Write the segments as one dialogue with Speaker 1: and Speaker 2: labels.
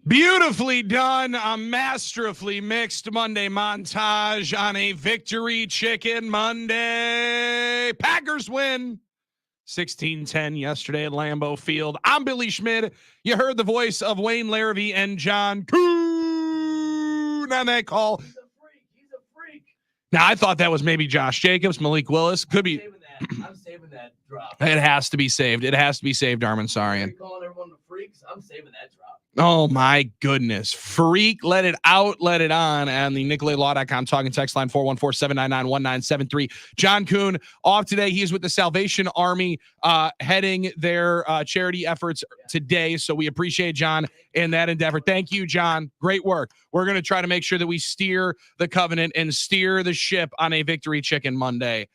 Speaker 1: Beautifully done, a masterfully mixed Monday montage on a Victory Chicken Monday. Packers win 16-10 yesterday at Lambeau Field. I'm Billy Schmidt. You heard the voice of Wayne Larrivee and John Kuhn on that call.
Speaker 2: He's a freak.
Speaker 1: Now, I thought that was maybe Josh Jacobs, Malik Willis. Could be.
Speaker 2: I'm saving that drop.
Speaker 1: It has to be saved. It has to be saved, Armin Sarian.
Speaker 2: Are you calling everyone the freaks? I'm saving that drop.
Speaker 1: Oh, my goodness. Freak, let it out, let it on. And the NicolaLaw.com talking text line 414-799-1973. John Kuhn off today. He's with the Salvation Army heading their charity efforts today. So we appreciate John in that endeavor. Thank you, John. Great work. We're going to try to make sure that we steer the Covenant and steer the ship on a Victory Chicken Monday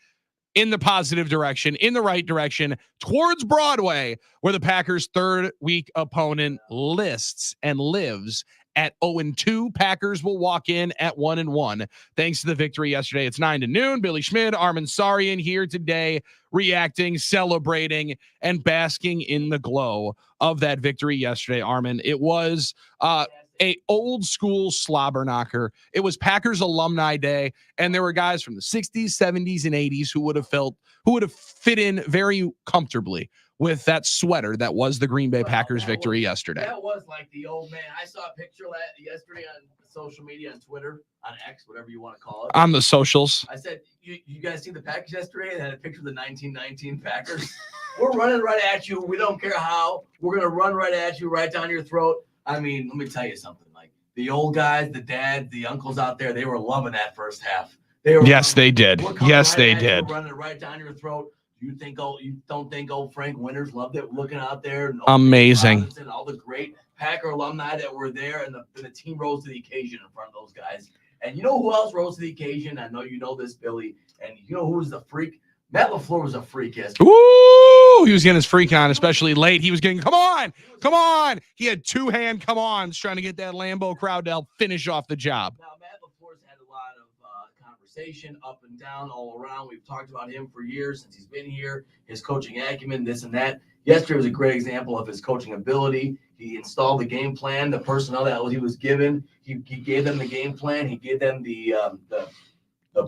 Speaker 1: in the positive direction, in the right direction, towards Broadway, where the Packers' third week opponent lists and lives at 0-2. Packers will walk in at 1-1. Thanks to the victory yesterday. It's 9 to noon. Billy Schmidt, Armin Sarian here today, reacting, celebrating, and basking in the glow of that victory yesterday. Armin, it was a old school slobber knocker. It was Packers Alumni Day, and there were guys from the 60s, 70s, and 80s who would have fit in very comfortably with that sweater that was the Green Bay Packers victory yesterday.
Speaker 2: That was like the old man. I saw a picture yesterday on social media, on Twitter, on X, whatever you want to call it.
Speaker 1: On the socials.
Speaker 2: I said, you guys see the Packers yesterday? They had a picture of the 1919 Packers. We're running right at you. We don't care how. We're going to run right at you, right down your throat. I mean, let me tell you something. Like the old guys, the dads, the uncles out there, they were loving that first half.
Speaker 1: Yes, they did. Yes, they did.
Speaker 2: We're running right down your throat. You don't think old Frank Winters loved it looking out there? And
Speaker 1: amazing.
Speaker 2: And all the great Packer alumni that were there, and the team rose to the occasion in front of those guys. And you know who else rose to the occasion? I know you know this, Billy. And you know who was the freak? Matt LaFleur was a freak yesterday.
Speaker 1: Ooh, he was getting his freak on, especially late. He was getting, come on. He had two-hand come-ons trying to get that Lambeau crowd to help finish off the job.
Speaker 2: Now, Matt LaFleur's had a lot of conversation up and down all around. We've talked about him for years since he's been here, his coaching acumen, this and that. Yesterday was a great example of his coaching ability. He installed the game plan, the personnel that he was given. He gave them the game plan. He gave them the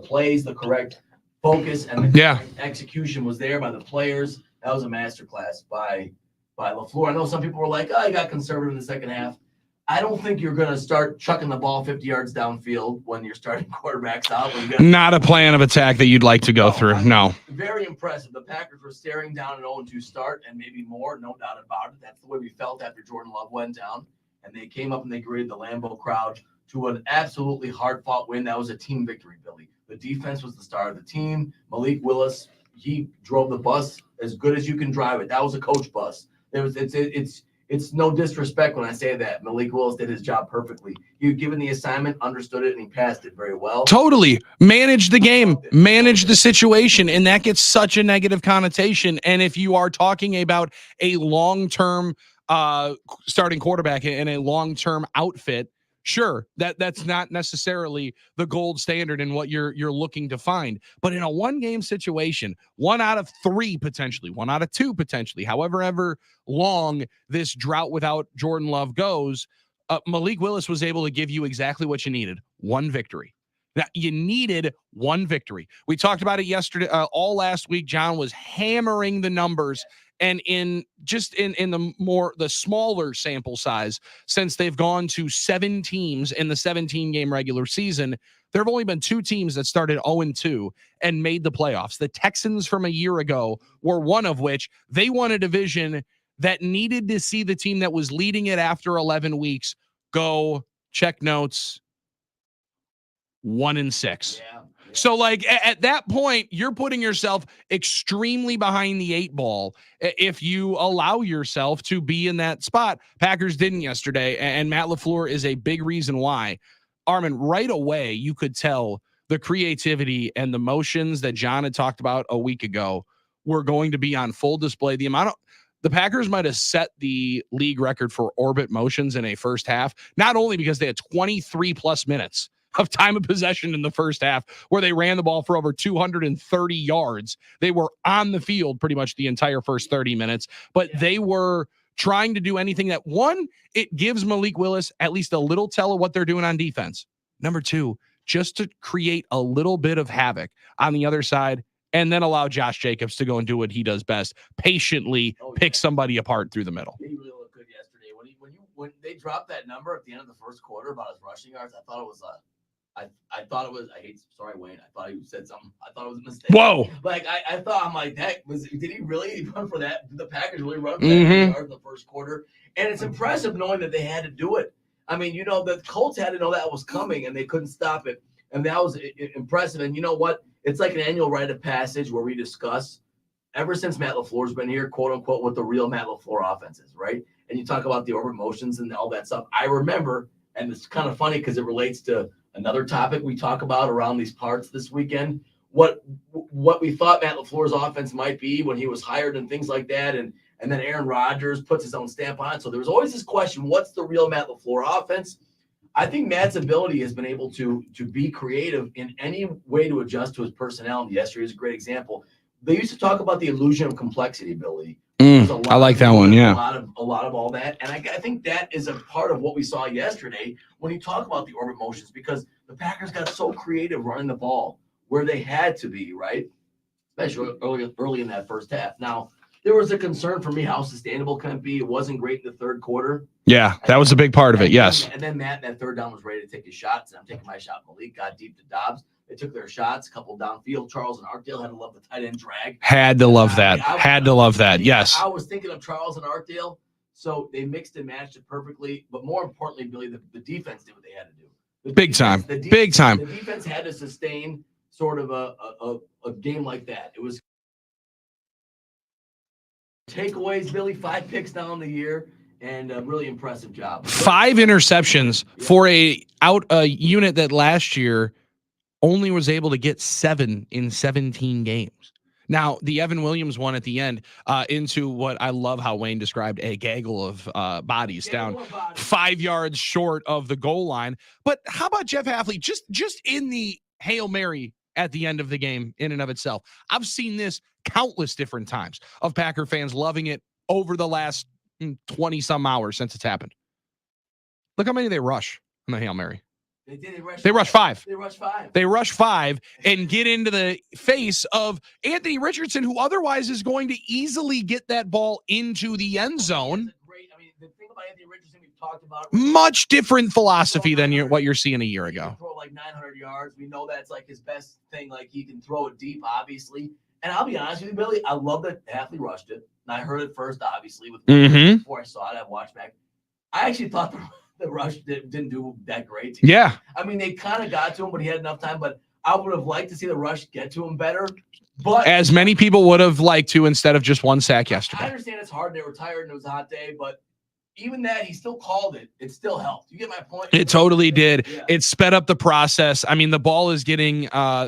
Speaker 2: plays, the correct focus, and the execution was there by the players. That was a masterclass by LaFleur. I know some people were like, oh, he got conservative in the second half. I don't think you're going to start chucking the ball 50 yards downfield when you're starting quarterbacks out.
Speaker 1: Not a plan of attack that you'd like to go through. No.
Speaker 2: Very impressive. The Packers were staring down an 0-2 start, and maybe more, no doubt about it. That's the way we felt after Jordan Love went down. And they came up and they greeted the Lambeau crowd to an absolutely hard-fought win. That was a team victory, Billy. The defense was the star of the team. Malik Willis, he drove the bus as good as you can drive it. That was a coach bus. It's no disrespect when I say that. Malik Willis did his job perfectly. He was given the assignment, understood it, and he passed it very well.
Speaker 1: Totally. Managed the game, managed the situation, and that gets such a negative connotation. And if you are talking about a long-term starting quarterback in a long-term outfit, sure, that's not necessarily the gold standard in what you're looking to find. But in a one-game situation, 1 out of 3 potentially, 1 out of 2 potentially, however long this drought without Jordan Love goes, Malik Willis was able to give you exactly what you needed: 1 victory. Now, you needed 1 victory. We talked about it yesterday. All last week, John was hammering the numbers. And in the smaller sample size, since they've gone to 7 teams in the 17-game regular season, there have only been 2 teams that started 0-2 and made the playoffs. The Texans from a year ago were one of which. They won a division that needed to see the team that was leading it after 11 weeks go, check notes, 1-6.
Speaker 2: Yeah.
Speaker 1: So, like, at that point, you're putting yourself extremely behind the 8 ball if you allow yourself to be in that spot. Packers didn't yesterday, and Matt LaFleur is a big reason why. Armin, right away, you could tell the creativity and the motions that John had talked about a week ago were going to be on full display. The Packers might have set the league record for orbit motions in a first half, not only because they had 23-plus minutes of time of possession in the first half where they ran the ball for over 230 yards. They were on the field pretty much the entire first 30 minutes, but they were trying to do anything that, one, it gives Malik Willis at least a little tell of what they're doing on defense. Number two, just to create a little bit of havoc on the other side, and then allow Josh Jacobs to go and do what he does best, patiently pick somebody apart through the middle.
Speaker 2: He really looked good yesterday. When they dropped that number at the end of the first quarter about his rushing yards, I thought it was sorry, Wayne. I thought he said something. I thought it was a mistake.
Speaker 1: Whoa.
Speaker 2: Like I thought, I'm like, did he really run for that? Did the Packers really run for that yards in the first quarter? And it's impressive knowing that they had to do it. I mean, the Colts had to know that was coming and they couldn't stop it. And that was impressive. And you know what? It's like an annual rite of passage where we discuss, ever since Matt LaFleur's been here, quote unquote, what the real Matt LaFleur offense is, right? And you talk about the over motions and all that stuff. I remember, and it's kind of funny because it relates to another topic we talk about around these parts this weekend, what we thought Matt LaFleur's offense might be when he was hired and things like that. And then Aaron Rodgers puts his own stamp on it. So there was always this question, what's the real Matt LaFleur offense? I think Matt's ability has been able to be creative in any way to adjust to his personality. Yesterday is a great example. They used to talk about the illusion of complexity ability.
Speaker 1: I like that one. Yeah.
Speaker 2: A lot of all that. And I think that is a part of what we saw yesterday when you talk about the orbit motions, because the Packers got so creative running the ball where they had to be, right? Especially early in that first half. Now, there was a concern for me how sustainable can it be. It wasn't great in the third quarter.
Speaker 1: Yeah, that was a big part of it, yes.
Speaker 2: And then Matt, that third down, was ready to take his shots. And I'm taking my shot. Malik got deep to Dobbs. They took their shots, a couple downfield. Charles and Arkdale had to love the tight end drag.
Speaker 1: Had to love that. Yes.
Speaker 2: I was thinking of Charles and Arkdale. So they mixed and matched it perfectly. But more importantly, Billy, the defense did what they had to do. Big time. The defense had to sustain sort of a game like that. It was takeaways, Billy, 5 picks down the year. And a really impressive job.
Speaker 1: 5 interceptions for a unit that last year only was able to get 7 in 17 games. Now, the Evan Williams one at the end into what I love how Wayne described, a gaggle of bodies down 5 yards short of the goal line. But how about Jeff Hafley just in the Hail Mary at the end of the game in and of itself? I've seen this countless different times of Packer fans loving it over the last 20 some hours since it's happened. Look how many they rush on the Hail Mary. They rush 5. They rush 5 and get into the face of Anthony Richardson, who otherwise is going to easily get that ball into the end zone.
Speaker 2: The thing about Anthony Richardson, we've talked about.
Speaker 1: Much different philosophy than what you're seeing a year ago.
Speaker 2: He can throw like 900 yards. We know that's like his best thing. Like he can throw it deep, obviously. And I'll be honest with you, Billy, I love that Hafley rushed it. And I heard it first, obviously, before I saw it. I watched back. I actually thought the rush didn't do that great.
Speaker 1: Yeah.
Speaker 2: I mean, they kind of got to him, but he had enough time. But I would have liked to see the rush get to him better. But
Speaker 1: as many people would have liked to instead of just 1 sack yesterday.
Speaker 2: I understand it's hard. They were tired and it was a hot day, but even that, he still called it. It still helped. You get my point?
Speaker 1: It totally did. Yeah. It sped up the process. I mean, the ball is getting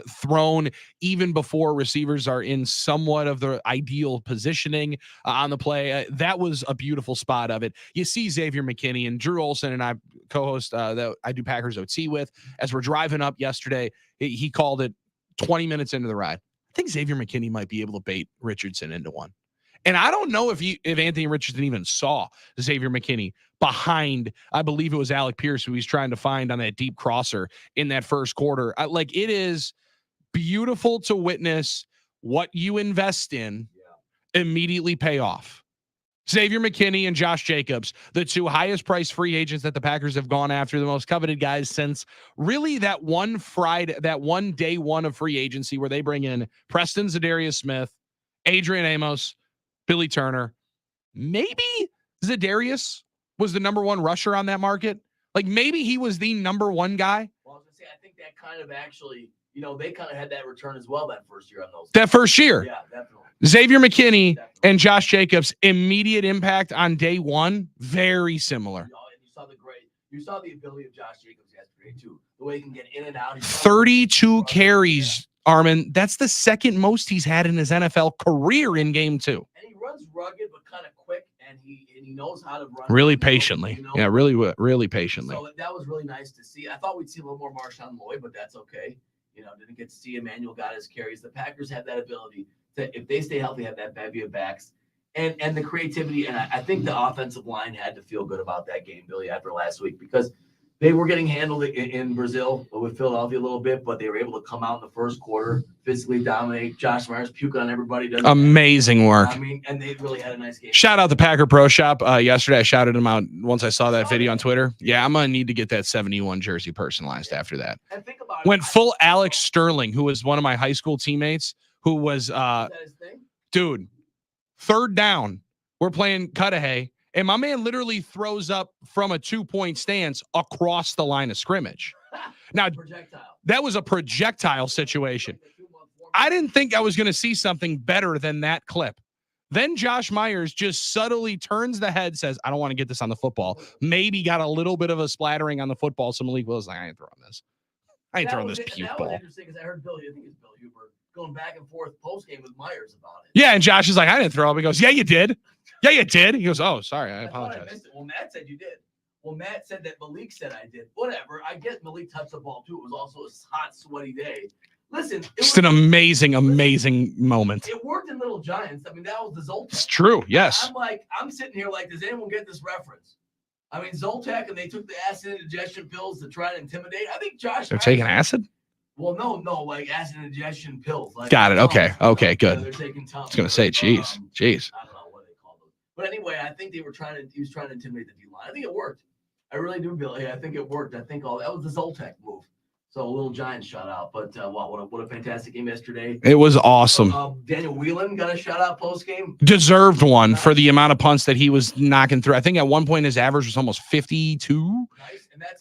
Speaker 1: thrown even before receivers are in somewhat of the ideal positioning on the play. That was a beautiful spot of it. You see Xavier McKinney and Drew Olson and I co-host that I do Packers OT with. As we're driving up yesterday, he called it 20 minutes into the ride. I think Xavier McKinney might be able to bait Richardson into one. And I don't know if Anthony Richardson even saw Xavier McKinney behind, I believe it was Alec Pierce, who he's trying to find on that deep crosser in that first quarter. It is beautiful to witness what you invest in immediately pay off. Xavier McKinney and Josh Jacobs, the 2 highest priced free agents that the Packers have gone after, the most coveted guys since really that one day one of free agency where they bring in Preston Zadarius Smith, Adrian Amos, Billy Turner. Maybe Zadarius was the number 1 rusher on that market. Like maybe he was the number 1 guy.
Speaker 2: Well, I was gonna say, I think that kind of actually, they kind of had that return as well that first year on those.
Speaker 1: That first year.
Speaker 2: Yeah, definitely.
Speaker 1: Xavier McKinney and Josh Jacobs, immediate impact on day 1, very similar.
Speaker 2: You saw the ability of Josh Jacobs yesterday too. The way he can get in and out.
Speaker 1: 32 carries, Armin. That's the second most he's had in his NFL career in game 2.
Speaker 2: And he runs rugged but kind of quick, and he knows how to run
Speaker 1: really patiently. Yeah, really patiently.
Speaker 2: So that was really nice to see. I thought we'd see a little more Marshawn Lloyd, but that's okay. Didn't get to see Emmanuel got his carries. The Packers have that ability to, if they stay healthy, have that bevy of backs. and the creativity. And I think the offensive line had to feel good about that game, Billy, after last week, because they were getting handled in Brazil with Philadelphia a little bit, but they were able to come out in the first quarter, physically dominate. Josh Myers puking on everybody.
Speaker 1: Amazing work.
Speaker 2: I mean, and they really had a nice game.
Speaker 1: Shout out the Packer Pro Shop. Yesterday, I shouted him out once I saw that video on Twitter. Yeah, I'm going to need to get that 71 jersey personalized after that.
Speaker 2: And think about
Speaker 1: Went full Alex Sterling, who was one of my high school teammates, who was, dude, third down. We're playing Cudahy. And my man literally throws up from a 2-point stance across the line of scrimmage. Now, that was a projectile situation. I didn't think I was going to see something better than that clip. Then Josh Myers just subtly turns the head, says, I don't want to get this on the football. Maybe got a little bit of a splattering on the football. So Malik Willis like, I ain't throwing this. I ain't throwing this puke ball. That was
Speaker 2: interesting because I heard Billy, I think it's Bill Huber, going back and forth post-game with Myers about it.
Speaker 1: Yeah, and Josh is like, I didn't throw up. He goes, yeah, you did. Yeah, you did. He goes, oh, sorry, I apologize.
Speaker 2: Well, Matt said you did. Well, Matt said that Malik said I did. Whatever. I get Malik touched the ball, too. It was also a hot, sweaty day. Listen.
Speaker 1: Just an amazing moment.
Speaker 2: It worked in Little Giants. I mean, that was the Zoltek.
Speaker 1: It's true, yes.
Speaker 2: I'm sitting here like, does anyone get this reference? I mean, Zoltek, and they took the acid indigestion pills to try to intimidate. I think Josh.
Speaker 1: They're taking acid?
Speaker 2: Well, no, like acid indigestion pills. Like
Speaker 1: got it. Okay, good.
Speaker 2: They're taking Tums.
Speaker 1: I was going to say, jeez.
Speaker 2: I don't know what they call them. But anyway, I think he was trying to intimidate the D-line. I think it worked. I really do, Billy. I think it worked. I think that was the Zoltek move. So a Little Giants shout out. But what a fantastic game yesterday.
Speaker 1: It was awesome.
Speaker 2: Daniel Whelan got a shout out post game.
Speaker 1: Deserved one for the amount of punts that he was knocking through. I think at one point his average was almost 52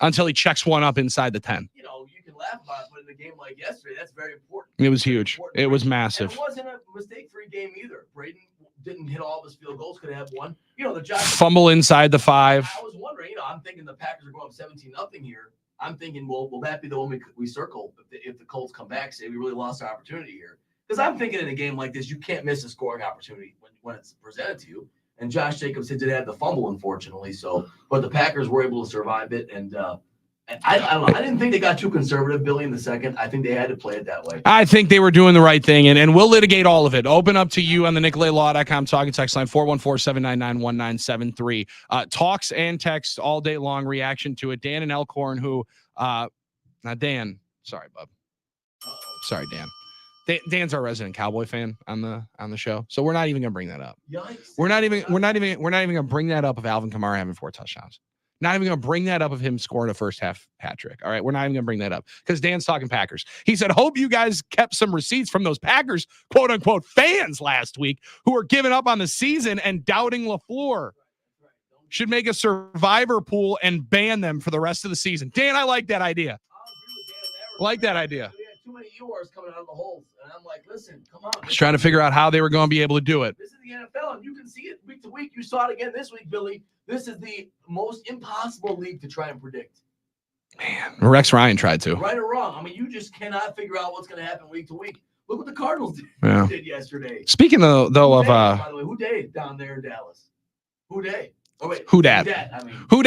Speaker 1: until he checks one up inside the 10.
Speaker 2: You know, you can laugh about it, but in a game like yesterday, that's very important.
Speaker 1: It was huge. It was massive.
Speaker 2: And it wasn't a mistake-free game either. Braden didn't hit all of his field goals. Could have had one. You know, the Giants
Speaker 1: fumble inside the 5.
Speaker 2: I was wondering. I'm thinking the Packers are going up 17-0 here. I'm thinking, well, will that be the one we circle if the Colts come back? Say we really lost our opportunity here. Because I'm thinking in a game like this, you can't miss a scoring opportunity when it's presented to you. And Josh Jacobs did have the fumble, unfortunately. So, but the Packers were able to survive it. And I don't know. I didn't think they got too conservative, Billy, in the second. I think they had to play it that way.
Speaker 1: I think they were doing the right thing, and we'll litigate all of it. Open up to you on the NicoletLaw.com talking text line 414-799-1973. Talks and texts all day long. Reaction to it. Dan and Elkhorn, who now Dan, sorry, bub. Sorry, Dan. Dan's our resident Cowboy fan on the show, so we're not even gonna bring that up.
Speaker 2: Yikes.
Speaker 1: We're not even gonna bring that up of Alvin Kamara having 4 touchdowns. Not even going to bring that up of him scoring a first half hat trick. All right. We're not even going to bring that up because Dan's talking Packers. He said, hope you guys kept some receipts from those Packers, quote unquote, fans last week who were giving up on the season and doubting LaFleur. Should make a survivor pool and ban them for the rest of the season. Dan, I like that idea. Like that idea.
Speaker 2: We had too many EORs coming out of the holes. And I'm like, listen, come on.
Speaker 1: I was trying to figure out how they were going to be able to do it.
Speaker 2: This is the NFL, and you can see it week to week. You saw it again this week, Billy. This is the most impossible league to try and predict.
Speaker 1: Man, Rex Ryan tried to.
Speaker 2: Right or wrong. I mean, you just cannot figure out what's going to happen week to week. Look what the Cardinals did yesterday.
Speaker 1: Speaking of, though,
Speaker 2: by the way, who day down there in Dallas? Who day? Oh, wait.
Speaker 1: Who dat? Who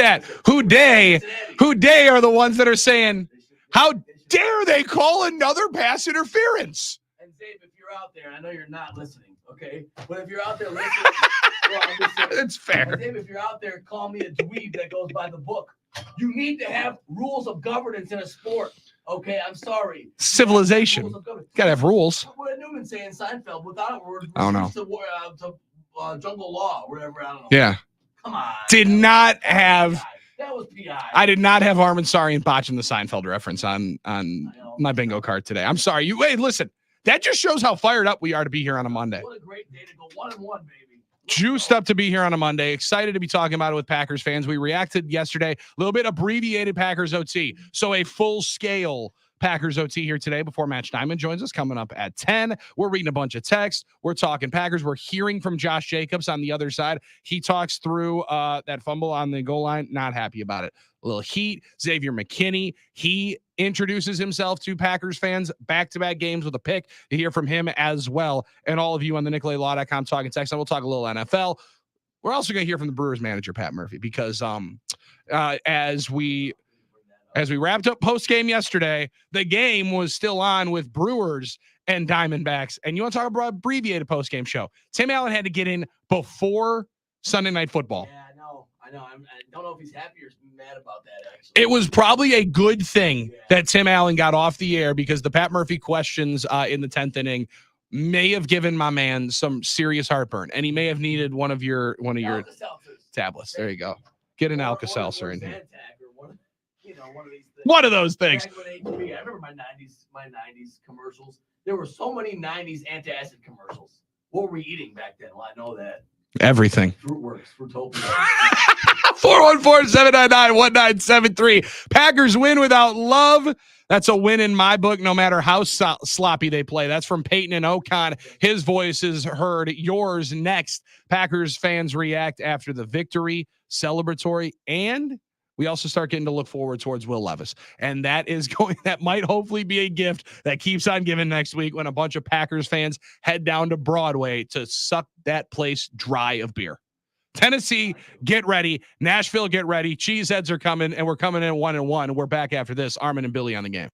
Speaker 1: day are the ones that are saying, how dare they call another pass interference?
Speaker 2: And Dave, if you're out there, I know you're not listening, okay? But if you're out there listening, well, I'm just saying,
Speaker 1: it's fair.
Speaker 2: Dave, if you're out there, call me a dweeb that goes by the book. You need to have rules of governance in a sport. Okay, I'm sorry.
Speaker 1: Civilization. Gotta have rules.
Speaker 2: What did Newman say in Seinfeld? Without a word,
Speaker 1: I don't know.
Speaker 2: To jungle law, or whatever. I don't know.
Speaker 1: Yeah.
Speaker 2: Come on.
Speaker 1: Did not have.
Speaker 2: That was PI.
Speaker 1: I did not have Armin Sarian botching the Seinfeld reference on my bingo card today. I'm sorry. Wait, listen. That just shows how fired up we are to be here on a Monday.
Speaker 2: What a great day to go 1-1, baby.
Speaker 1: Juiced up to be here on a Monday. Excited to be talking about it with Packers fans. We reacted yesterday, a little bit abbreviated Packers OT. So a full scale Packers OT here today before Match Diamond joins us coming up at 10. We're reading a bunch of texts. We're talking Packers. We're hearing from Josh Jacobs on the other side. He talks through that fumble on the goal line. Not happy about it. A little heat. Xavier McKinney. He introduces himself to Packers fans. Back-to-back games with a pick. To hear from him as well. And all of you on the NicoletLaw.com talking text. And we'll talk a little NFL. We're also going to hear from the Brewers manager, Pat Murphy, because as we wrapped up post-game yesterday, the game was still on with Brewers and Diamondbacks. And you want to talk about abbreviated post-game show? Tim Allen had to get in before Sunday Night Football.
Speaker 2: Yeah, I know. I don't know if he's happy or mad about that, actually.
Speaker 1: It was probably a good thing that Tim Allen got off the air, because the Pat Murphy questions in the 10th inning may have given my man some serious heartburn, and he may have needed one of your tablets. There you go. Get an Alka-Seltzer in here. One of those things.
Speaker 2: Back when HB, I remember my 90s commercials. There were so many 90s antacid commercials. What were we eating back then? Well, I know that.
Speaker 1: Everything.
Speaker 2: Fruitworks, Fruitopia.
Speaker 1: 414-799-1973. Packers win without Love. That's a win in my book, no matter how sloppy they play. That's from Peyton and Ocon. His voice is heard. Yours next. Packers fans react after the victory, celebratory, and we also start getting to look forward towards Will Levis. And that might hopefully be a gift that keeps on giving next week when a bunch of Packers fans head down to Broadway to suck that place dry of beer. Tennessee, get ready. Nashville, get ready. Cheeseheads are coming, and we're coming in 1-1. We're back after this. Armin and Billy on the game.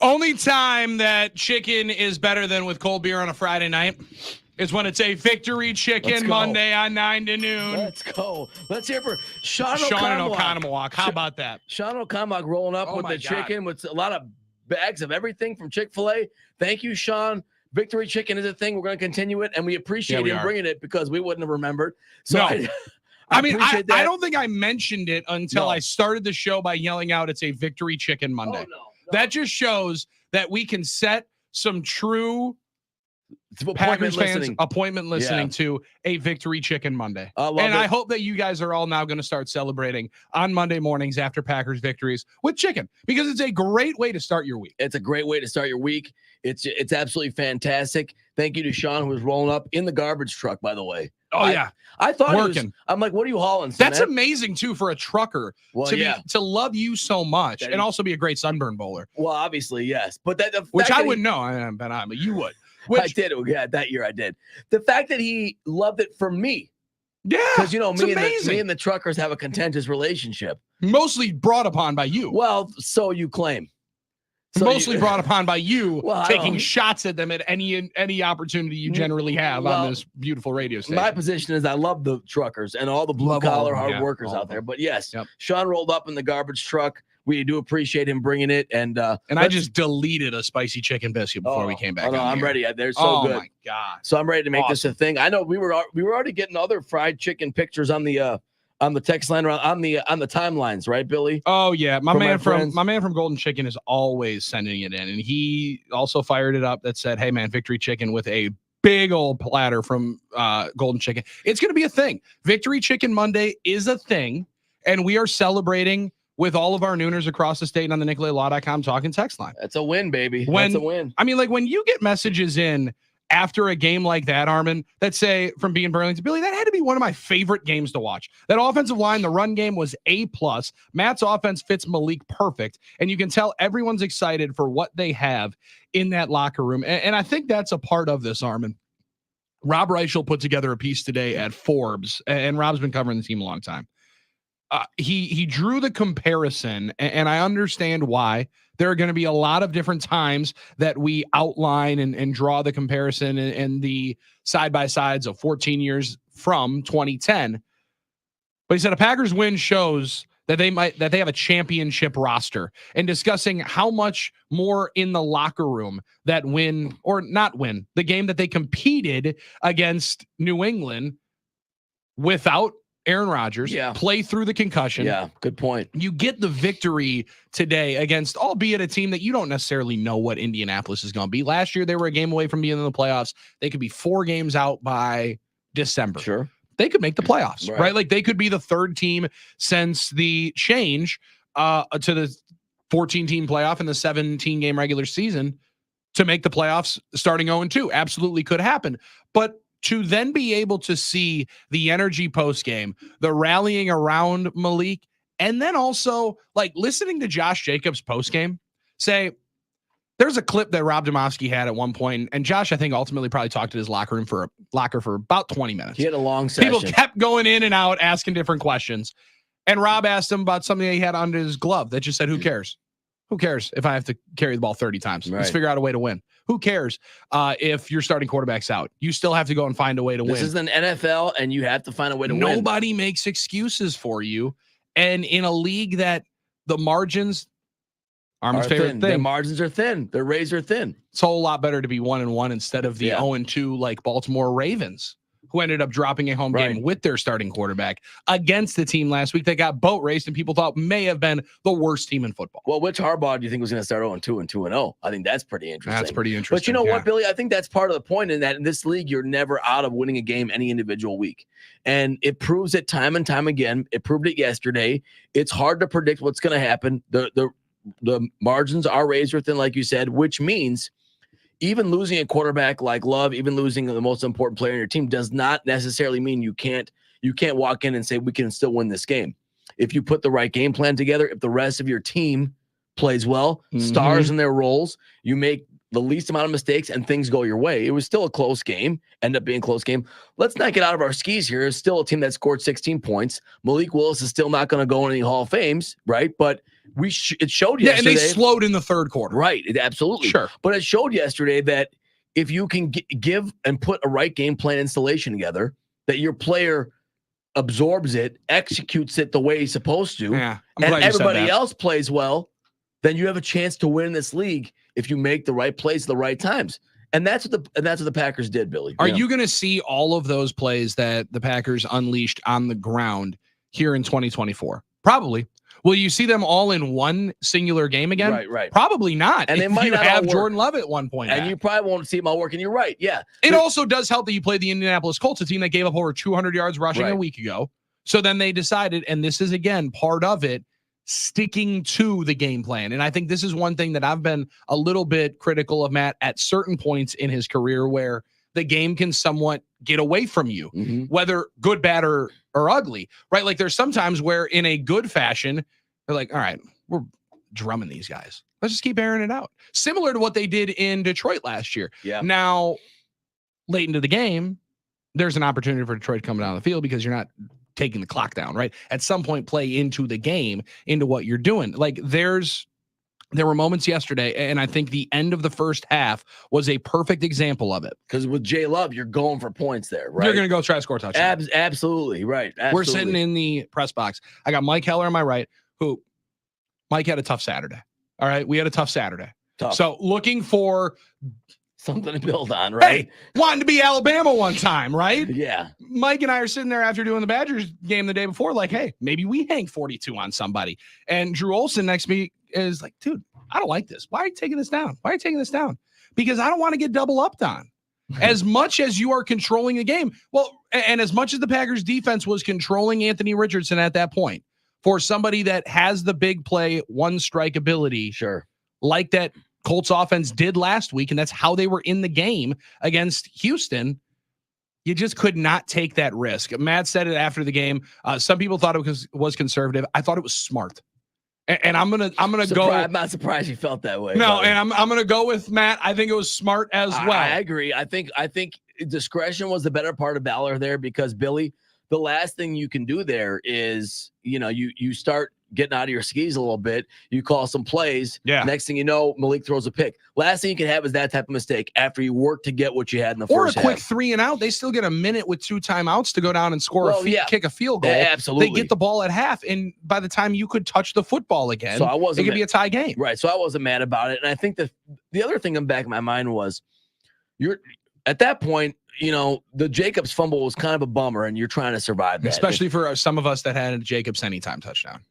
Speaker 1: Only time that chicken is better than with cold beer on a Friday night is when it's a Victory Chicken Monday on 9 to noon.
Speaker 2: Let's go. Let's hear for Sean
Speaker 1: in
Speaker 2: Oconomowoc.
Speaker 1: Oconomowoc. How about that?
Speaker 2: Sean Oconomowoc rolling up with the chicken with a lot of bags of everything from Chick-fil-A. Thank you, Sean. Victory Chicken is a thing. We're going to continue it, and we appreciate him bringing it because we wouldn't have remembered. So
Speaker 1: no. I don't think I mentioned it until I started the show by yelling out it's a Victory Chicken Monday.
Speaker 2: Oh, no.
Speaker 1: That just shows that we can set some true Packers fans appointment listening to a Victory Chicken Monday. I hope that you guys are all now going to start celebrating on Monday mornings after Packers victories with chicken, because it's a great way to start your week.
Speaker 2: It's a great way to start your week. It's absolutely fantastic. Thank you to Sean, who was rolling up in the garbage truck, by the way. I thought
Speaker 1: working.
Speaker 2: I'm like, what are you hauling?
Speaker 1: That's amazing too for a trucker to love you so much and also be a great sunburn bowler.
Speaker 2: Well, obviously, yes, but
Speaker 1: which I wouldn't know, but you would.
Speaker 2: I did. Yeah, that year I did. The fact that he loved it for me.
Speaker 1: Yeah,
Speaker 2: because me and the truckers have a contentious relationship,
Speaker 1: mostly brought upon by you.
Speaker 2: Well, so you claim. So
Speaker 1: mostly brought upon by you taking shots at them at any opportunity you generally have on this beautiful radio station.
Speaker 2: My position is I love the truckers and all the blue collar hard workers out there. But yes, Sean rolled up in the garbage truck. We do appreciate him bringing it, and
Speaker 1: I just deleted a spicy chicken biscuit before we came back.
Speaker 2: No, I'm ready. They're so good. Oh
Speaker 1: my god!
Speaker 2: So I'm ready to make this a thing. I know we were already getting other fried chicken pictures on the text line around on the timelines, right, Billy?
Speaker 1: Oh yeah, my man from Golden Chicken is always sending it in, and he also fired it up that said, "Hey man, Victory Chicken with a big old platter from Golden Chicken." It's going to be a thing. Victory Chicken Monday is a thing, and we are celebrating with all of our nooners across the state on the NicoletLaw.com talking text line.
Speaker 2: That's a win, baby. That's a win.
Speaker 1: I mean, like when you get messages in after a game like that, Armin, that say from being Burlington, Billy, that had to be one of my favorite games to watch. That offensive line, the run game was A+. Matt's offense fits Malik perfect. And you can tell everyone's excited for what they have in that locker room. And I think that's a part of this, Armin. Rob Reichel put together a piece today at Forbes, and Rob's been covering the team a long time. He drew the comparison, and I understand why. There are going to be a lot of different times that we outline and draw the comparison and the side-by-sides of 14 years from 2010. But he said a Packers win shows that they have a championship roster, and discussing how much more in the locker room that win or not win the game that they competed against New England without Aaron Rodgers, play through the concussion.
Speaker 2: Yeah, good point.
Speaker 1: You get the victory today against, albeit a team that you don't necessarily know what Indianapolis is going to be. Last year, they were a game away from being in the playoffs. They could be 4 games out by December.
Speaker 2: Sure.
Speaker 1: They could make the playoffs, right? Like they could be the 3rd team since the change to the 14-team playoff and the 17-game regular season to make the playoffs starting 0-2. Absolutely could happen. But to then be able to see the energy post game, the rallying around Malik, and then also like listening to Josh Jacobs post game say, there's a clip that Rob Demovsky had at one point, and Josh, I think, ultimately probably talked in his locker for about 20 minutes.
Speaker 2: He had a long session.
Speaker 1: People kept going in and out, asking different questions. And Rob asked him about something that he had under his glove that just said, who cares? Who cares if I have to carry the ball 30 times? Let's figure out a way to win. Who cares if your starting quarterback's out? You still have to go and find a way to win.
Speaker 2: This is an NFL, and you have to find a way to win.
Speaker 1: Nobody makes excuses for you. And in a league that the margins, Armin's favorite thing.
Speaker 2: The margins are thin. They're razor thin.
Speaker 1: It's a whole lot better to be 1-1 instead of the 0-2 like Baltimore Ravens, who ended up dropping a home game with their starting quarterback against the team last week that got boat raced and people thought may have been the worst team in football.
Speaker 2: Well, which Harbaugh do you think was going to start 0-2 and 2-0? I think that's pretty interesting.
Speaker 1: That's pretty interesting.
Speaker 2: But you know what, Billy? I think that's part of the point in that in this league, you're never out of winning a game any individual week. And it proves it time and time again. It proved it yesterday. It's hard to predict what's going to happen. The margins are razor thin, like you said, which means even losing a quarterback like Love, even losing the most important player in your team does not necessarily mean you can't walk in and say we can still win this game. If you put the right game plan together, if the rest of your team plays well, stars in their roles, you make
Speaker 3: the least amount of mistakes and things go your way. It was still a close game, end up being a close game. Let's not get out of our skis here. It's still a team that scored 16 points. Malik Willis is still not going to go in any Hall of Fames, right? But it showed yesterday.
Speaker 1: Yeah, and they slowed in the third quarter.
Speaker 3: Right, absolutely.
Speaker 1: Sure.
Speaker 3: But it showed yesterday that if you can give and put a right game plan installation together, that your player absorbs it, executes it the way he's supposed to,
Speaker 1: Yeah,
Speaker 3: and everybody else plays well, then you have a chance to win this league if you make the right plays at the right times. And that's what the Packers did, Billy.
Speaker 1: Are you going to see all of those plays that the Packers unleashed on the ground here in 2024? Probably. Will you see them all in one singular game again?
Speaker 3: Right.
Speaker 1: Probably not.
Speaker 3: And they might not
Speaker 1: have
Speaker 3: all work.
Speaker 1: Jordan Love at one point.
Speaker 3: And you probably won't see them all working. You're right. Yeah.
Speaker 1: It also does help that you played the Indianapolis Colts, a team that gave up over 200 yards rushing a week ago. So then they decided, and this is, again, part of it, sticking to the game plan. And I think this is one thing that I've been a little bit critical of Matt at certain points in his career where the game can somewhat get away from you, whether good, bad, or ugly, right? Like there's sometimes where in a good fashion, they're like, all right, we're drumming these guys. Let's just keep airing it out. Similar to what they did in Detroit last year.
Speaker 3: Yeah.
Speaker 1: Now, late into the game, there's an opportunity for Detroit coming down the field because you're not taking the clock down, right? At some point, play into the game, into what you're doing. Like there were moments yesterday, and I think the end of the first half was a perfect example of it.
Speaker 3: Because with Jay Love, you're going for points there, right?
Speaker 1: You're going to go try to score a touchdown.
Speaker 3: Absolutely, right. Absolutely.
Speaker 1: We're sitting in the press box. I got Mike Heller on my right, who Mike had a tough Saturday. All right, we had a tough Saturday.
Speaker 3: Tough.
Speaker 1: So looking for
Speaker 3: something to build on, right?
Speaker 1: Hey, wanting to be Alabama one time, right?
Speaker 3: Yeah.
Speaker 1: Mike and I are sitting there after doing the Badgers game the day before, like, hey, maybe we hang 42 on somebody. And Drew Olson next to me is like, dude, I don't like this. Why are you taking this down? Why are you taking this down? Because I don't want to get double upped on. As much as you are controlling the game, well, and as much as the Packers defense was controlling Anthony Richardson at that point, for somebody that has the big play, one strike ability,
Speaker 3: sure,
Speaker 1: like that Colts offense did last week, and that's how they were in the game against Houston, you just could not take that risk. Matt said it after the game. Some people thought it was conservative. I thought it was smart. And I'm gonna go.
Speaker 3: I'm not surprised you felt that way.
Speaker 1: No,
Speaker 3: buddy.
Speaker 1: and I'm gonna go with Matt. I think it was smart as well.
Speaker 3: I agree. I think discretion was the better part of valor there because Billy, the last thing you can do there is you start getting out of your skis a little bit. You call some plays.
Speaker 1: Yeah.
Speaker 3: Next thing you know, Malik throws a pick. Last thing you can have is that type of mistake after you work to get what you had in the
Speaker 1: or
Speaker 3: first
Speaker 1: a quick
Speaker 3: half.
Speaker 1: 3 and out. They still get a minute with 2 timeouts to go down and score kick a field goal.
Speaker 3: Yeah, absolutely.
Speaker 1: They get the ball at half, and by the time you could touch the football again,
Speaker 3: so it
Speaker 1: could be a tie game.
Speaker 3: Right. So I wasn't mad about it. And I think the other thing in the back of my mind was you're at that point, the Jacobs fumble was kind of a bummer, and you're trying to survive that.
Speaker 1: Especially for some of us that had a Jacobs anytime touchdown.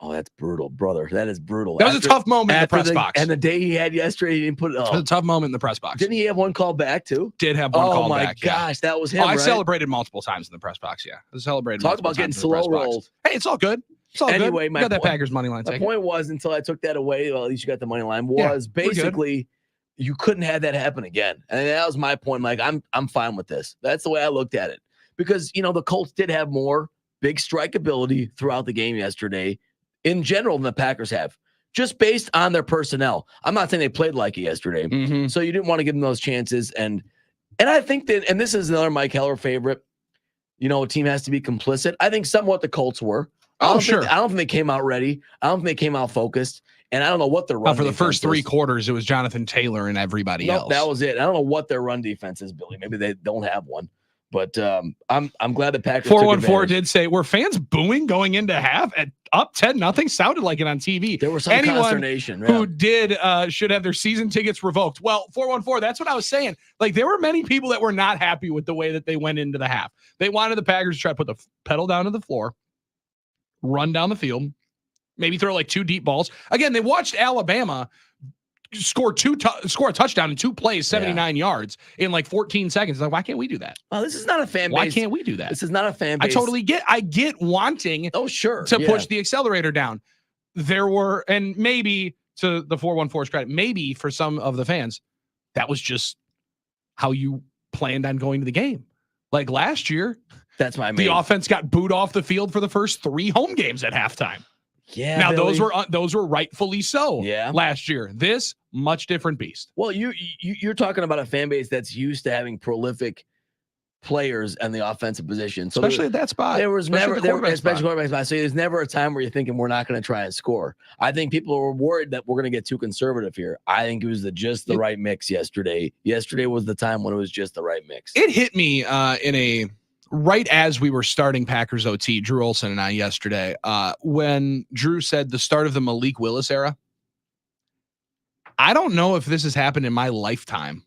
Speaker 3: Oh, that's brutal, brother. That is brutal.
Speaker 1: That was a tough moment in the press box.
Speaker 3: And the day he had yesterday, he didn't put it
Speaker 1: It was a tough moment in the press box.
Speaker 3: Didn't he have one call back, too?
Speaker 1: Did have one call back.
Speaker 3: Oh, my gosh. That was him,
Speaker 1: I
Speaker 3: right?
Speaker 1: celebrated multiple times in the press box, yeah. I celebrated
Speaker 3: Talk about getting slow rolled.
Speaker 1: Hey, it's all good. It's all
Speaker 3: anyway,
Speaker 1: good.
Speaker 3: My
Speaker 1: got that Packers money line.
Speaker 3: My point was, until I took that away, well, at least you got the money line, was basically you couldn't have that happen again. And that was my point. Like, I'm fine with this. That's the way I looked at it. Because, the Colts did have more big strike ability throughout the game yesterday in general than the Packers have, just based on their personnel. I'm not saying they played like it yesterday.
Speaker 1: Mm-hmm.
Speaker 3: So you didn't want to give them those chances. And I think that, and this is another Mike Heller favorite, a team has to be complicit. I think somewhat the Colts were. I don't think they came out ready. I don't think they came out focused. And I don't know what their run
Speaker 1: for the first 3
Speaker 3: is.
Speaker 1: quarters, it was Jonathan Taylor and everybody else.
Speaker 3: That was it. I don't know what their run defense is, Billy. Maybe they don't have one. But I'm glad the Packers
Speaker 1: 414 did say, were fans booing going into half at up 10-0? Sounded like it on TV.
Speaker 3: There was some consternation.
Speaker 1: Who did should have their season tickets revoked. Well, 414, that's what I was saying. Like, there were many people that were not happy with the way that they went into the half. They wanted the Packers to try to put the pedal down to the floor, run down the field, maybe throw like 2 deep balls. Again, they watched Alabama score a touchdown in 2 plays, 79 yards in like 14 seconds. Like, why can't we do that?
Speaker 3: Well, this is not a fan base.
Speaker 1: Why can't we do that?
Speaker 3: This is not a fan base.
Speaker 1: I get wanting to push the accelerator down. There were, and maybe to the 414's credit, maybe for some of the fans, that was just how you planned on going to the game. Like last year,
Speaker 3: that's my
Speaker 1: the offense got booed off the field for the first 3 home games at halftime.
Speaker 3: Yeah.
Speaker 1: Now
Speaker 3: Billy.
Speaker 1: those were rightfully so.
Speaker 3: Yeah.
Speaker 1: Last year, this much different beast.
Speaker 3: Well, you're talking about a fan base that's used to having prolific players in the offensive position, so
Speaker 1: Especially at that spot.
Speaker 3: there was
Speaker 1: Especially
Speaker 3: never
Speaker 1: at the quarterback spot.
Speaker 3: quarterback spot. So there's never a time where you're thinking we're not going to try and score. I think people were worried that we're going to get too conservative here. I think it was just the right mix yesterday. Yesterday was the time when it was just the right mix.
Speaker 1: It hit me right as we were starting Packers OT, Drew Olson and I yesterday, when Drew said the start of the Malik Willis era. I don't know if this has happened in my lifetime,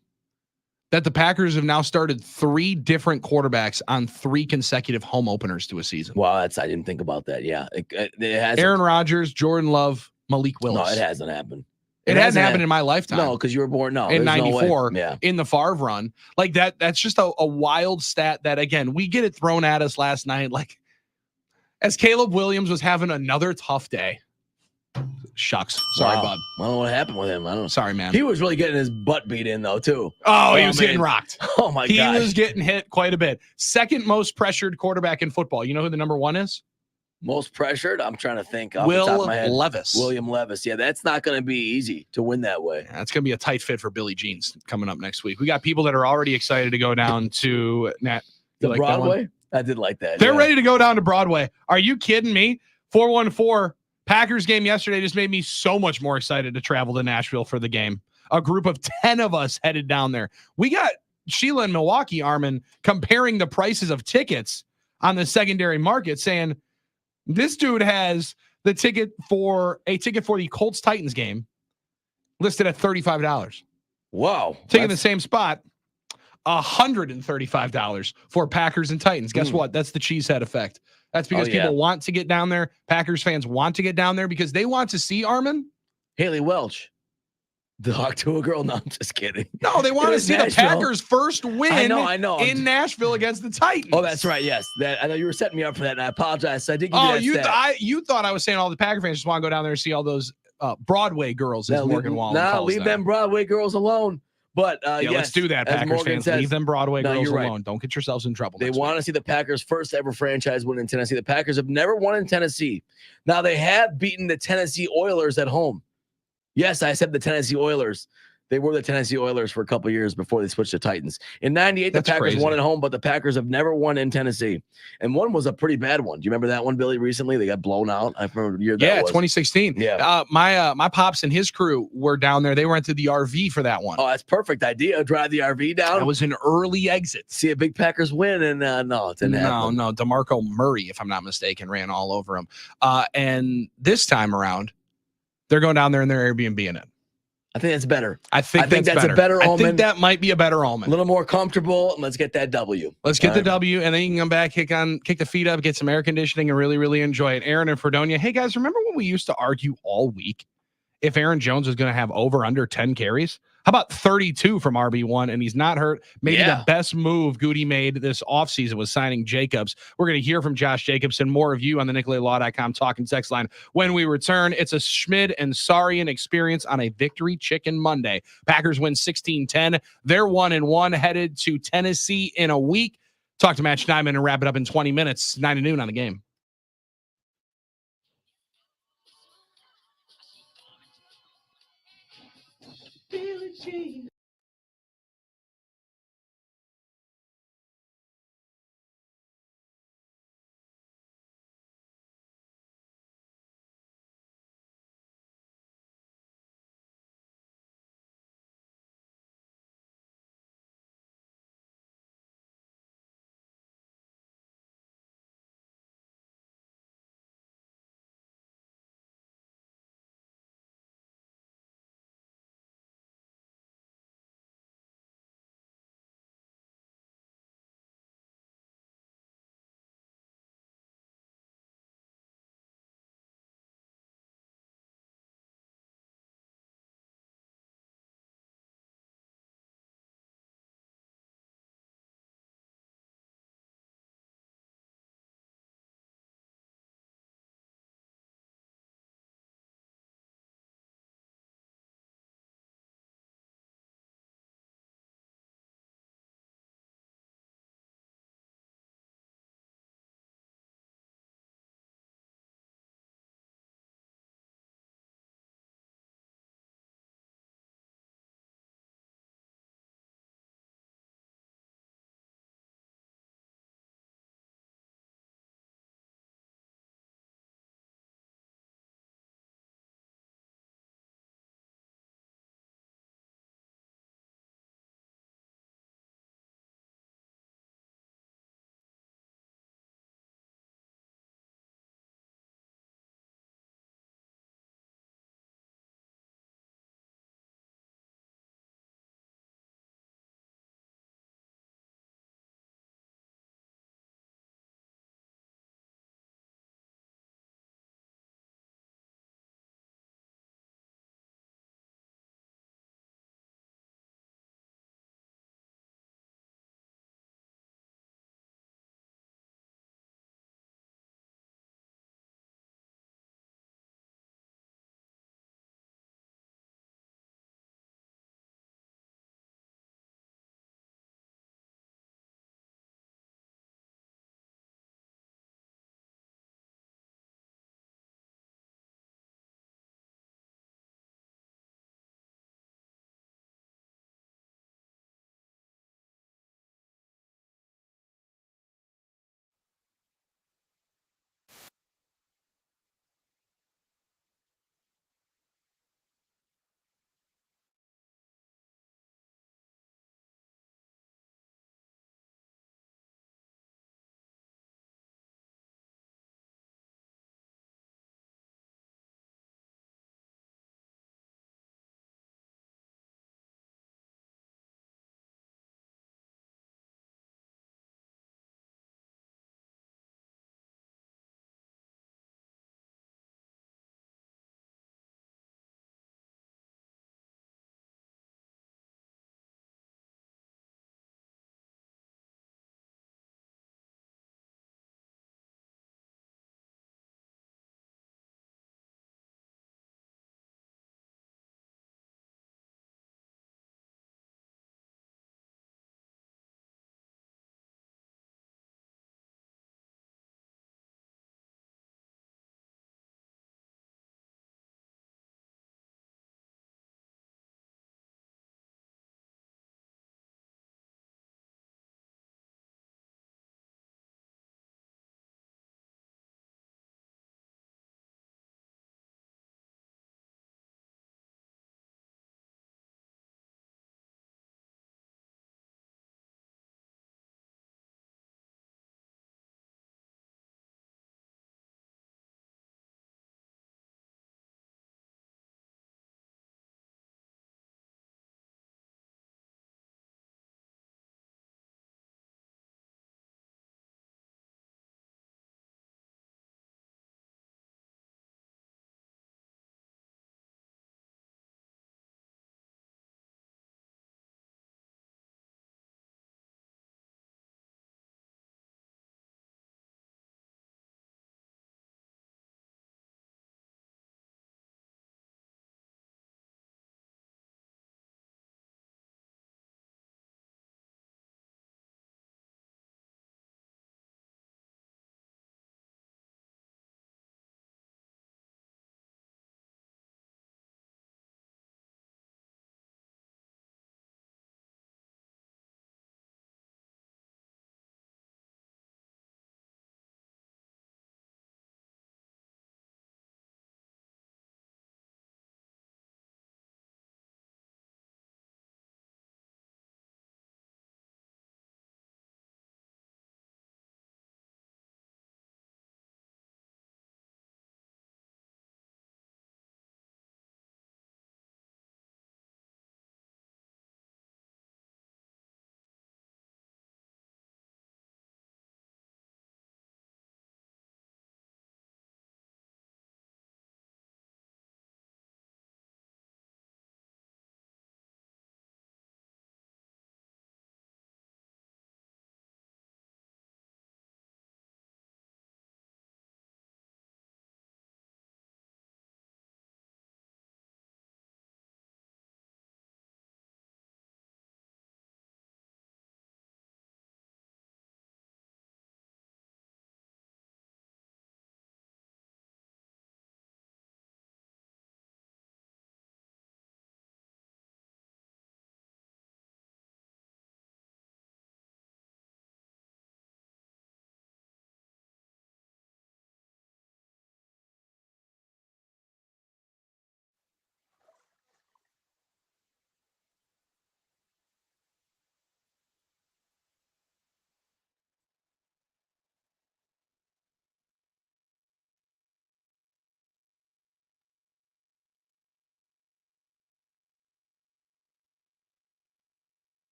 Speaker 1: that the Packers have now started 3 different quarterbacks on 3 consecutive home openers to a season.
Speaker 3: Wow, I didn't think about that. Yeah, it has.
Speaker 1: Aaron Rodgers, Jordan Love, Malik Willis.
Speaker 3: No, it hasn't happened.
Speaker 1: It hasn't happened in my lifetime.
Speaker 3: No, because you were born
Speaker 1: in '94
Speaker 3: yeah.
Speaker 1: in the Favre run. Like that. That's just a wild stat that, again, we get it thrown at us last night. Like, as Caleb Williams was having another tough day. Shucks. Sorry,
Speaker 3: Wow.
Speaker 1: bud.
Speaker 3: I don't know what happened with him. I don't know.
Speaker 1: Sorry, man.
Speaker 3: He was really getting his butt beat in though, too.
Speaker 1: Oh, he was
Speaker 3: man.
Speaker 1: getting rocked.
Speaker 3: Oh my
Speaker 1: He
Speaker 3: god.
Speaker 1: was getting hit quite a bit. Second most pressured quarterback in football. You know who the number 1 is?
Speaker 3: Most pressured? I'm trying to think off the top
Speaker 1: Will
Speaker 3: of my head.
Speaker 1: Levis.
Speaker 3: William Levis. Yeah, that's not going to be easy to win that way.
Speaker 1: That's going to be a tight fit for Billy Jeans coming up next week. We got people that are already excited to go down to Nat.
Speaker 3: The
Speaker 1: like that one?
Speaker 3: Broadway? I did like that.
Speaker 1: They're
Speaker 3: yeah.
Speaker 1: ready to go down to Broadway. Are you kidding me? 414 Packers game yesterday just made me so much more excited to travel to Nashville for the game. A group of 10 of us headed down there. We got Sheila in Milwaukee, Armin, comparing the prices of tickets on the secondary market, saying this dude has the ticket for the Colts Titans game listed at $35.
Speaker 3: Wow.
Speaker 1: Taking the same spot, $135 for Packers and Titans. Guess what? That's the cheesehead effect. That's because people want to get down there. Packers fans want to get down there because they want to see Armin.
Speaker 3: Haley Welch. Talk to a girl. No, I'm just kidding.
Speaker 1: No, they want to see the Packers' first win
Speaker 3: I know.
Speaker 1: in Nashville against the Titans.
Speaker 3: Oh, that's right. Yes. I know you were setting me up for that, and I apologize. So I did give you that stat.
Speaker 1: You thought I was saying all the Packer fans just want to go down there and see all those Broadway girls, as Morgan Wallen calls
Speaker 3: leave them Broadway girls alone. But yes,
Speaker 1: let's do that, Packers
Speaker 3: Morgan
Speaker 1: fans.
Speaker 3: says,
Speaker 1: leave them Broadway girls
Speaker 3: right.
Speaker 1: alone. Don't get yourselves in trouble.
Speaker 3: They want to see the Packers' first ever franchise win in Tennessee. The Packers have never won in Tennessee. Now, they have beaten the Tennessee Oilers at home. Yes, I said the Tennessee Oilers. They were the Tennessee Oilers for a couple of years before they switched to Titans. In '98, the Packers won at home, but the Packers have never won in Tennessee. And one was a pretty bad one. Do you remember that one, Billy, recently? They got blown out. I remember the year that was.
Speaker 1: 2016.
Speaker 3: Yeah.
Speaker 1: My pops and his crew were down there. They rented the RV for that one.
Speaker 3: Oh, that's perfect idea. Drive the RV down.
Speaker 1: That was an early exit.
Speaker 3: See a big Packers win, and no, it didn't happen.
Speaker 1: No. DeMarco Murray, if I'm not mistaken, ran all over him. And this time around, they're going down there in their Airbnb in it.
Speaker 3: I think that's better.
Speaker 1: I think that's
Speaker 3: a better omen.
Speaker 1: I think that might be a better omen.
Speaker 3: A little more comfortable, and let's get that W.
Speaker 1: Let's get the W, and then you can come back, kick the feet up, get some air conditioning, and really, really enjoy it. Aaron and Fredonia. Hey, guys, remember when we used to argue all week if Aaron Jones was going to have over under 10 carries? How about 32 from RB1, and he's not hurt? Maybe the best move Goody made this offseason was signing Jacobs. We're going to hear from Josh Jacobs and more of you on the NicoletLaw.com talking text line. When we return, it's a Schmid and Sarian experience on a Victory Chicken Monday. Packers win 16-10. They're 1-1, headed to Tennessee in a week. Talk to Matt Schneidman and wrap it up in 20 minutes, 9 to noon on the game. Billie Jean.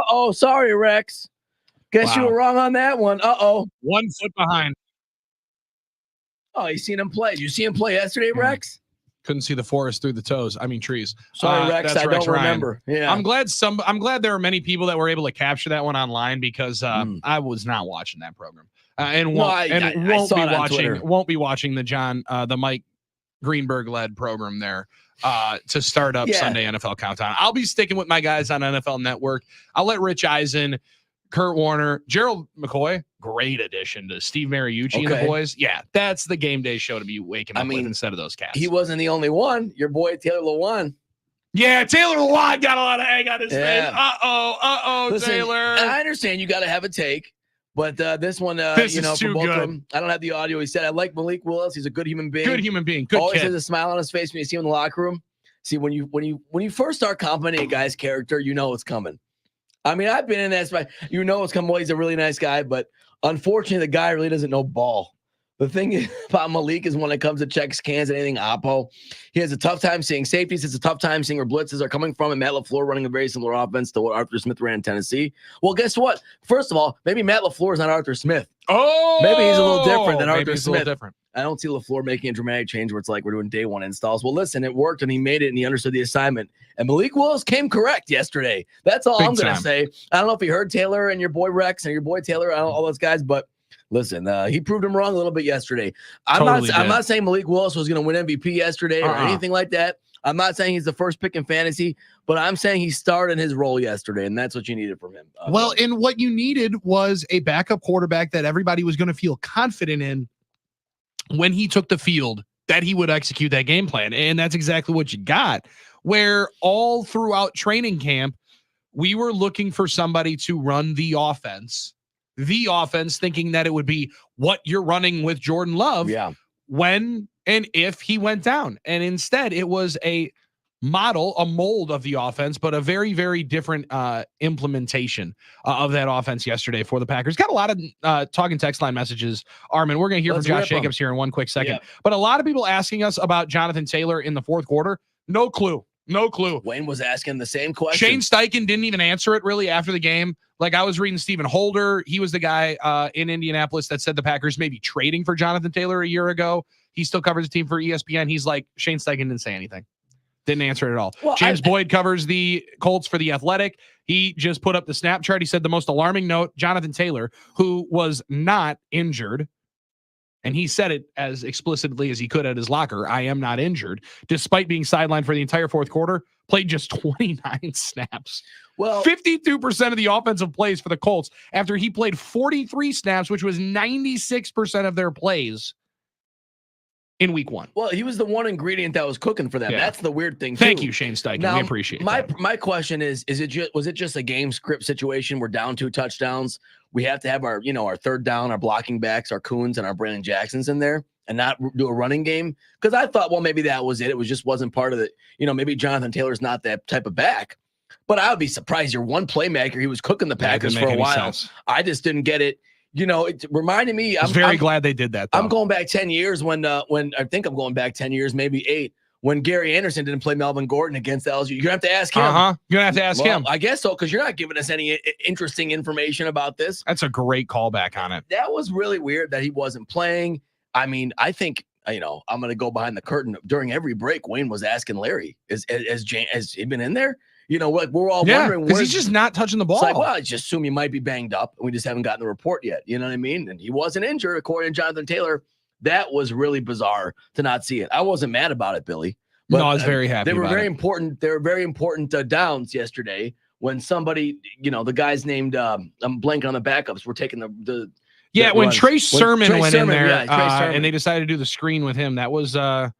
Speaker 3: Uh-oh, sorry, Rex. Guess you
Speaker 1: Wow.
Speaker 3: were wrong on that one. Uh-oh.
Speaker 1: 1 foot behind.
Speaker 3: Oh, you seen him play. Did you see him play yesterday, Rex?
Speaker 1: Couldn't see the forest through the toes. I mean, trees.
Speaker 3: Sorry, Rex.
Speaker 1: That's
Speaker 3: I
Speaker 1: Rex
Speaker 3: don't
Speaker 1: Ryan.
Speaker 3: remember. Yeah.
Speaker 1: I'm glad there are many people that were able to capture that one online because I was not watching that program. And won't be watching the Mike Greenberg led program there to start up Sunday NFL Countdown. I'll be sticking with my guys on NFL Network. I'll let Rich Eisen, Kurt Warner, Gerald McCoy, great addition to Steve Mariucci and the boys. Yeah, that's the game day show to be waking up with instead of those cats.
Speaker 3: He wasn't the only one. Your boy Taylor Lewan.
Speaker 1: Yeah, Taylor Lewan got a lot of egg on his face. Listen, Taylor.
Speaker 3: I understand you got to have a take. But this one,
Speaker 1: this is too good.
Speaker 3: Them, I don't have the audio. He said, I like Malik Willis. He's a good human being. Good
Speaker 1: Always
Speaker 3: has a smile on his face when you see him in the locker room. See, when you first start complimenting a guy's character, you know it's coming. I mean, I've been in that spot. You know it's coming. Well, he's a really nice guy, but unfortunately, the guy really doesn't know ball. The thing about Malik is when it comes to checks, cans, and anything oppo, he has a tough time seeing safeties. It's a tough time seeing where blitzes are coming from. And Matt LaFleur running a very similar offense to what Arthur Smith ran in Tennessee. Well, guess what? First of all, maybe Matt LaFleur is not Arthur Smith.
Speaker 1: Oh,
Speaker 3: maybe he's a little different than Arthur Smith.
Speaker 1: Different.
Speaker 3: I don't see LaFleur making a dramatic change where it's like we're doing day one installs. Well, listen, it worked and he made it and he understood the assignment. And Malik Willis came correct yesterday. That's all I'm going to say. I don't know if he heard Taylor and your boy Rex and your boy Taylor, all those guys, but listen, he proved him wrong a little bit yesterday. I'm not saying Malik Willis was going to win MVP yesterday or anything like that. I'm not saying he's the first pick in fantasy, but I'm saying he started his role yesterday, and that's what you needed from him.
Speaker 1: And what you needed was a backup quarterback that everybody was going to feel confident in when he took the field, that he would execute that game plan. And that's exactly what you got, where all throughout training camp, we were looking for somebody to run the offense thinking that it would be what you're running with Jordan Love when and if he went down. And instead it was a mold of the offense, but a very, very different implementation of that offense yesterday for the Packers. Got a lot of talking text line messages, Armin. We're going to hear from Josh Jacobs here in one quick second. But a lot of people asking us about Jonathan Taylor in the fourth quarter. No clue.
Speaker 3: Wayne was asking the same question.
Speaker 1: Shane Steichen didn't even answer it really after the game. Like I was reading Stephen Holder. He was the guy in Indianapolis that said the Packers may be trading for Jonathan Taylor a year ago. He still covers the team for ESPN. He's like, Shane Steichen didn't say anything. Didn't answer it at all. Well, James Boyd covers the Colts for The Athletic. He just put up the snap chart. He said the most alarming note, Jonathan Taylor, who was not injured, and he said it as explicitly as he could at his locker, I am not injured, despite being sidelined for the entire fourth quarter, played just 29 snaps. Well, 52% of the offensive plays for the Colts after he played 43 snaps, which was 96% of their plays in week one.
Speaker 3: Well, he was the one ingredient that was cooking for them. Yeah. That's the weird thing, too.
Speaker 1: Thank you, Shane Steichen. Now, we appreciate it.
Speaker 3: My question is was it just a game script situation? We're down 2 touchdowns. We have to have our third down, our blocking backs, our Coons, and our Brandon Jacksons in there and not do a running game? Because I thought, well, maybe that was it. It wasn't part of it. Maybe Jonathan Taylor's not that type of back. But I would be surprised. You're one playmaker. He was cooking the Packers for a while. Sense. I just didn't get it. It reminded me. I'm
Speaker 1: very glad they did that, though.
Speaker 3: I'm going back 10 years when I think I'm going back 10 years, maybe 8, when Gary Anderson didn't play Melvin Gordon against LSU. You're going to have to ask him.
Speaker 1: You're going to have to ask him.
Speaker 3: I guess so, because you're not giving us any interesting information about this.
Speaker 1: That's a great callback on it.
Speaker 3: That was really weird that he wasn't playing. I mean, I think, I'm going to go behind the curtain. During every break, Wayne was asking Larry, has he been in there? We're all wondering.
Speaker 1: Because he's just not touching the ball.
Speaker 3: It's like, well, I just assume he might be banged up. And we just haven't gotten the report yet. You know what I mean? And he wasn't injured, according to Jonathan Taylor. That was really bizarre to not see it. I wasn't mad about it, Billy.
Speaker 1: But I was very happy.
Speaker 3: They were very important. They were very important downs yesterday when somebody, the guys named, I'm blanking on the backups, were taking the
Speaker 1: when Trey Sermon went in there and they decided to do the screen with him. That was a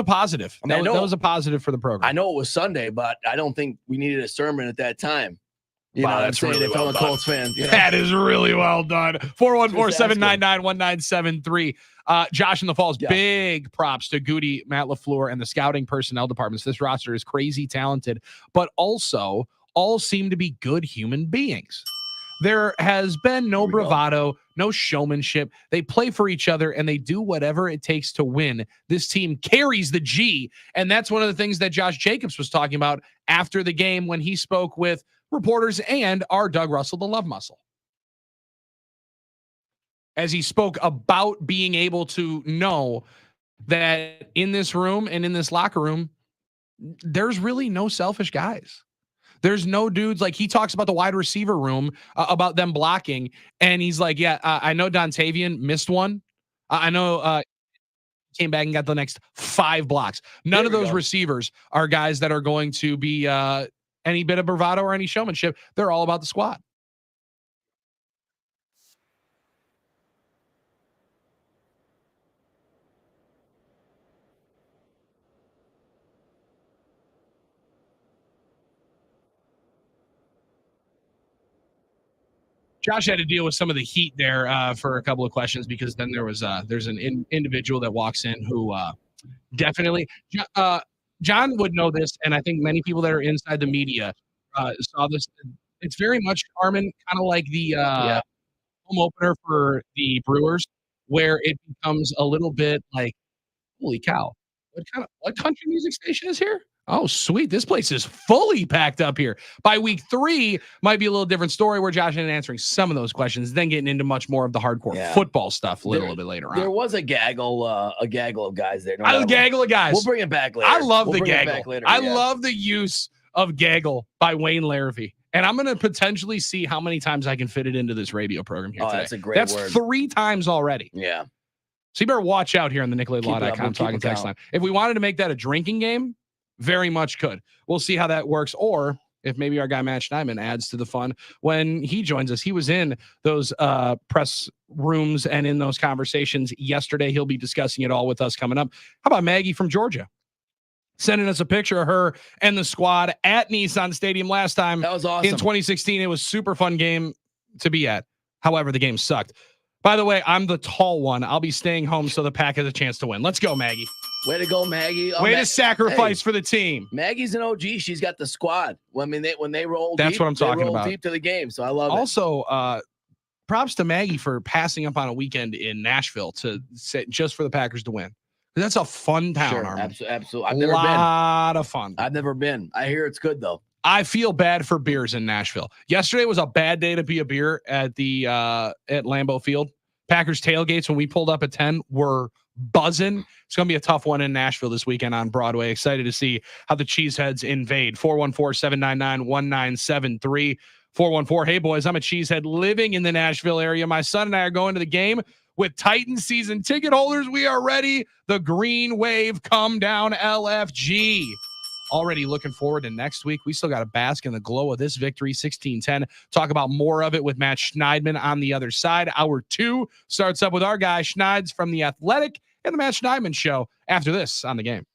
Speaker 1: positive. That was a positive for the program.
Speaker 3: I know it was Sunday, but I don't think we needed a sermon at that time.
Speaker 1: Wow, that's really well done. Colts fan. That is really well done. 414-799-1973. Josh in the Falls, big props to Goody, Matt LaFleur, and the scouting personnel departments. This roster is crazy talented, but also all seem to be good human beings. There has been no bravado, no showmanship. They play for each other and they do whatever it takes to win. This team carries the G. And that's one of the things that Josh Jacobs was talking about after the game when he spoke with reporters and our Doug Russell, the love muscle, as he spoke about being able to know that in this room and in this locker room, there's really no selfish guys. There's no dudes like he talks about the wide receiver room about them blocking. And he's like, yeah, I know Dontavian missed one. I know came back and got the next 5 blocks. None of those receivers are guys that are going to be any bit of bravado or any showmanship. They're all about the squad. Josh had to deal with some of the heat there for a couple of questions because then there's an individual that walks in who definitely John would know this, and I think many people that are inside the media saw this. It's very much, Armin, kind of like the home opener for the Brewers, where it becomes a little bit like, holy cow, what country music station is here? Oh, sweet. This place is fully packed up here. By week 3, might be a little different story where Josh ended answering some of those questions, then getting into much more of the hardcore football stuff a little bit later on.
Speaker 3: There was a gaggle of guys there.
Speaker 1: A gaggle of guys.
Speaker 3: We'll bring it back later.
Speaker 1: I love the gaggle. I love the use of gaggle by Wayne Larrivee. And I'm going to potentially see how many times I can fit it into this radio program here today.
Speaker 3: That's a great word.
Speaker 1: That's 3 times already.
Speaker 3: Yeah.
Speaker 1: So you better watch out here on the NicoletLaw.com talking text line. If we wanted to make that a drinking game, very much could. We'll see how that works. Or if maybe our guy Matt Schneidman adds to the fun when he joins us. He was in those press rooms and in those conversations yesterday. He'll be discussing it all with us coming up. How about Maggie from Georgia? Sending us a picture of her and the squad at Nissan Stadium last time.
Speaker 3: That was awesome.
Speaker 1: In 2016. It was super fun game to be at. However, the game sucked. By the way, I'm the tall one. I'll be staying home so the Pack has a chance to win. Let's go, Maggie.
Speaker 3: Way to go, Maggie.
Speaker 1: Way to sacrifice for the team.
Speaker 3: Maggie's an OG. She's got the squad. I mean, when they roll
Speaker 1: That's
Speaker 3: deep,
Speaker 1: what I'm talking about.
Speaker 3: Deep to the game, so I love it.
Speaker 1: Also, props to Maggie for passing up on a weekend in Nashville to sit just for the Packers to win. That's a fun town,
Speaker 3: sure,
Speaker 1: Armin.
Speaker 3: Absolutely. I've never been.
Speaker 1: A lot of fun.
Speaker 3: I've never been. I hear it's good, though.
Speaker 1: I feel bad for beers in Nashville. Yesterday was a bad day to be a beer at the at Lambeau Field. Packers tailgates when we pulled up at 10 were buzzing. It's going to be a tough one in Nashville this weekend on Broadway. Excited to see how the Cheeseheads invade. 414-799-1973. 414, hey boys, I'm a Cheesehead living in the Nashville area. My son and I are going to the game with Titans season ticket holders. We are ready. The green wave come down LFG. Already looking forward to next week. We still got to bask in the glow of this victory, 16-10. Talk about more of it with Matt Schneidman on the other side. Hour 2 starts up with our guy Schneids from The Athletic and the Matt Schneidman Show after this on The Game.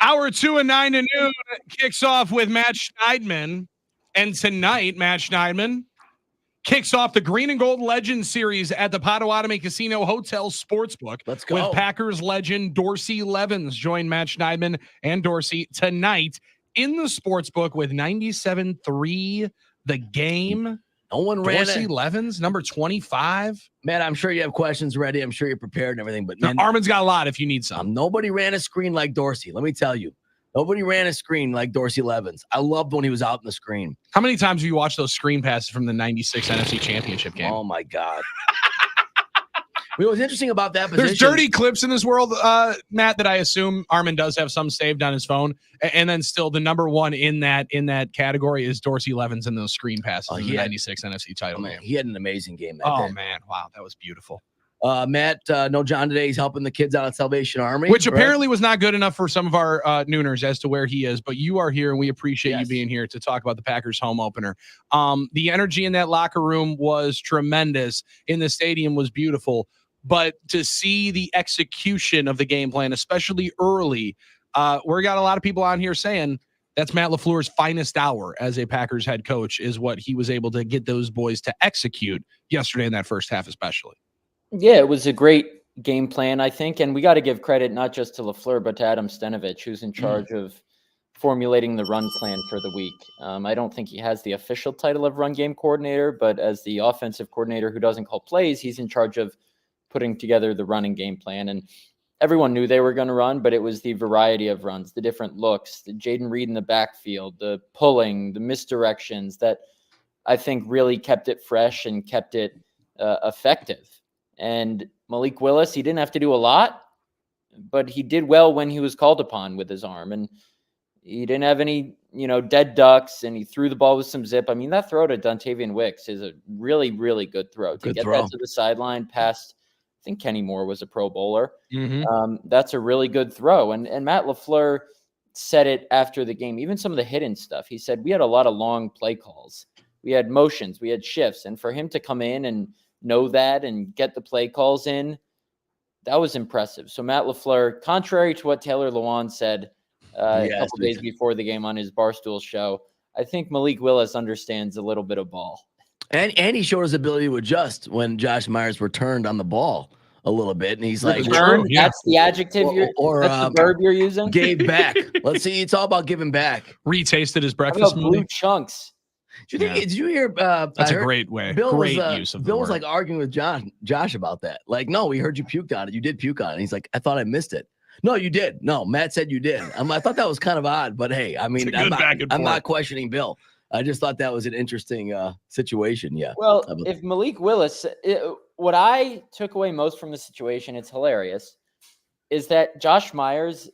Speaker 1: Hour 2 and 9 to noon kicks off with Matt Schneidman. And tonight, Matt Schneidman kicks off the Green and Gold Legends series at the Potawatomi Casino Hotel Sportsbook.
Speaker 3: Let's go.
Speaker 1: With Packers legend Dorsey Levens. Join Matt Schneidman and Dorsey tonight in the Sportsbook with 97.3 The Game.
Speaker 3: No one ran
Speaker 1: Dorsey
Speaker 3: it.
Speaker 1: Levens, number 25.
Speaker 3: Man, I'm sure you have questions ready. I'm sure you're prepared and everything. But man,
Speaker 1: Armin's got a lot if you need some.
Speaker 3: nobody ran a screen like Dorsey. Let me tell you. Nobody ran a screen like Dorsey Levens. I loved when he was out in the screen.
Speaker 1: How many times have you watched those screen passes from the 96 NFC Championship game?
Speaker 3: Oh, my God. What's interesting about that position?
Speaker 1: There's dirty clips in this world, Matt, that I assume Armin does have some saved on his phone. And then still the number one in that category is Dorsey Levens in those screen passes in the 96 NFC title game.
Speaker 3: He had an amazing game that day.
Speaker 1: Man. Wow. That was beautiful.
Speaker 3: Matt, no John today. He's helping the kids out at Salvation Army.
Speaker 1: Which apparently was not good enough for some of our nooners as to where he is. But you are here, and we appreciate you being here to talk about the Packers home opener. The energy in that locker room was tremendous. In the stadium was beautiful. But to see the execution of the game plan, especially early, we got a lot of people on here saying that's Matt LaFleur's finest hour as a Packers head coach is what he was able to get those boys to execute yesterday in that first half especially.
Speaker 4: Yeah, it was a great game plan, I think. And we got to give credit not just to LaFleur, but to Adam Stenovich, who's in charge of formulating the run plan for the week. I don't think he has the official title of run game coordinator, but as the offensive coordinator who doesn't call plays, he's in charge of putting together the running game plan. And everyone knew they were going to run, but it was the variety of runs, the different looks, the Jaden Reed in the backfield, the pulling, the misdirections that I think really kept it fresh and kept it effective. And Malik Willis, he didn't have to do a lot, but he did well when he was called upon with his arm. And he didn't have any, dead ducks, and he threw the ball with some zip. I mean, that throw to Dontavian Wicks is a really, really good throw. To get that to the sideline past, I think Kenny Moore was a Pro Bowler. That's a really good throw. And Matt LaFleur said it after the game, even some of the hidden stuff. He said, we had a lot of long play calls. We had motions, we had shifts. And for him to come in and know that and get the play calls in, that was impressive. So Matt LaFleur, contrary to what Taylor Lewan said a couple days before the game on his Barstool show, I think Malik Willis understands a little bit of ball. And
Speaker 3: he showed his ability to adjust when Josh Myers returned on the ball a little bit. And he's like,
Speaker 4: that's the adjective or that's the verb you're using.
Speaker 3: Gave back. Let's see. It's all about giving back.
Speaker 1: Retasted his breakfast
Speaker 4: blue chunks.
Speaker 3: Did you hear?
Speaker 1: That's a great way. Great use of the
Speaker 3: Bill
Speaker 1: word.
Speaker 3: was like arguing with Josh about that. Like, no, we heard you puked on it. You did puke on it. And he's like, I thought I missed it. No, you did. No, Matt said you did. I thought that was kind of odd, but hey, I mean, I'm not questioning Bill. I just thought that was an interesting situation. Yeah.
Speaker 4: Well, if Malik Willis, what I took away most from the situation, it's hilarious, is that Josh Myers,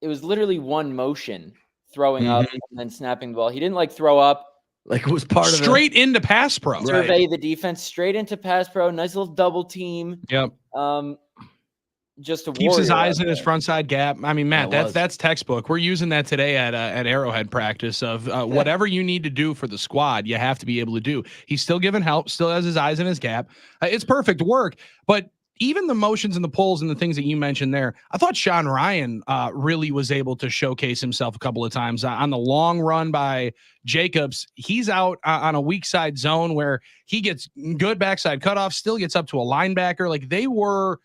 Speaker 4: it was literally one motion, throwing up and then snapping the ball. He didn't throw up.
Speaker 3: Like it was part of
Speaker 1: straight into pass pro.
Speaker 4: Survey the defense straight into pass pro. Nice little double team.
Speaker 1: Yep.
Speaker 4: Just a
Speaker 1: keeps his eyes in his front side gap. I mean, Matt, that's textbook. We're using that today at Arrowhead practice of whatever you need to do for the squad, you have to be able to do. He's still giving help, still has his eyes in his gap. It's perfect work, but even the motions and the pulls and the things that you mentioned there, I thought Sean Ryan really was able to showcase himself a couple of times on the long run by Jacobs. He's out on a weak side zone where he gets good backside cutoff, still gets up to a linebacker. Like they were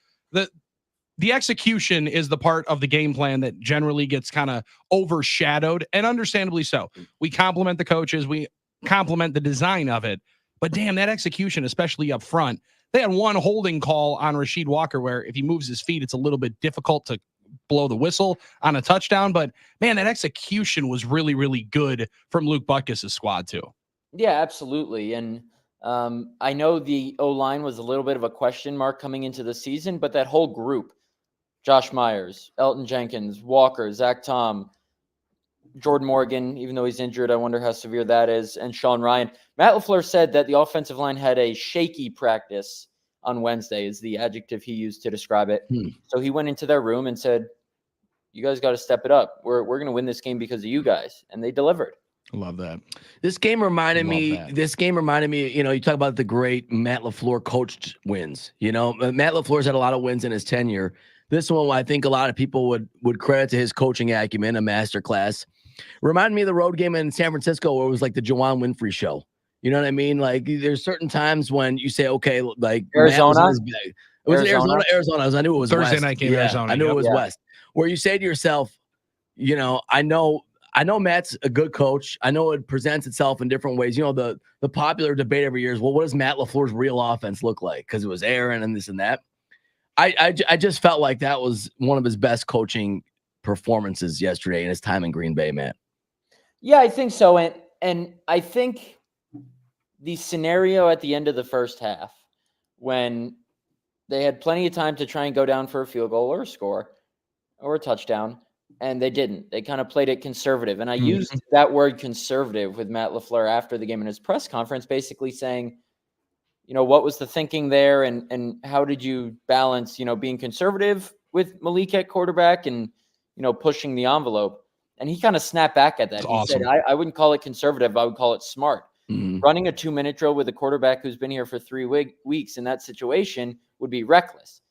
Speaker 1: the execution is the part of the game plan that generally gets kind of overshadowed, and understandably so. We compliment the coaches, we compliment the design of it, but damn, that execution, especially up front. They had one holding call on Rasheed Walker where if he moves his feet, it's a little bit difficult to blow the whistle on a touchdown. But, man, that execution was really, really good from Luke Butkus' squad too.
Speaker 4: Yeah, absolutely. And I know the O-line was a little bit of a question mark coming into the season, but that whole group, Josh Myers, Elton Jenkins, Walker, Zach Tom, Jordan Morgan, even though he's injured, I wonder how severe that is, and Sean Ryan. Matt LaFleur said that the offensive line had a shaky practice on Wednesday is the adjective he used to describe it. So he went into their room and said, you guys got to step it up. We're going to win this game because of you guys. And they delivered.
Speaker 1: I love that.
Speaker 3: This game reminded me, you talk about the great Matt LaFleur coached wins. Matt LaFleur's had a lot of wins in his tenure. This one, I think a lot of people would credit to his coaching acumen, a masterclass. Remind me of the road game in San Francisco where it was like the Juwan Winfrey show. You know what I mean? Like there's certain times when you say, okay, like
Speaker 4: Arizona.
Speaker 3: It was Arizona. I knew it was
Speaker 1: Thursday
Speaker 3: West.
Speaker 1: night game, Arizona.
Speaker 3: I knew it was
Speaker 4: Yeah.
Speaker 3: West. Where you say to yourself, you know, I know Matt's a good coach. I know it presents itself in different ways. You know, the popular debate every year is, well, what does Matt LaFleur's real offense look like? Because it was Aaron and this and that. I just felt like that was one of his best coaching performances yesterday in his time in Green Bay, Matt.
Speaker 4: Yeah, I think so. And I think the scenario at the end of the first half, when they had plenty of time to try and go down for a field goal or a score or a touchdown, and they didn't. They kind of played it conservative. And I used that word conservative with Matt LaFleur after the game in his press conference, basically saying, you know, what was the thinking there and how did you balance, you know, being conservative with Malik at quarterback and, you know, pushing the envelope? And he kind of snapped back at that.
Speaker 1: That's
Speaker 4: he
Speaker 1: awesome.
Speaker 4: said, I wouldn't call it conservative. I would call it smart.
Speaker 3: Mm-hmm.
Speaker 4: Running a 2-minute drill with a quarterback who's been here for 3 weeks in that situation would be reckless.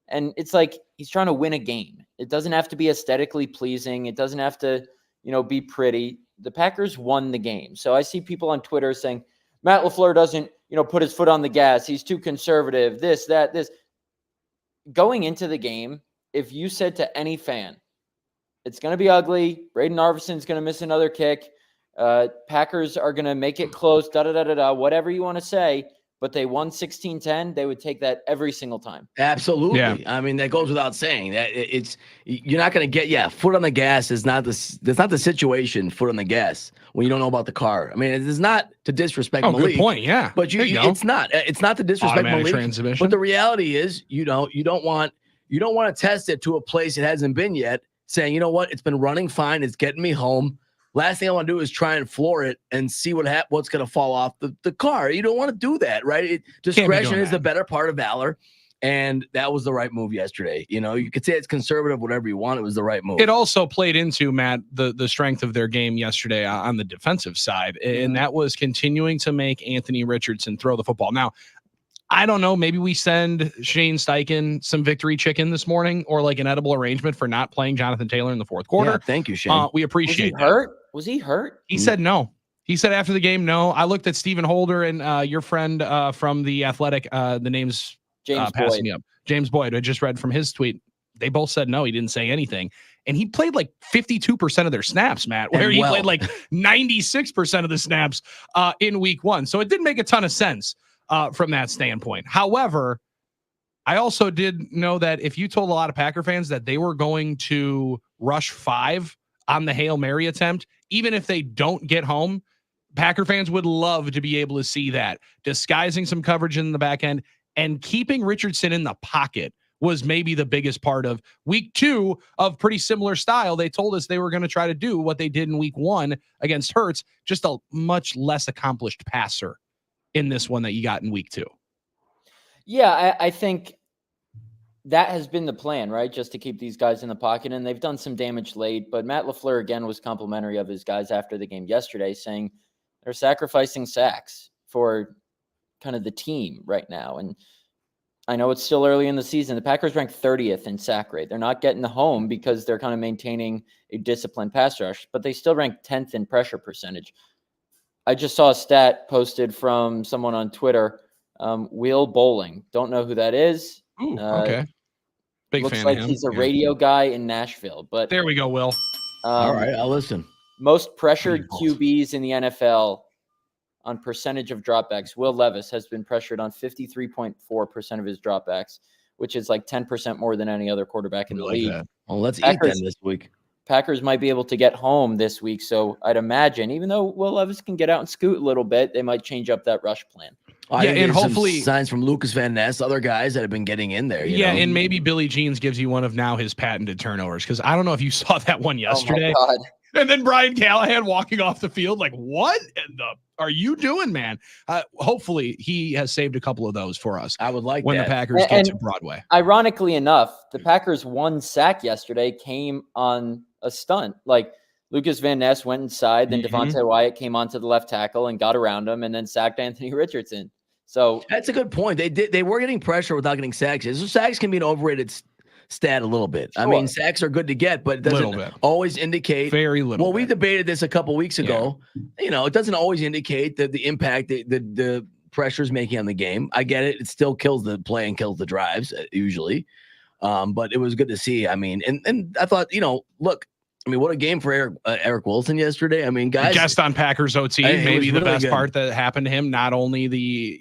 Speaker 4: And it's like he's trying to win a game. It doesn't have to be aesthetically pleasing. It doesn't have to, you know, be pretty. The Packers won the game. So I see people on Twitter saying, Matt LaFleur doesn't, you know, put his foot on the gas. He's too conservative. This. Going into the game, if you said to any fan, it's going to be ugly, Braden Arvison's going to miss another kick, Packers are going to make it close, whatever you want to say, but they won 16-10, they would take that every single time.
Speaker 3: Absolutely.
Speaker 1: Yeah.
Speaker 3: I mean, that goes without saying. That you're not going to get foot on the gas is not that's not the situation. Foot on the gas when you don't know about the car. I mean, it is not to disrespect Malik.
Speaker 1: Good point. Yeah,
Speaker 3: but it's not to disrespect
Speaker 1: Automatic
Speaker 3: Malik.
Speaker 1: transmission.
Speaker 3: But the reality is, you don't want to test it to a place it hasn't been yet. Saying, you know what, it's been running fine. It's getting me home. Last thing I want to do is try and floor it and see what's going to fall off the car. You don't want to do that, right? Discretion is the better part of valor. And that was the right move yesterday. You know, you could say it's conservative, whatever you want. It was the right move.
Speaker 1: It also played into, Matt, the strength of their game yesterday on the defensive side. And that was continuing to make Anthony Richardson throw the football. Now, I don't know. Maybe we send Shane Steichen some victory chicken this morning or like an edible arrangement for not playing Jonathan Taylor in the fourth quarter.
Speaker 3: Yeah, thank you, Shane.
Speaker 1: We appreciate
Speaker 4: that. Was he hurt?
Speaker 1: He said no. He said after the game, no. I looked at Stephen Holder and your friend from The Athletic. The name's
Speaker 4: James
Speaker 1: passing
Speaker 4: Boyd.
Speaker 1: me up. James Boyd. I just read from his tweet. They both said no. He didn't say anything. And he played like 52% of their snaps, Matt, where he played like 96% of the snaps in week one. So it didn't make a ton of sense. From that standpoint. However, I also did know that if you told a lot of Packer fans that they were going to rush 5 on the Hail Mary attempt, even if they don't get home, Packer fans would love to be able to see that. Disguising some coverage in the back end and keeping Richardson in the pocket was maybe the biggest part of week 2 of pretty similar style. They told us they were going to try to do what they did in week 1 against Hurts, just a much less accomplished passer in this one that you got in week 2.
Speaker 4: Yeah, I think that has been the plan, right? Just to keep these guys in the pocket, and they've done some damage late. But Matt LaFleur, again, was complimentary of his guys after the game yesterday, saying they're sacrificing sacks for kind of the team right now. And I know it's still early in the season. The Packers ranked 30th in sack rate. They're not getting the home because they're kind of maintaining a disciplined pass rush, but they still rank 10th in pressure percentage. I just saw a stat posted from someone on Twitter, Will Bowling. Don't know who that is.
Speaker 1: Ooh, okay. Big
Speaker 4: looks
Speaker 1: fan
Speaker 4: like
Speaker 1: of him.
Speaker 4: He's a radio guy in Nashville. But
Speaker 1: there we go, Will.
Speaker 3: All right, I'll listen.
Speaker 4: Most pressured QBs in the NFL on percentage of dropbacks. Will Levis has been pressured on 53.4% of his dropbacks, which is like 10% more than any other quarterback in the league.
Speaker 3: That. Well, let's
Speaker 4: Packers,
Speaker 3: eat them this week.
Speaker 4: Packers might be able to get home this week. So I'd imagine, even though Will Levis can get out and scoot a little bit, they might change up that rush plan.
Speaker 1: Yeah, and hopefully
Speaker 3: signs from Lucas Van Ness, other guys that have been getting in there. You know?
Speaker 1: And maybe Billy Jeans gives you one of now his patented turnovers, because I don't know if you saw that one yesterday.
Speaker 4: Oh my God.
Speaker 1: And then Brian Callahan walking off the field like, what are you doing, man? Hopefully he has saved a couple of those for us.
Speaker 3: I would like
Speaker 1: when
Speaker 3: that.
Speaker 1: the Packers get to Broadway.
Speaker 4: Ironically enough, the Packers' one sack yesterday came on a stunt. Like Lucas Van Ness went inside, then Devontae Wyatt came onto the left tackle and got around him and then sacked Anthony Richardson. So
Speaker 3: that's a good point. They were getting pressure without getting sacks. So sacks can be an overrated stat a little bit. I
Speaker 4: Sure.
Speaker 3: mean, sacks are good to get, but it
Speaker 1: Little
Speaker 3: doesn't
Speaker 1: bit.
Speaker 3: always indicate.
Speaker 1: Very little.
Speaker 3: Well, we
Speaker 1: bit.
Speaker 3: debated this a couple weeks ago. You know, it doesn't always indicate that the impact the pressure's making on the game. I get it. It still kills the play and kills the drives usually. But it was good to see. I mean, and I thought, you know, look, I mean, what a game for Eric Wilson yesterday. I mean, guys,
Speaker 1: Guest on Packers OT,
Speaker 3: Hey, it
Speaker 1: maybe
Speaker 3: was
Speaker 1: the
Speaker 3: really
Speaker 1: best
Speaker 3: good.
Speaker 1: part that happened to him. Not only the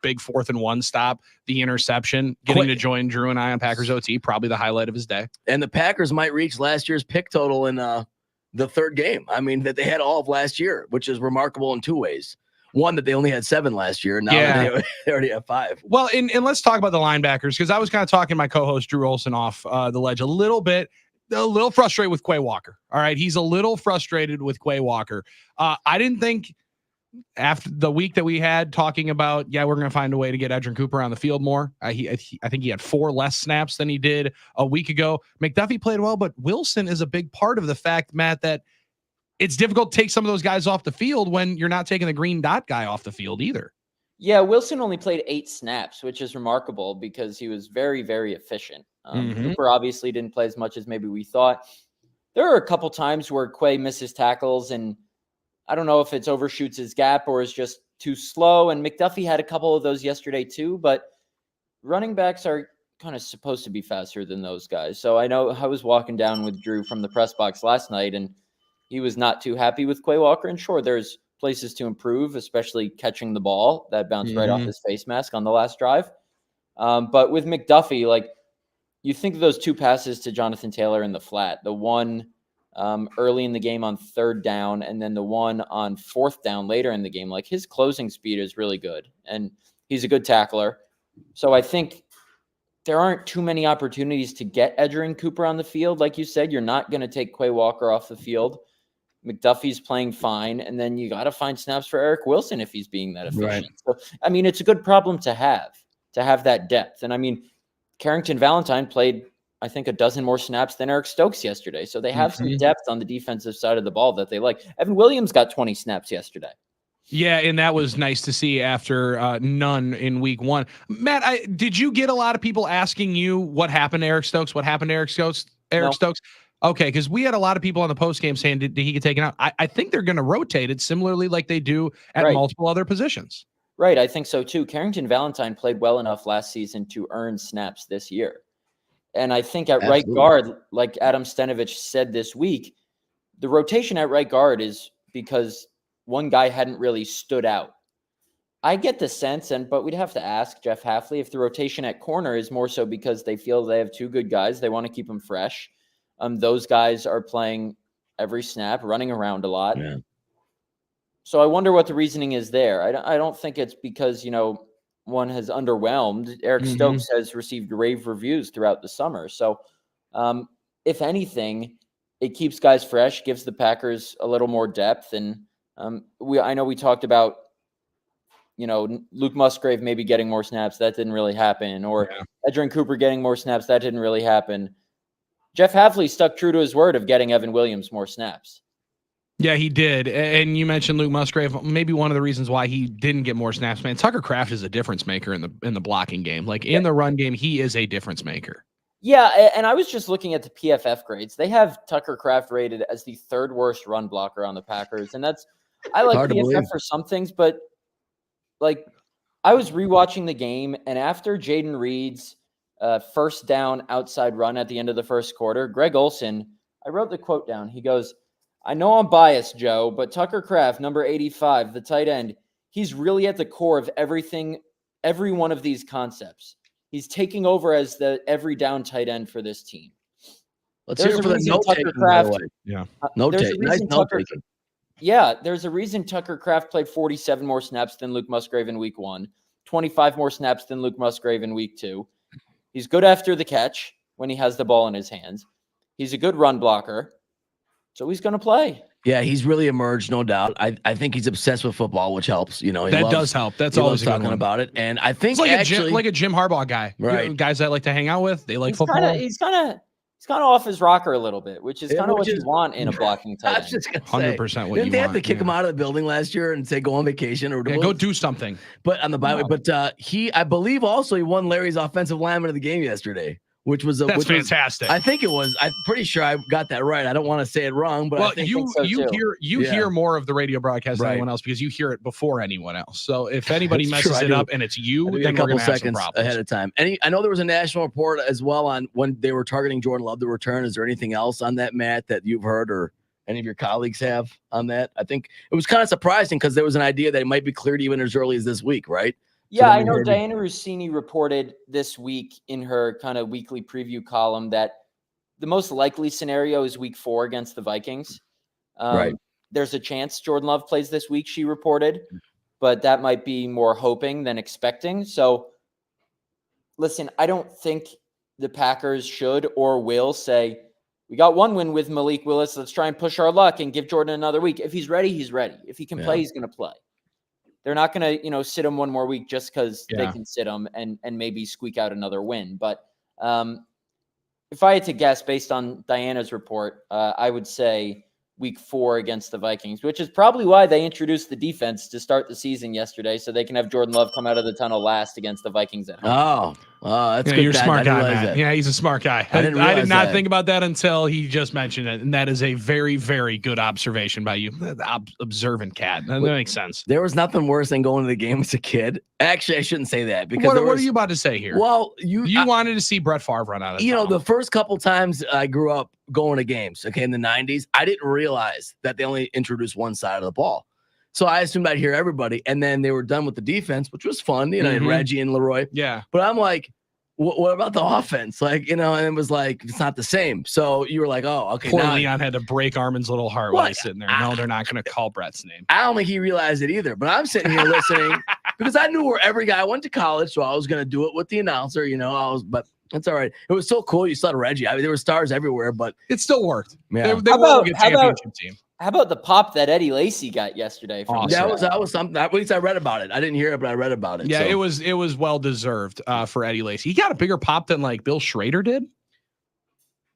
Speaker 1: big 4th and 1 stop, the interception, getting to join Drew and I on Packers OT, probably the highlight of his day.
Speaker 3: and the Packers might reach last year's pick total in the third game. I mean, that they had all of last year, which is remarkable in 2 ways. One, that they only had 7 last year. Now they already have 5.
Speaker 1: Well, and let's talk about the linebackers, because I was kind of talking my co-host Drew Olson off the ledge a little frustrated with Quay Walker. All right. He's a little frustrated with Quay Walker. I didn't think after the week that we had talking about, we're going to find a way to get Edgerrin Cooper on the field more. I think he had 4 less snaps than he did a week ago. McDuffie played well, but Wilson is a big part of the fact, Matt, that it's difficult to take some of those guys off the field when you're not taking the green dot guy off the field either.
Speaker 4: Yeah, Wilson only played 8 snaps, which is remarkable because he was very, very efficient. Cooper obviously didn't play as much as maybe we thought. There are a couple times where Quay misses tackles, and I don't know if it's overshoots his gap or is just too slow. And McDuffie had a couple of those yesterday too, but running backs are kind of supposed to be faster than those guys. So I know I was walking down with Drew from the press box last night, and he was not too happy with Quay Walker. And sure, there's places to improve, especially catching the ball that bounced right off his face mask on the last drive. But with McDuffie, like, you think of those 2 passes to Jonathan Taylor in the flat, the one early in the game on 3rd down, and then the one on 4th down later in the game. Like, his closing speed is really good, and he's a good tackler. So I think there aren't too many opportunities to get Edgerrin Cooper on the field. Like you said, you're not going to take Quay Walker off the field. McDuffie's playing fine, and then you got to find snaps for Eric Wilson if he's being that efficient.
Speaker 3: Right.
Speaker 4: So, I mean, it's a good problem to have that depth. And I mean, Carrington Valentine played, I think, a dozen more snaps than Eric Stokes yesterday. So they have some depth on the defensive side of the ball that they like. Evan Williams got 20 snaps yesterday.
Speaker 1: Yeah, and that was nice to see after none in week 1. Matt, did you get a lot of people asking you what happened to Eric Stokes? What happened to Eric Stokes? Stokes? Okay, because we had a lot of people on the post game saying, did he get taken out? I think they're going to rotate it similarly like they do at multiple other positions.
Speaker 4: Right, I think so too. Carrington Valentine played well enough last season to earn snaps this year. And I think at right guard, like Adam Stenavich said this week, the rotation at right guard is because one guy hadn't really stood out. I get the sense, but we'd have to ask Jeff Hafley if the rotation at corner is more so because they feel they have 2 good guys. They want to keep them fresh. Those guys are playing every snap, running around a lot.
Speaker 3: Yeah.
Speaker 4: So I wonder what the reasoning is there. I don't think it's because, one has underwhelmed. Eric Stokes has received rave reviews throughout the summer. So if anything, it keeps guys fresh, gives the Packers a little more depth. And I know we talked about, Luke Musgrave maybe getting more snaps. That didn't really happen. Or Edgerrin Cooper getting more snaps. That didn't really happen. Jeff Hafley stuck true to his word of getting Evan Williams more snaps.
Speaker 1: Yeah, he did. And you mentioned Luke Musgrave. Maybe one of the reasons why he didn't get more snaps, man. Tucker Kraft is a difference maker in the blocking game. Like in the run game, he is a difference maker.
Speaker 4: Yeah, and I was just looking at the PFF grades. They have Tucker Kraft rated as the 3rd worst run blocker on the Packers. And I like PFF for some things, but like I was rewatching the game, and after Jaden Reed's first down outside run at the end of the first quarter, Greg Olson, I wrote the quote down. He goes, "I know I'm biased, Joe, but Tucker Kraft, number 85, the tight end, he's really at the core of everything, every one of these concepts. He's taking over as the every down tight end for this team."
Speaker 3: Let's hear it for the note taking, by the way.
Speaker 1: Yeah.
Speaker 3: Note taking. Nice note taking.
Speaker 4: Yeah, there's a reason Tucker Kraft played 47 more snaps than Luke Musgrave in week 1, 25 more snaps than Luke Musgrave in week 2. He's good after the catch when he has the ball in his hands. He's a good run blocker. So he's going to play.
Speaker 3: Yeah, he's really emerged, no doubt. I think he's obsessed with football, which helps. That
Speaker 1: does help. That's always
Speaker 3: talking about it. And I think
Speaker 1: it's like a Jim Harbaugh guy.
Speaker 3: Right.
Speaker 1: Guys that like to hang out with. They like football.
Speaker 4: He's kind of off his rocker a little bit, which is kind of what you want in a blocking tight end.
Speaker 3: I was just gonna
Speaker 1: 100% what you want.
Speaker 3: Didn't they have to kick him out of the building last year and say go on vacation or
Speaker 1: go do something?
Speaker 3: But on the byway, but I believe also he won Larry's offensive lineman of the game yesterday, which was
Speaker 1: That's fantastic.
Speaker 3: I think it was. I'm pretty sure I got that right. I don't want to say it wrong, but
Speaker 1: well,
Speaker 3: I think
Speaker 1: you
Speaker 4: so too.
Speaker 1: hear more of the radio broadcast than
Speaker 3: Right.
Speaker 1: anyone else because you hear it before anyone else. So if anybody
Speaker 3: That's
Speaker 1: messes
Speaker 3: true, I
Speaker 1: it
Speaker 3: do.
Speaker 1: up and it's you,
Speaker 3: I do
Speaker 1: then
Speaker 3: a
Speaker 1: we're
Speaker 3: couple
Speaker 1: gonna have some
Speaker 3: seconds
Speaker 1: problems.
Speaker 3: ahead of time. I know there was a national report as well on when they were targeting Jordan Love to return. Is there anything else on that, Matt, that you've heard or any of your colleagues have on that? I think it was kind of surprising because there was an idea that it might be cleared even as early as this week, right?
Speaker 4: Yeah,
Speaker 3: then
Speaker 4: I
Speaker 3: we
Speaker 4: know
Speaker 3: heard-
Speaker 4: Diana Rossini reported this week in her kind of weekly preview column that the most likely scenario is week 4 against the Vikings.
Speaker 3: Right.
Speaker 4: There's a chance Jordan Love plays this week, she reported, but that might be more hoping than expecting. So, listen, I don't think the Packers should or will say, we got one win with Malik Willis. Let's try and push our luck and give Jordan another week. If he's ready, he's ready. If he can play, he's going to play. They're not going to, sit him one more week just because they can sit him and maybe squeak out another win. But if I had to guess based on Diana's report, I would say week 4 against the Vikings, which is probably why they introduced the defense to start the season yesterday, so they can have Jordan Love come out of the tunnel last against the Vikings at home.
Speaker 3: That's
Speaker 1: Yeah,
Speaker 3: good.
Speaker 1: you're a smart guy,
Speaker 3: realize
Speaker 1: Matt.
Speaker 3: that.
Speaker 1: Yeah, he's a smart guy.
Speaker 3: I didn't
Speaker 1: I did
Speaker 3: realize
Speaker 1: not
Speaker 3: that.
Speaker 1: think about that until he just mentioned it, and that is a very, very good observation by you. Observant cat. That makes sense.
Speaker 3: There was nothing worse than going to the game as a kid. Actually, I shouldn't say that because
Speaker 1: What are you about to say here?
Speaker 3: Well,
Speaker 1: you wanted to see Brett Favre run out of
Speaker 3: the first couple times I grew up going to games, okay, in the 90s, I didn't realize that they only introduced one side of the ball. So I assumed I'd hear everybody, and then they were done with the defense, which was fun, and Reggie and Leroy.
Speaker 1: Yeah.
Speaker 3: But I'm like, what about the offense? Like, and it was like, it's not the same. So you were like, oh, okay.
Speaker 1: Poor
Speaker 3: now
Speaker 1: Leon had to break Armin's little heart while he's sitting there. No, they're not going to call Brett's name.
Speaker 3: I don't think he realized it either, but I'm sitting here listening because I knew where every guy went to college. So I was going to do it with the announcer, but it's all right. It was so cool. You saw Reggie. I mean, there were stars everywhere, but
Speaker 1: it still worked.
Speaker 3: Yeah.
Speaker 1: They were a good championship team.
Speaker 4: How about the pop that Eddie Lacy got yesterday? From
Speaker 3: that was something. At least I read about it. I didn't hear it, but I read about it.
Speaker 1: Yeah,
Speaker 3: so.
Speaker 1: it was well deserved for Eddie Lacy. He got a bigger pop than like Bill Schrader did.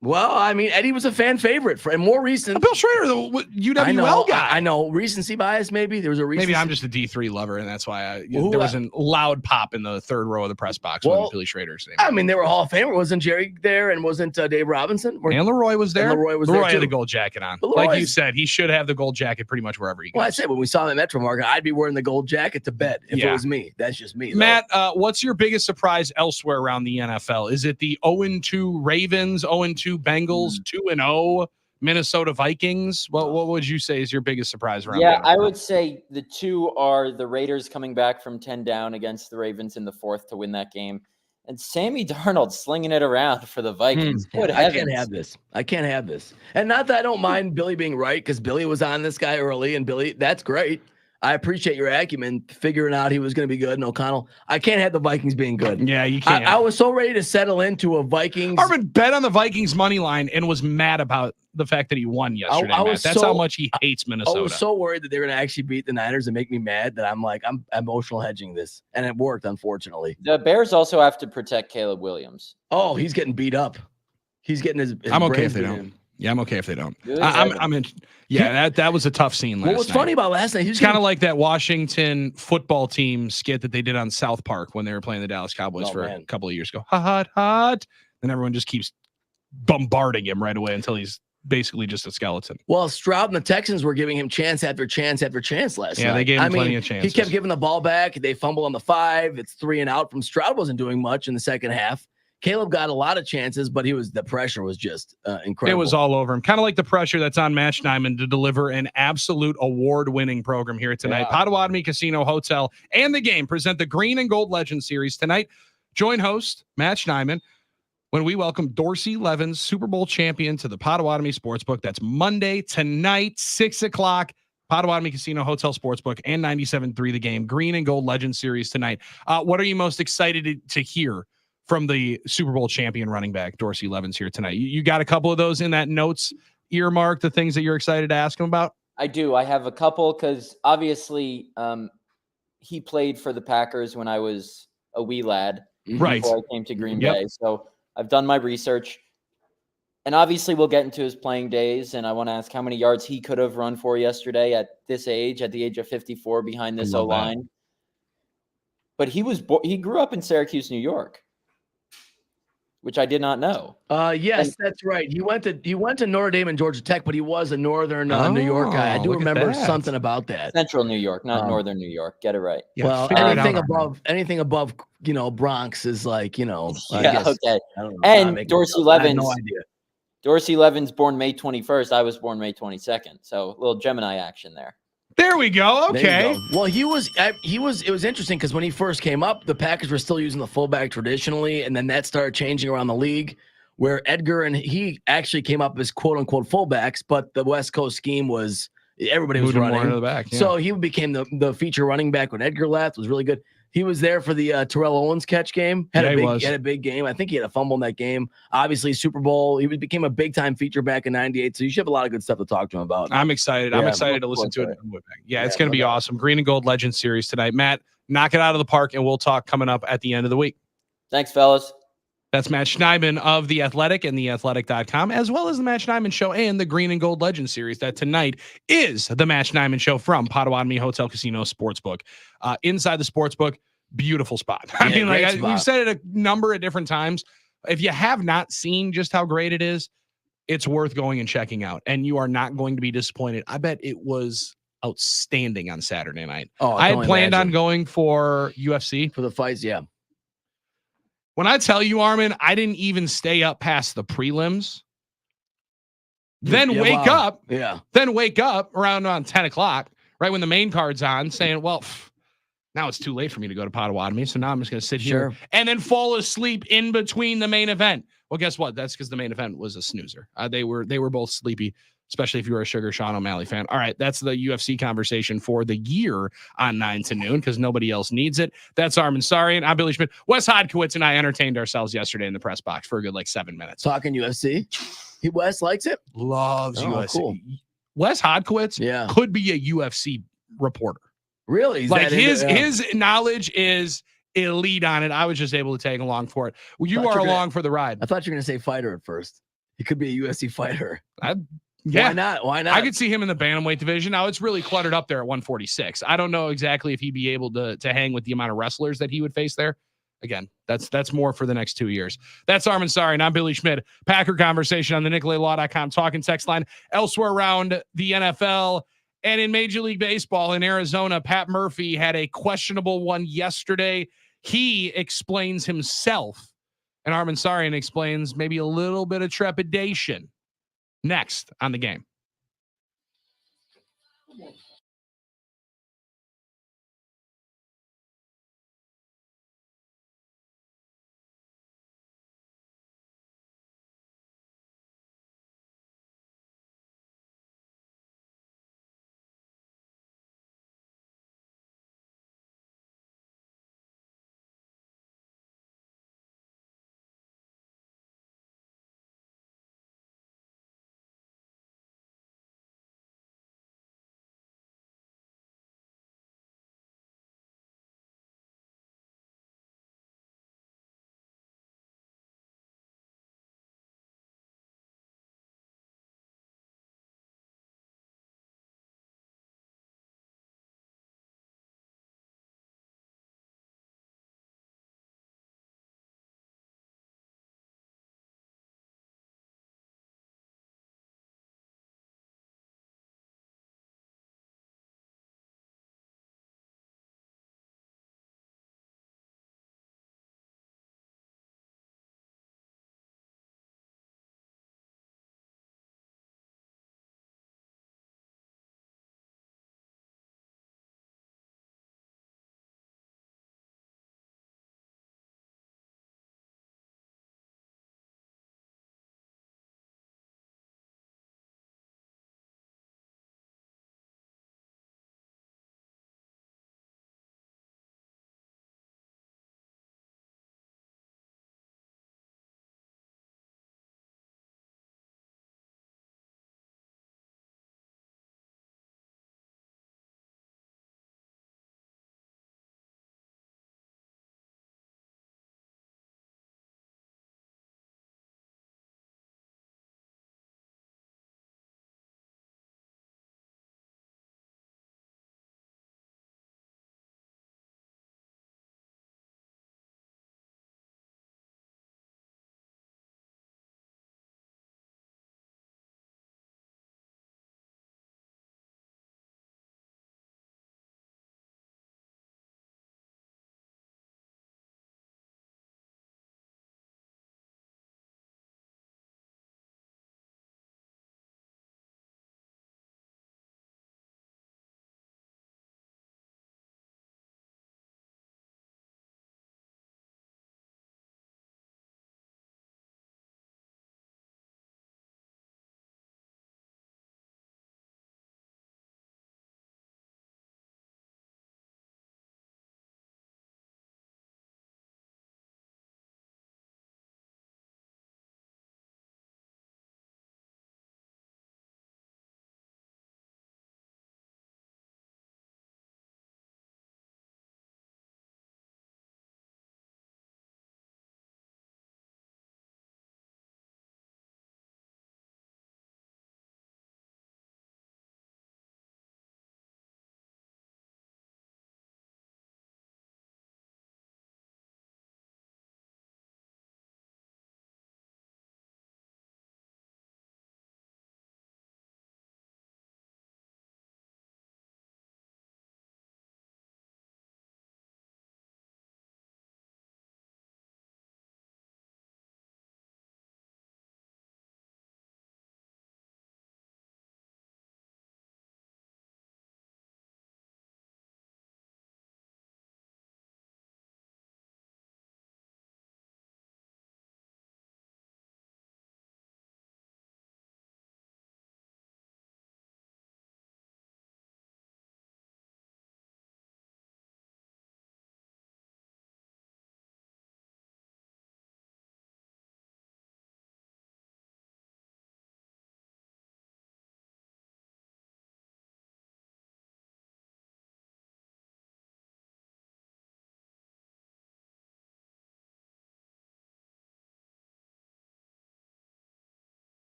Speaker 3: Well, I mean, Eddie was a fan favorite and more recent.
Speaker 1: Bill Schrader, the UWL guy.
Speaker 3: I know. Recency bias, maybe. There was a recency.
Speaker 1: Maybe I'm just a D3 lover, and that's why there was a loud pop in the third row of the press box when Billy Schrader's name.
Speaker 3: I mean, they were Hall of Famer. Wasn't Jerry there, and wasn't Dave Robinson?
Speaker 1: And Leroy was there.
Speaker 3: Leroy
Speaker 1: had
Speaker 3: there
Speaker 1: the gold jacket on.
Speaker 3: But
Speaker 1: like you said, he should have the gold jacket pretty much wherever he goes.
Speaker 3: Well, I said when we saw him at Metro Market, I'd be wearing the gold jacket to bed if it was me. That's just me.
Speaker 1: Matt, what's your biggest surprise elsewhere around the NFL? Is it the 0-2 Ravens, 0-2 Bengals, 2-0 Minnesota Vikings? What would you say is your biggest surprise around?
Speaker 4: Yeah, I would say the two are the Raiders coming back from 10 down against the Ravens in the fourth to win that game, and Sammy Darnold slinging it around for the Vikings.
Speaker 3: I can't have this. I can't have this. And not that I don't mind Billy being right, because Billy was on this guy early, and Billy, that's great. I appreciate your acumen figuring out he was going to be good. And O'Connell, I can't have the Vikings being good.
Speaker 1: Yeah, you can't.
Speaker 3: I was so ready to settle into a Vikings.
Speaker 1: Armin bet on the Vikings money line and was mad about the fact that he won yesterday. That's how much he hates Minnesota.
Speaker 3: I was so worried that they were going to actually beat the Niners and make me mad that I'm emotional hedging this. And it worked, unfortunately.
Speaker 4: The Bears also have to protect Caleb Williams.
Speaker 3: Oh, he's getting beat up. He's getting his
Speaker 1: I'm okay
Speaker 3: brains
Speaker 1: if they
Speaker 3: beat
Speaker 1: don't.
Speaker 3: in.
Speaker 1: Yeah, I'm okay if they don't. I'm in. Yeah, that was a tough scene last night.
Speaker 3: What was funny about last night?
Speaker 1: It's kind of like that Washington football team skit that they did on South Park when they were playing the Dallas Cowboys a couple of years ago. Hot. And everyone just keeps bombarding him right away until he's basically just a skeleton.
Speaker 3: Well, Stroud and the Texans were giving him chance after chance after chance last night.
Speaker 1: Yeah, they gave him plenty of chances.
Speaker 3: He kept giving the ball back. They fumbled on the 5. It's 3 and out from Stroud. Wasn't doing much in the second half. Caleb got a lot of chances, but the pressure was just incredible.
Speaker 1: It was all over him. Kind of like the pressure that's on Matt Schneidman to deliver an absolute award-winning program here tonight. Yeah. Potawatomi Casino Hotel and the game present the Green and Gold Legend Series tonight. Join host Matt Schneidman when we welcome Dorsey Levens, Super Bowl champion, to the Potawatomi Sportsbook. That's Monday tonight, 6 o'clock. Potawatomi Casino Hotel Sportsbook and 97.3 The Game. Green and Gold Legend Series tonight. What are you most excited to hear from the Super Bowl champion running back, Dorsey Levens, here tonight? You got a couple of those in that notes earmark, the things that you're excited to ask him about?
Speaker 4: I do. I have a couple because obviously he played for the Packers when I was a wee lad.
Speaker 1: Right.
Speaker 4: Before I came to Green Bay. So I've done my research. And obviously we'll get into his playing days. And I want to ask how many yards he could have run for yesterday at this age, at the age of 54 behind this O-line. But he grew up in Syracuse, New York. which I did not know.
Speaker 3: Yes, that's right. He went to Notre Dame and Georgia Tech, but he was a Northern New York guy. I do
Speaker 1: look at
Speaker 3: remember
Speaker 1: that.
Speaker 3: something about that.
Speaker 4: Central New York, not Northern New York. Get it right.
Speaker 1: Yeah,
Speaker 3: well,
Speaker 1: figure it out,
Speaker 3: anything above, Bronx is like, I
Speaker 4: Yeah,
Speaker 3: guess.
Speaker 4: okay.
Speaker 3: I don't know.
Speaker 4: And Dorsey
Speaker 3: I have
Speaker 4: Levens.
Speaker 3: no idea.
Speaker 4: Dorsey Levens born May 21st. I was born May 22nd. So a little Gemini action there.
Speaker 1: There we go.
Speaker 3: There you
Speaker 1: Okay.
Speaker 3: go. Well, it was interesting because when he first came up, the Packers were still using the fullback traditionally, and then that started changing around the league, where Edgar and he actually came up as quote unquote fullbacks, but the West Coast scheme was everybody was
Speaker 1: Moved him more
Speaker 3: running.
Speaker 1: into the back, yeah.
Speaker 3: So he became the feature running back when Edgar left. Was really good. He was there for the Terrell Owens catch game. He had a big game. I think he had a fumble in that game. Obviously, Super Bowl. He became a big time feature back in '98. So you should have a lot of good stuff to talk to him about.
Speaker 1: I'm excited. I'm
Speaker 3: Yeah,
Speaker 1: excited to listen to it.
Speaker 3: Yeah,
Speaker 1: It's going to be
Speaker 3: no doubt.
Speaker 1: awesome. Green and Gold Legends series tonight. Matt, knock it out of the park, and we'll talk coming up at the end of the week.
Speaker 4: Thanks, fellas.
Speaker 1: That's Matt Schneidman of The Athletic and theathletic.com, as well as the Matt Schneidman Show and the Green and Gold Legends series. That tonight is the Matt Schneidman Show from Potawatomi Hotel Casino Sportsbook. Inside the Sportsbook, beautiful spot. I mean,
Speaker 3: great
Speaker 1: like
Speaker 3: spot.
Speaker 1: we've said it a number of different times. If you have not seen just how great it is, it's worth going and checking out, and you are not going to be disappointed. I bet it was outstanding on Saturday night.
Speaker 3: Oh,
Speaker 1: I had planned on going for UFC.
Speaker 3: for the fights. Yeah.
Speaker 1: When I tell you, Armin, I didn't even stay up past the prelims. Then
Speaker 3: Yeah,
Speaker 1: wake
Speaker 3: wow.
Speaker 1: up.
Speaker 3: Yeah.
Speaker 1: Then wake up around 10 o'clock, right when the main card's on, saying, well, now it's too late for me to go to Potawatomi. So now I'm just going to sit here and then fall asleep in between the main event. Well, guess what? That's because the main event was a snoozer. They were both sleepy, especially if you were a Sugar Sean O'Malley fan. All right, that's the UFC conversation for the year on 9 to noon because nobody else needs it. That's Armin Sarian. I'm Billy Schmidt. Wes Hodkowitz and I entertained ourselves yesterday in the press box for a good 7 minutes.
Speaker 3: Talking UFC. Wes likes it.
Speaker 1: Loves UFC.
Speaker 3: Cool.
Speaker 1: Wes Hodkowitz could be a UFC reporter.
Speaker 3: Really?
Speaker 1: Like his knowledge is elite on it. I was just able to tag along for it. Well, you are along for the ride.
Speaker 3: I thought you were going to say fighter at first. He could be a UFC fighter.
Speaker 1: Yeah.
Speaker 3: Why not? Why not?
Speaker 1: I could see him in the bantamweight division. Now it's really cluttered up there at 146. I don't know exactly if he'd be able to hang with the amount of wrestlers that he would face there. Again, that's more for the next 2 years. That's Armin Sari, and I'm Billy Schmidt. Packer conversation on the NicoletLaw.com talking text line. Elsewhere around the NFL and in Major League Baseball in Arizona, Pat Murphy had a questionable one yesterday. He explains himself, and Armin Sarian explains maybe a little bit of trepidation. Next on the game.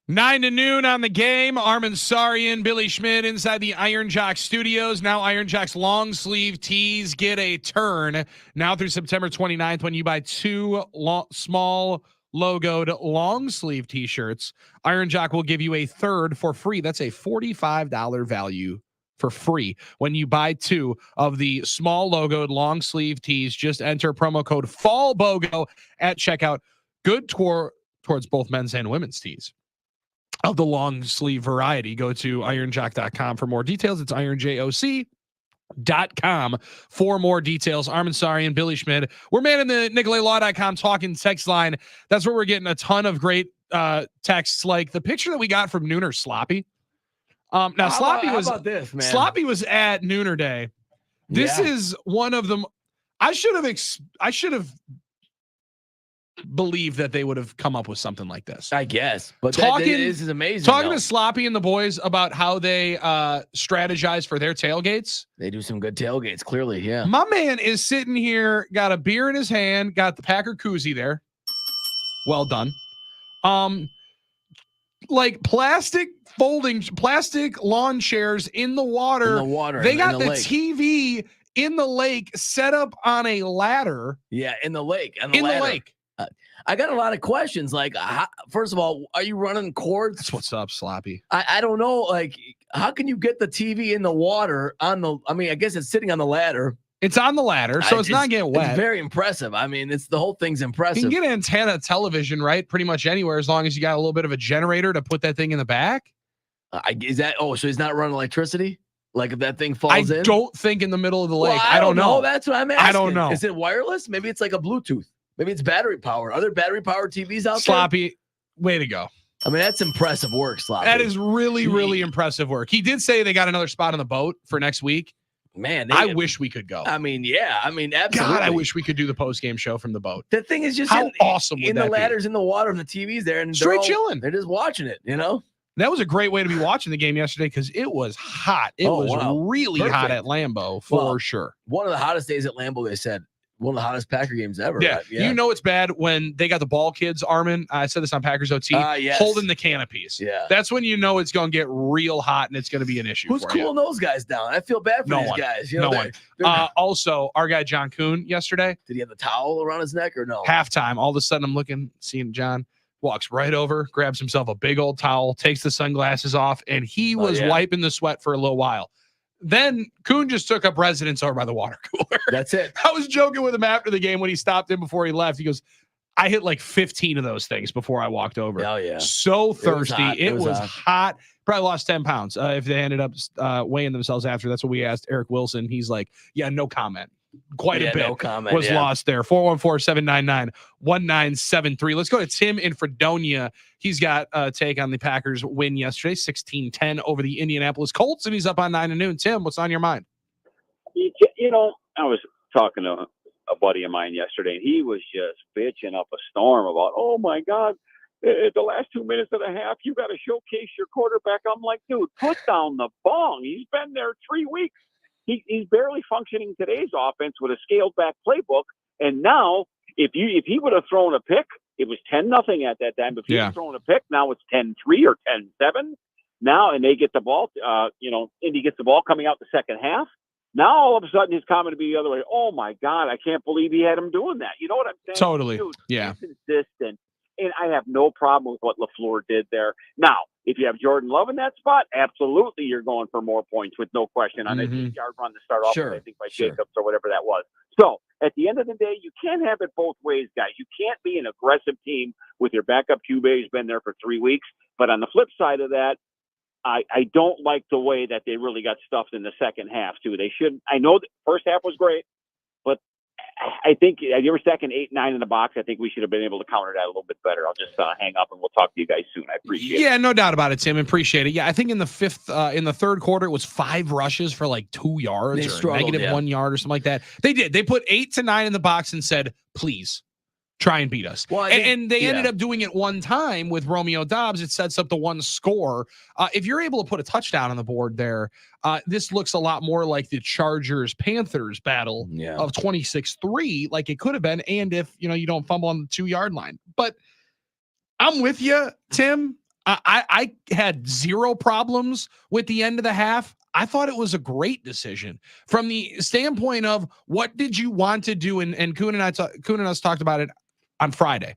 Speaker 1: 9 to noon on the game. Armin Sarian, Billy Schmidt inside the Iron Jock studios. Now Iron Jock's long sleeve tees get a turn now through September 29th when you buy 2 small logoed long sleeve t-shirts. Iron Jock will give you a third for free. That's a $45 value for free when you buy 2 of the small logoed long sleeve tees. Just enter promo code FALLBOGO at checkout. Good towards both men's and women's tees of the long sleeve variety. Go to ironjock.com for more details. It's ironjoc.com for more details. Armin Sarian, Billy Schmidt. We're manning the NicolaLaw.com talking text line. That's where we're getting a ton of great texts, like the picture that we got from Nooner Sloppy. Now Sloppy was
Speaker 3: this, man?
Speaker 1: Sloppy was at Nooner Day. This is one of them. I should have believe that they would have come up with something like this.
Speaker 3: I guess, but this is amazing.
Speaker 1: Talking to Sloppy and the boys about how they strategize for their tailgates.
Speaker 3: They do some good tailgates, clearly. Yeah.
Speaker 1: My man is sitting here, got a beer in his hand, got the Packer koozie there. Well done. Like plastic lawn chairs in the water. They got the TV in the lake set up on a ladder.
Speaker 3: Yeah, in the lake.
Speaker 1: In the lake.
Speaker 3: I got a lot of questions. Like, first of all, are you running cords?
Speaker 1: That's what's up, Sloppy.
Speaker 3: I don't know. Like, how can you get the TV in the water I guess it's sitting on the ladder.
Speaker 1: It's on the ladder, so it's not getting wet.
Speaker 3: It's very impressive. I mean, the whole thing's impressive.
Speaker 1: You can get antenna television, right? Pretty much anywhere, as long as you got a little bit of a generator to put that thing in the back.
Speaker 3: So he's not running electricity? Like if that thing falls in?
Speaker 1: I don't think in the middle of the lake.
Speaker 3: Well,
Speaker 1: I don't know.
Speaker 3: That's what I'm asking.
Speaker 1: I don't know.
Speaker 3: Is it wireless? Maybe it's like a Bluetooth. Maybe it's battery power. Are there battery powered TVs out
Speaker 1: Sloppy, way to go.
Speaker 3: I mean, that's impressive work, Sloppy.
Speaker 1: That is really, really impressive work. He did say they got another spot on the boat for next week.
Speaker 3: Man,
Speaker 1: I wish we could go.
Speaker 3: I mean, yeah. I mean, absolutely.
Speaker 1: God, I wish we could do the post-game show from the boat.
Speaker 3: The thing is just
Speaker 1: how awesome would
Speaker 3: in
Speaker 1: that
Speaker 3: the ladders
Speaker 1: be?
Speaker 3: In the water and the TV's there and
Speaker 1: straight chilling.
Speaker 3: They're just watching it, you know?
Speaker 1: That was a great way to be watching the game yesterday because it was hot. It was really hot at Lambeau for sure.
Speaker 3: One of the hottest days at Lambeau, they said. One of the hottest Packer games ever.
Speaker 1: Yeah. You know it's bad when they got the ball kids, Armin. I said this on Packers OT, holding the canopies.
Speaker 3: Yeah.
Speaker 1: That's when you know it's going to get real hot and it's going to be an issue.
Speaker 3: Who's cooling those guys down? I feel bad for these guys. You know,
Speaker 1: no one. Also, our guy John Kuhn yesterday.
Speaker 3: Did he have the towel around his neck or no?
Speaker 1: Halftime. All of a sudden, I'm seeing John walks right over, grabs himself a big old towel, takes the sunglasses off, and he was wiping the sweat for a little while. Then Kuhn just took up residence over by the water cooler.
Speaker 3: That's it.
Speaker 1: I was joking with him after the game when he stopped in before he left. He goes, I hit like 15 of those things before I walked over.
Speaker 3: Oh, yeah.
Speaker 1: So thirsty. It was hot. Probably lost 10 pounds if they ended up weighing themselves after. That's what we asked Eric Wilson. He's like, yeah, no comment. Quite a bit
Speaker 3: no comment,
Speaker 1: was lost there. 414-799-1973. Let's go to Tim in Fredonia. He's got a take on the Packers win yesterday, 16-10 over the Indianapolis Colts, and he's up on 9 to noon. Tim, what's on your mind?
Speaker 5: You know, I was talking to a buddy of mine yesterday, and he was just bitching up a storm about, oh, my God, the last 2 minutes of the half, you got to showcase your quarterback. I'm like, dude, put down the bong. He's been there 3 weeks. He's barely functioning today's offense with a scaled back playbook. And now, if he would have thrown a pick, it was 10-0 at that time. If he was throwing a pick, now it's 10-3 or 10-7. Now, and they get the ball. Indy gets the ball coming out the second half. Now all of a sudden his comment would be the other way. Oh my God, I can't believe he had him doing that. You know what I'm saying?
Speaker 1: Totally.
Speaker 5: Dude,
Speaker 1: yeah.
Speaker 5: Consistent. And I have no problem with what LaFleur did there. Now, if you have Jordan Love in that spot, absolutely you're going for more points with no question on a 8-yard run to start off with, I think by Jacobs or whatever that was. So at the end of the day, you can't have it both ways, guys. You can't be an aggressive team with your backup QB who's been there for 3 weeks. But on the flip side of that, I don't like the way that they really got stuffed in the second half, too. They shouldn't. I know the first half was great, but I think you were second 8-9 in the box. I think we should have been able to counter that a little bit better. I'll just hang up and we'll talk to you guys soon. I appreciate it.
Speaker 1: Yeah, no doubt about it, Tim. Appreciate it. Yeah, I think in the third quarter, it was 5 rushes for like 2 yards or negative 1 yard or something like that. They did. They put 8 to 9 in the box and said, please try and beat us. Well, and they ended up doing it one time with Romeo Doubs. It sets up the one score. If you're able to put a touchdown on the board there, this looks a lot more like the Chargers-Panthers battle of 26-3, like it could have been. And if you don't fumble on the 2-yard line, but I'm with you, Tim. I had zero problems with the end of the half. I thought it was a great decision from the standpoint of what did you want to do? And Kuhn and us talked about it on Friday.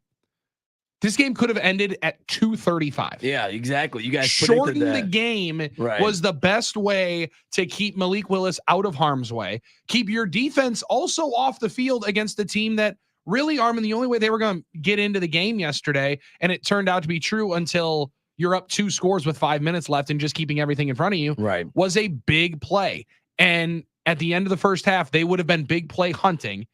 Speaker 1: This game could have ended at 2:35.
Speaker 3: Yeah, exactly. You guys
Speaker 1: shorten the game
Speaker 3: right.
Speaker 1: was the best way to keep Malik Willis out of harm's way. Keep your defense also off the field against the team that really, Armin, the only way they were going to get into the game yesterday, and it turned out to be true until you're up 2 scores with 5 minutes left and just keeping everything in front of you,
Speaker 3: right,
Speaker 1: was a big play. And at the end of the first half, they would have been big play hunting.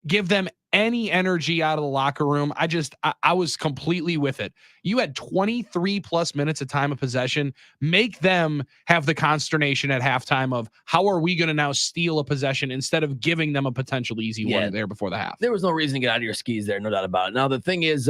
Speaker 1: Give them any energy out of the locker room. I was completely with it. You had 23 plus minutes of time of possession. Make them have the consternation at halftime of how are we going to now steal a possession instead of giving them a potential easy one there before the half.
Speaker 3: There was no reason to get out of your skis there. No doubt about it. Now, the thing is,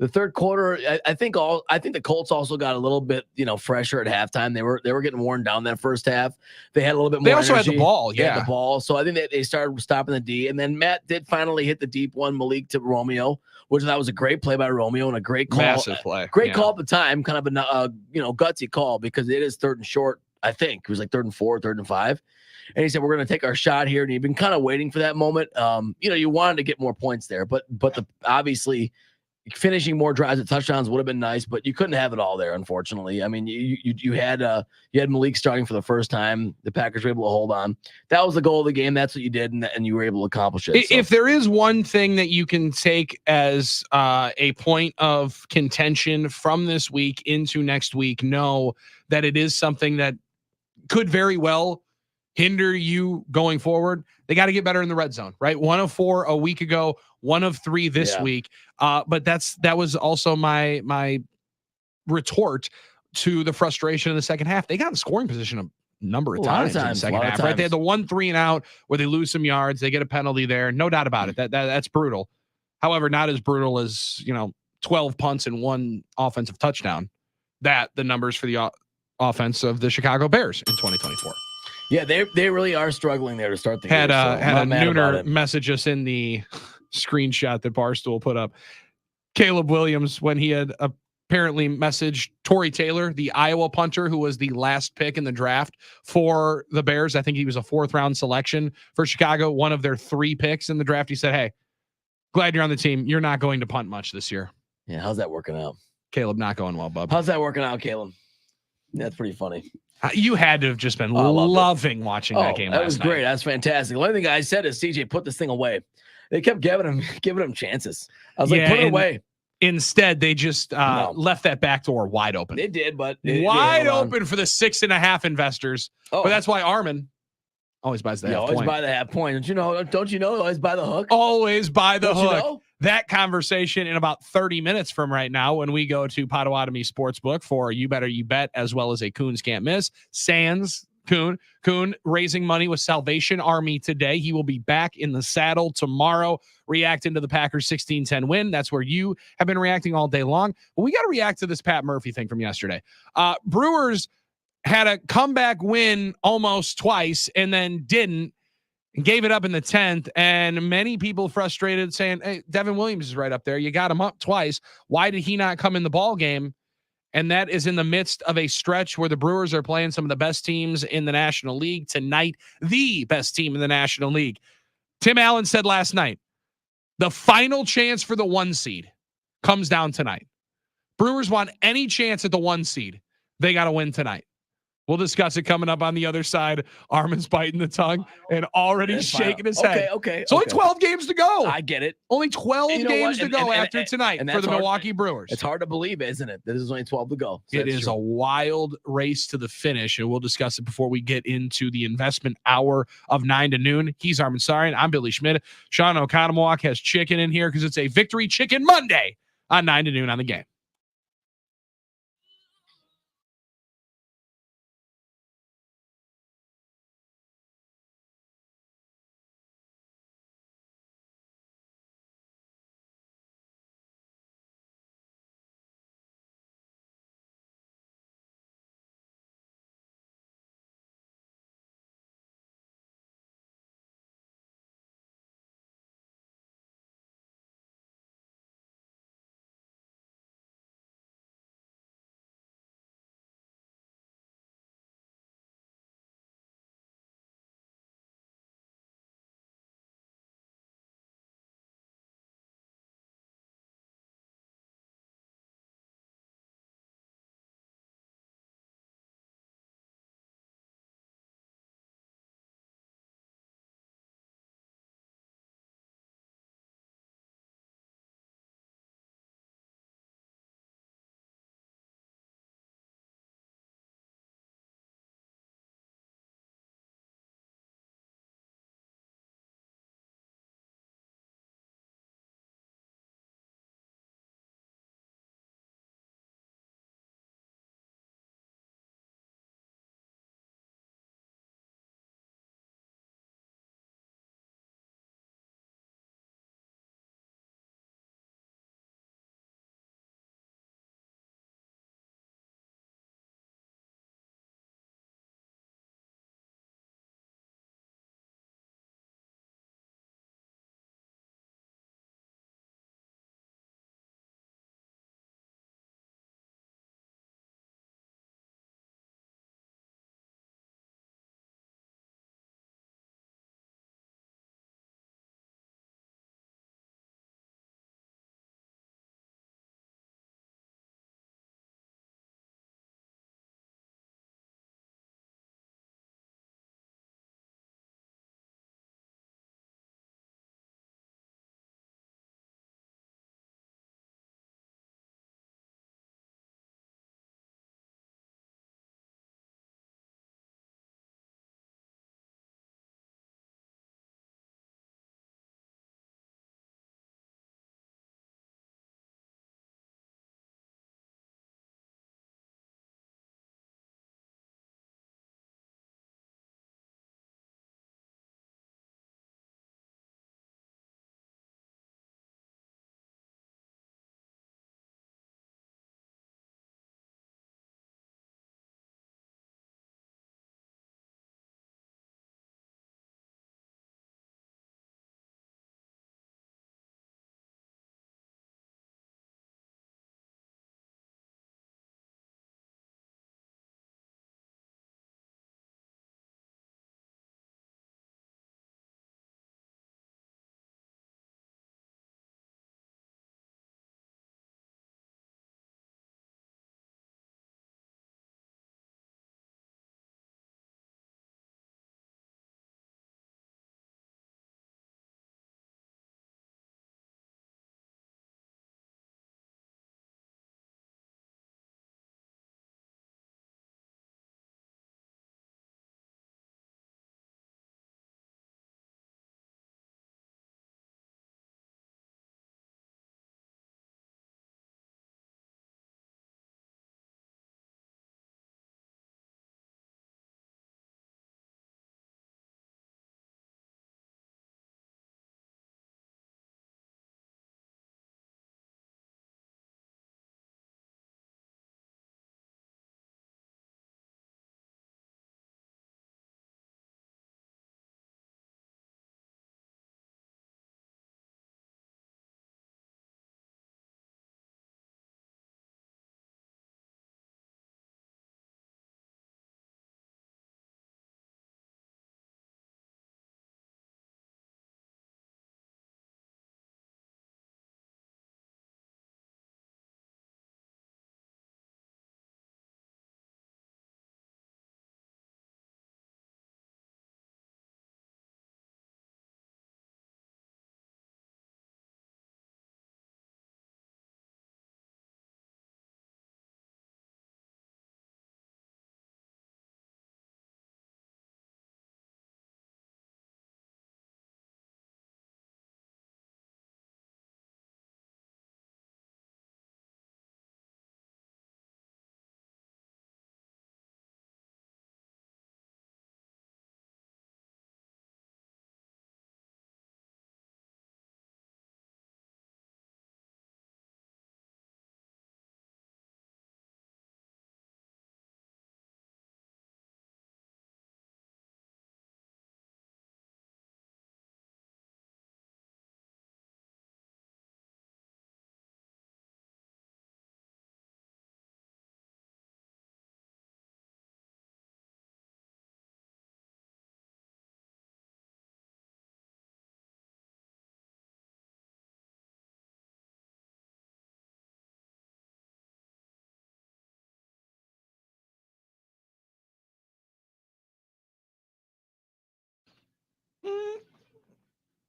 Speaker 3: the third quarter, I think the Colts also got a little bit, fresher at halftime. They were getting worn down that first half. They had a little bit more.
Speaker 1: They also
Speaker 3: energy.
Speaker 1: had the ball.
Speaker 3: They had the ball. So I think that they started stopping the D. And then Matt did finally hit the deep one, Malik to Romeo, which that was a great play by Romeo and a great call.
Speaker 1: Massive play.
Speaker 3: Great call at the time. Kind of a gutsy call because it is 3rd and short. I think it was like 3rd and 4, 3rd and 5. And he said, we're going to take our shot here. And you've been kind of waiting for that moment. You wanted to get more points there, but obviously finishing more drives at touchdowns would have been nice, but you couldn't have it all there, unfortunately. I mean, you had Malik starting for the first time. The Packers were able to hold on. That was the goal of the game. That's what you did, and you were able to accomplish it.
Speaker 1: If there is one thing that you can take as a point of contention from this week into next week, know that it is something that could very well hinder you going forward. They got to get better in the red zone, right? 1 of 4 a week ago, 1 of 3 this week. But that was also my retort to the frustration in the second half. They got in scoring position a number of times in the second half, right? They had the 1 3 and out where they lose some yards. They get a penalty there. No doubt about it. That's brutal. However, not as brutal as, 12 punts and 1 offensive touchdown. The numbers for the offense of the Chicago Bears in 2024.
Speaker 3: Yeah, they really are struggling there to start the year.
Speaker 1: Had a Nooner message us in the screenshot that Barstool put up. Caleb Williams, when he had apparently messaged Torrey Taylor, the Iowa punter who was the last pick in the draft for the Bears. I think he was a 4th round selection for Chicago, one of their 3 picks in the draft. He said, hey, glad you're on the team. You're not going to punt much this year.
Speaker 3: Yeah, how's that working out?
Speaker 1: Caleb, not going well, bub.
Speaker 3: How's that working out, Caleb? That's pretty funny.
Speaker 1: You had to have just been loving watching that game.
Speaker 3: That was great. That's fantastic. The only thing I said is, CJ, put this thing away. They kept giving him chances. I was like, put it away.
Speaker 1: Instead, they just left that back door wide open.
Speaker 3: They did, but
Speaker 1: wide open for the 6.5 investors. But that's why Armin always buys the half point.
Speaker 3: Always buy the half point. Don't you know? Always buy the hook.
Speaker 1: Always buy the hook.
Speaker 3: You know?
Speaker 1: That conversation in about 30 minutes from right now when we go to Potawatomi Sportsbook for You Better You Bet, as well as a Coons Can't Miss. Sans Coon raising money with Salvation Army today. He will be back in the saddle tomorrow, reacting to the Packers 16-10 win. That's where you have been reacting all day long. But we got to react to this Pat Murphy thing from yesterday. Brewers had a comeback win almost twice and then didn't. And gave it up in the 10th, and many people frustrated saying, hey, Devin Williams is right up there. You got him up twice. Why did he not come in the ball game? And that is in the midst of a stretch where the Brewers are playing some of the best teams in the National League tonight, the best team in the National League. Tim Allen said last night, the final chance for the 1 seed comes down tonight. Brewers want any chance at the 1 seed. They got to win tonight. We'll discuss it coming up on the other side. Armin's biting the tongue and already shaking his head.
Speaker 3: Okay.
Speaker 1: It's only 12 games to go.
Speaker 3: I get it.
Speaker 1: Only 12 games to go after tonight for the Milwaukee Brewers.
Speaker 3: It's hard to believe, isn't it? This is only 12 to go.
Speaker 1: So it is a wild race to the finish, and we'll discuss it before we get into the investment hour of 9 to noon. He's Armin Sarian. I'm Billy Schmidt. Sean Oconomowoc has chicken in here because it's a Victory Chicken Monday on 9 to noon on the Game.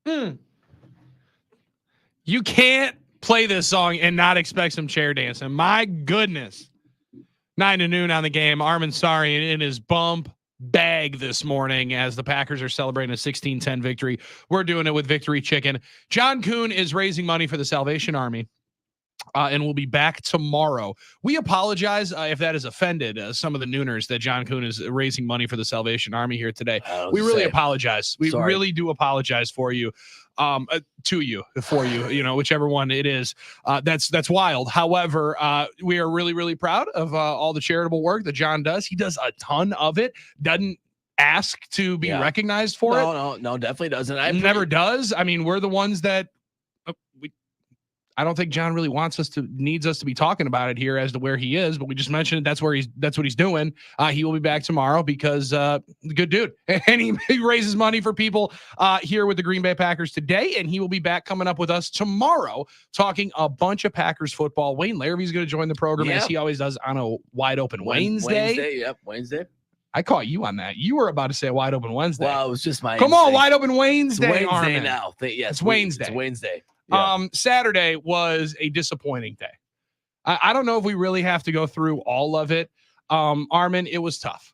Speaker 1: You can't play this song and not expect some chair dancing. My goodness. 9 to noon on the game. Armin Sarian in his bump bag this morning as the Packers are celebrating a 16-10 victory. We're doing it with Victory Chicken. John Kuhn is raising money for the Salvation Army. And we'll be back tomorrow. We apologize if that has offended some of the nooners that John Kuhn is raising money for the Salvation Army here today. We really apologize. We really do apologize for you, to you, for you, whichever one it is. That's wild. However, we are really, really proud of all the charitable work that John does. He does a ton of it. Doesn't ask to be recognized for it.
Speaker 3: No, definitely doesn't.
Speaker 1: Never does. I mean, we're the ones that I don't think John really needs us to be talking about it here as to where he is, but we just mentioned that's what he's doing. He will be back tomorrow because good dude. And he raises money for people here with the Green Bay Packers today. And he will be back coming up with us tomorrow talking a bunch of Packers football. Wayne Larrabee's going to join the program as he always does on a wide open Wednesday.
Speaker 3: Wednesday.
Speaker 1: I caught you on that. You were about to say wide open Wednesday.
Speaker 3: Well, it was just my
Speaker 1: Come on, wide open Wednesday.
Speaker 3: It's Wednesday now.
Speaker 1: It's Wednesday.
Speaker 3: It's Wednesday.
Speaker 1: Yeah. Saturday was a disappointing day. I don't know if we really have to go through all of it. Armin, it was tough.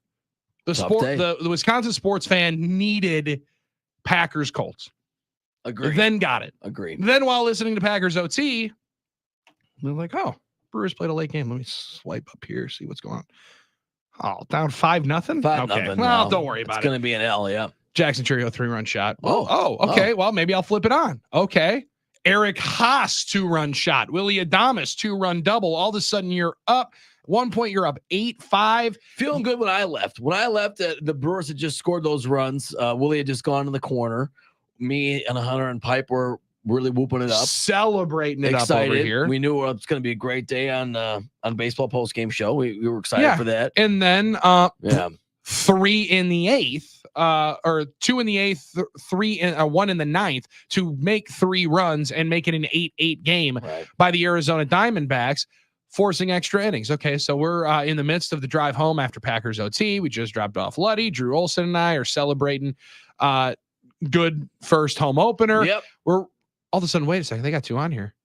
Speaker 1: The Wisconsin sports fan needed Packers Colts.
Speaker 3: Agreed.
Speaker 1: Then got it.
Speaker 3: Agreed.
Speaker 1: Then while listening to Packers OT, they're like, oh, Brewers played a late game. Let me swipe up here, see what's going on. Oh, down 5-0?
Speaker 3: 5-0.
Speaker 1: Well, don't worry about it.
Speaker 3: It's going to be an L, yeah.
Speaker 1: Jackson Churio 3-run shot.
Speaker 3: Okay.
Speaker 1: Well, maybe I'll flip it on. Okay. Eric Haas 2-run shot. Willie Adames 2-run double. All of a sudden you're up. 1 point you're up 8-5.
Speaker 3: Feeling good when I left. When I left, the Brewers had just scored those runs. Willie had just gone to the corner. Me and Hunter and Pipe were really whooping it up,
Speaker 1: celebrating it
Speaker 3: excited.
Speaker 1: Up over here.
Speaker 3: We knew it was going to be a great day on baseball post game show. We were excited for that.
Speaker 1: And then 3 in the 8th. Or 2 in the 8th, 1 in the 9th to make 3 runs and make it an 8-8 game by the Arizona Diamondbacks, forcing extra innings. Okay, so we're in the midst of the drive home after Packers OT. We just dropped off Luddy. Drew Olson and I are celebrating good first home opener.
Speaker 3: Yep.
Speaker 1: We're all of a sudden, wait a second, they got 2 on here.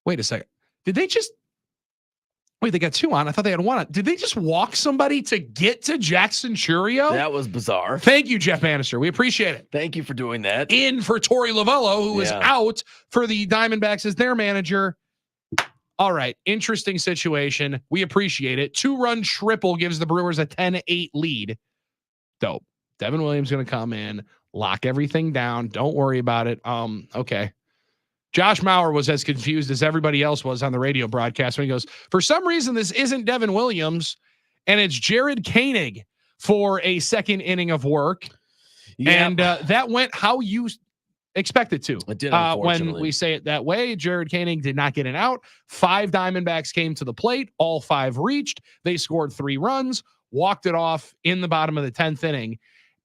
Speaker 1: Wait a second. Did they just Wait, they got 2 on. I thought they had 1 on. Did they just walk somebody to get to Jackson Churio?
Speaker 3: That was bizarre.
Speaker 1: Thank you, Jeff Bannister. We appreciate it.
Speaker 3: Thank you for doing that.
Speaker 1: In for Torey Lovello, who is out for the Diamondbacks as their manager. All right. Interesting situation. We appreciate it. 2-run triple gives the Brewers a 10-8 lead. Dope. Devin Williams going to come in, lock everything down. Don't worry about it. Okay. Josh Mauer was as confused as everybody else was on the radio broadcast when he goes, for some reason, this isn't Devin Williams, and it's Jared Koenig for a second inning of work. Yep. And that went how you expect it to.
Speaker 3: It did,
Speaker 1: when we say it that way. Jared Koenig did not get an out. 5 Diamondbacks came to the plate. All 5 reached. They scored 3 runs, walked it off in the bottom of the 10th inning.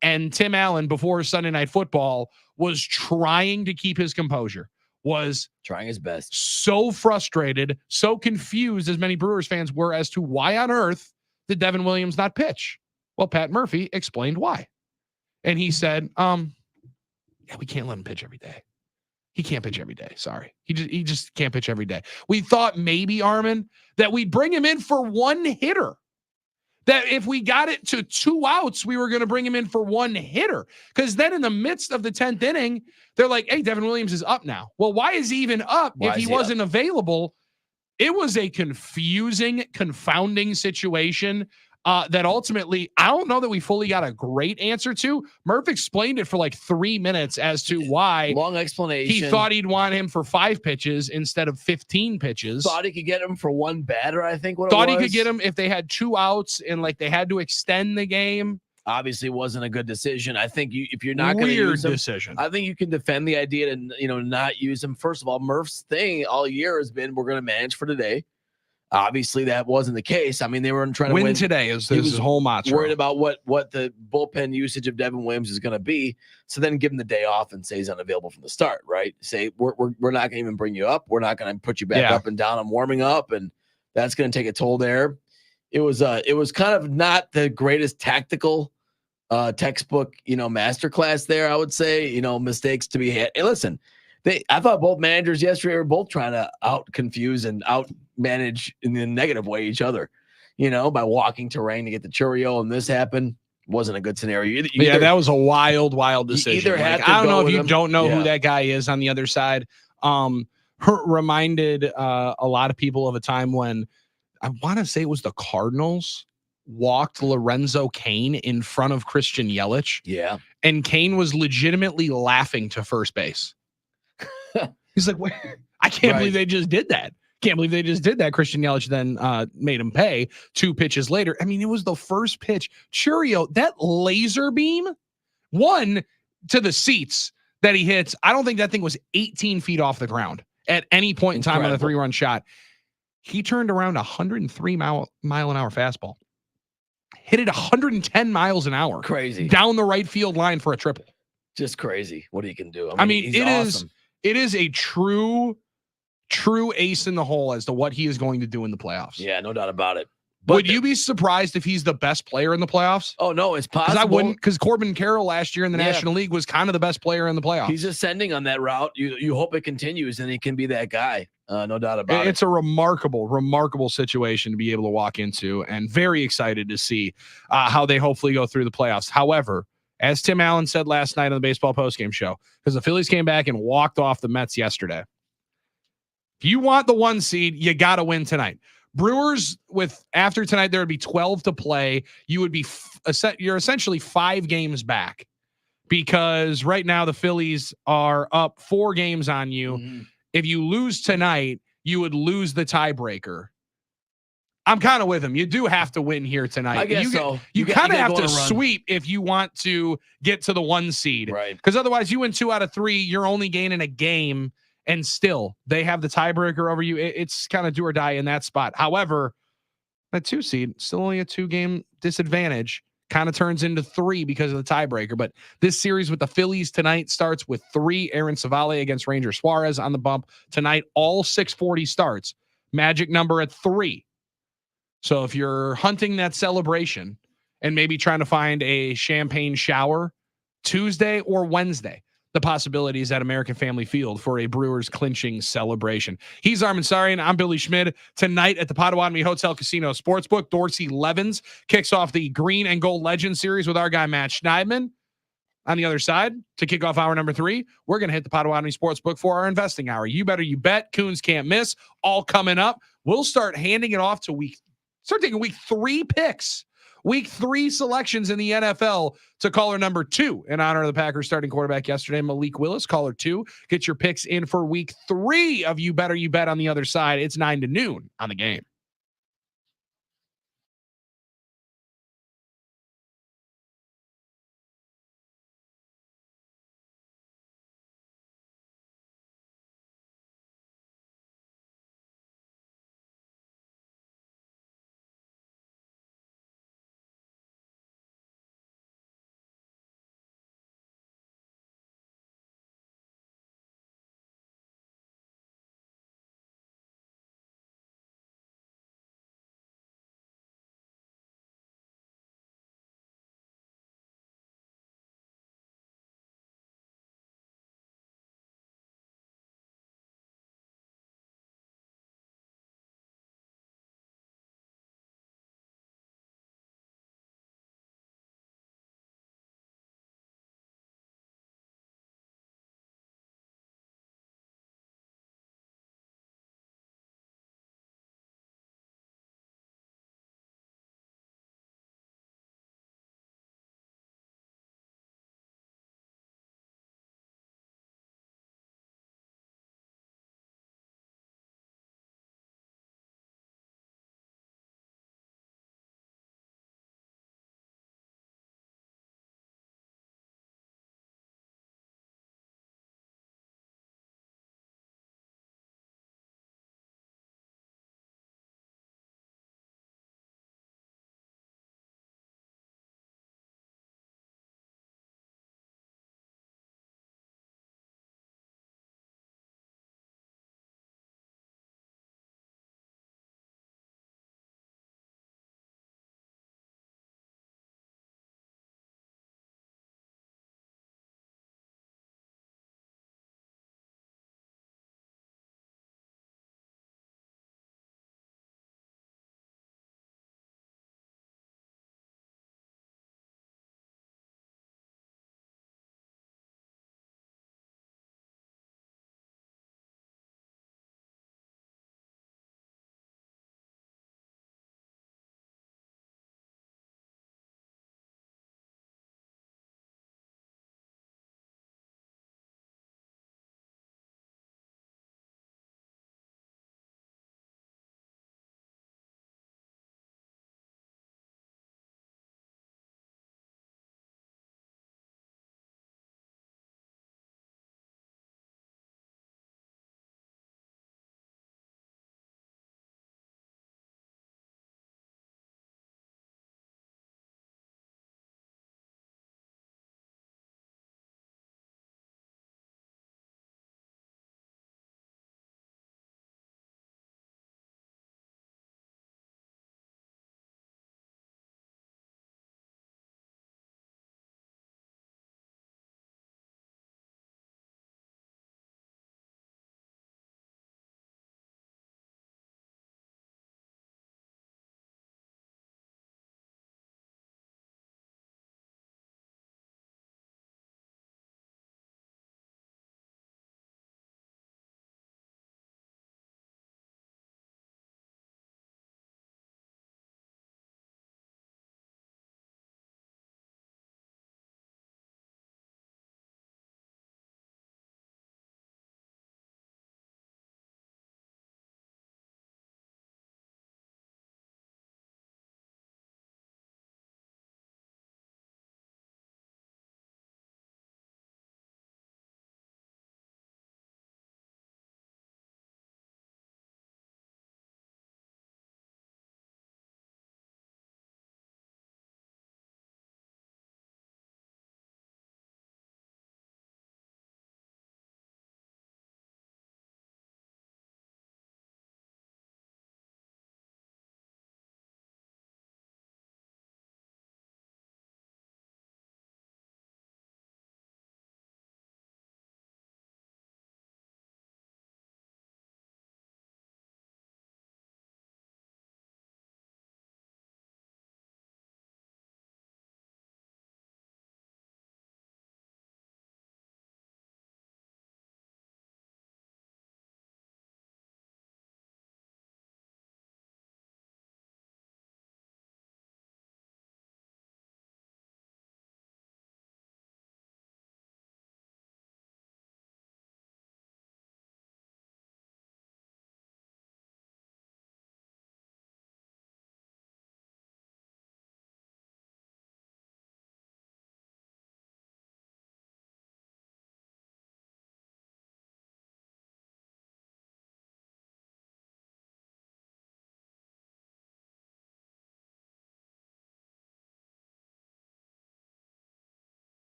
Speaker 1: And Tim Allen, before Sunday Night Football, was trying to keep his composure. Was
Speaker 3: trying his best.
Speaker 1: So frustrated, so confused as many Brewers fans were as to why on earth did Devin Williams not pitch? Well, Pat Murphy explained why. And he said, we can't let him pitch every day. He can't pitch every day. Sorry. He just can't pitch every day. We thought maybe, Armin, that we'd bring him in for 1 hitter. That if we got it to 2 outs, we were going to bring him in for 1 hitter. Because then in the midst of the 10th inning, they're like, hey, Devin Williams is up now. Well, why is he even up if he wasn't available? It was a confusing, confounding situation that ultimately, I don't know that we fully got a great answer to. Murph explained it for like 3 minutes as to why.
Speaker 3: Long explanation.
Speaker 1: He thought he'd want him for 5 pitches instead of 15 pitches.
Speaker 3: Thought he could get him for 1 batter, I think.
Speaker 1: Thought he could get him if they had 2 outs and like they had to extend the game.
Speaker 3: Obviously wasn't a good decision. I think if you're not going to use him,
Speaker 1: decision.
Speaker 3: I think you can defend the idea to not use him. First of all, Murph's thing all year has been we're going to manage for today. Obviously, that wasn't the case. I mean, they were trying to win
Speaker 1: today. Is his whole mantra.
Speaker 3: Worried about what the bullpen usage of Devin Williams is going to be. So then give him the day off and say he's unavailable from the start, right? Say we're not going to even bring you up. We're not going to put you back up and down. I'm warming up, and that's going to take a toll there. It was kind of not the greatest tactical textbook, masterclass there. I would say, mistakes to be had. Hey, listen, I thought both managers yesterday were both trying to out confuse and out manage in the negative way each other, by walking terrain to get the Churio, and this happened. Wasn't a good scenario.
Speaker 1: That was a wild decision.
Speaker 3: I
Speaker 1: don't know if you don't know who that guy is on the other side. Reminded a lot of people of a time when I want to say it was the Cardinals walked Lorenzo Cain in front of Christian Yelich.
Speaker 3: Yeah.
Speaker 1: And Cain was legitimately laughing to first base. He's like, wait, I can't believe they just did that. Can't believe they just did that. Christian Yelich then made him pay 2 pitches later. I mean, it was the first pitch. Churio, that laser beam, one to the seats that he hits. I don't think that thing was 18 feet off the ground at any point in time on a 3-run shot. He turned around 103 mile an hour fastball. Hit it 110 miles an hour.
Speaker 3: Crazy.
Speaker 1: Down the right field line for a triple.
Speaker 3: Just crazy what he can do.
Speaker 1: I mean,
Speaker 3: he's awesome.
Speaker 1: It is a true ace in the hole as to what he is going to do in the playoffs.
Speaker 3: Yeah, no doubt about it. But
Speaker 1: would you be surprised if he's the best player in the playoffs?
Speaker 3: Oh, no, it's possible.
Speaker 1: Because I wouldn't, because Corbin Carroll last year in the National League was kind of the best player in the playoffs.
Speaker 3: He's ascending on that route. You hope it continues and he can be that guy. No doubt about it.
Speaker 1: It's a remarkable situation to be able to walk into, and very excited to see how they hopefully go through the playoffs. However, as Tim Allen said last night on the baseball postgame show, because the Phillies came back and walked off the Mets yesterday. If you want the 1 seed, you got to win tonight. Brewers, after tonight, there would be 12 to play. You would be you're essentially 5 games back, because right now the Phillies are up 4 games on you. Mm-hmm. If you lose tonight, you would lose the tiebreaker. I'm kind of with him. You do have to win here tonight.
Speaker 3: I guess so.
Speaker 1: You kind of have to sweep if you want to get to the 1 seed.
Speaker 3: Right.
Speaker 1: Because otherwise you win 2 out of 3. You're only gaining a game, and still they have the tiebreaker over you. It's kind of do or die in that spot. However, that 2 seed, still only a 2-game disadvantage, kind of turns into 3 because of the tiebreaker. But this series with the Phillies tonight starts with 3. Aaron Savale against Ranger Suarez on the bump tonight. All 640 starts. Magic number at 3. So if you're hunting that celebration and maybe trying to find a champagne shower Tuesday or Wednesday, the possibilities at American Family Field for a Brewers clinching celebration. He's Armin Sarian. I'm Billy Schmid. Tonight at the Potawatomi Hotel Casino Sportsbook, Dorsey Levens kicks off the Green and Gold Legends series with our guy Matt Schneidman. On the other side, to kick off hour number 3, we're going to hit the Potawatomi Sportsbook for our investing hour. You better you bet. Coons can't miss. All coming up. We'll start handing it off to start taking week 3 picks. Week 3 selections in the NFL to caller number 2 in honor of the Packers starting quarterback yesterday, Malik Willis. Caller 2, get your picks in for week 3 of You Better You Bet on the other side. It's 9 to noon on the game.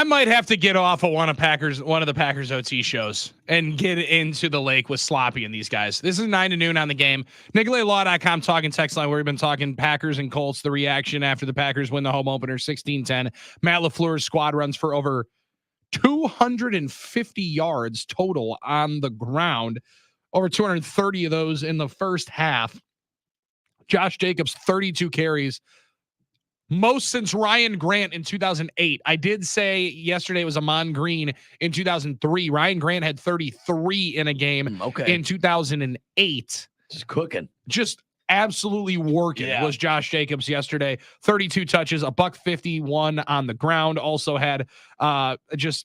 Speaker 1: I might have to get off of one of the Packers OT shows and get into the lake with Sloppy and these guys. This is 9 to noon on the game. NicoletLaw.com talking text line where we've been talking Packers and Colts, the reaction after the Packers win the home opener 16-10. Matt LaFleur's squad runs for over 250 yards total on the ground, over 230 of those in the first half. Josh Jacobs, 32 carries. Most since Ryan Grant in 2008. I did say yesterday it was Amon Green in 2003. Ryan Grant had 33 in a game in 2008.
Speaker 3: Just cooking.
Speaker 1: Just absolutely working was Josh Jacobs yesterday. 32 touches, $151 on the ground. Also had just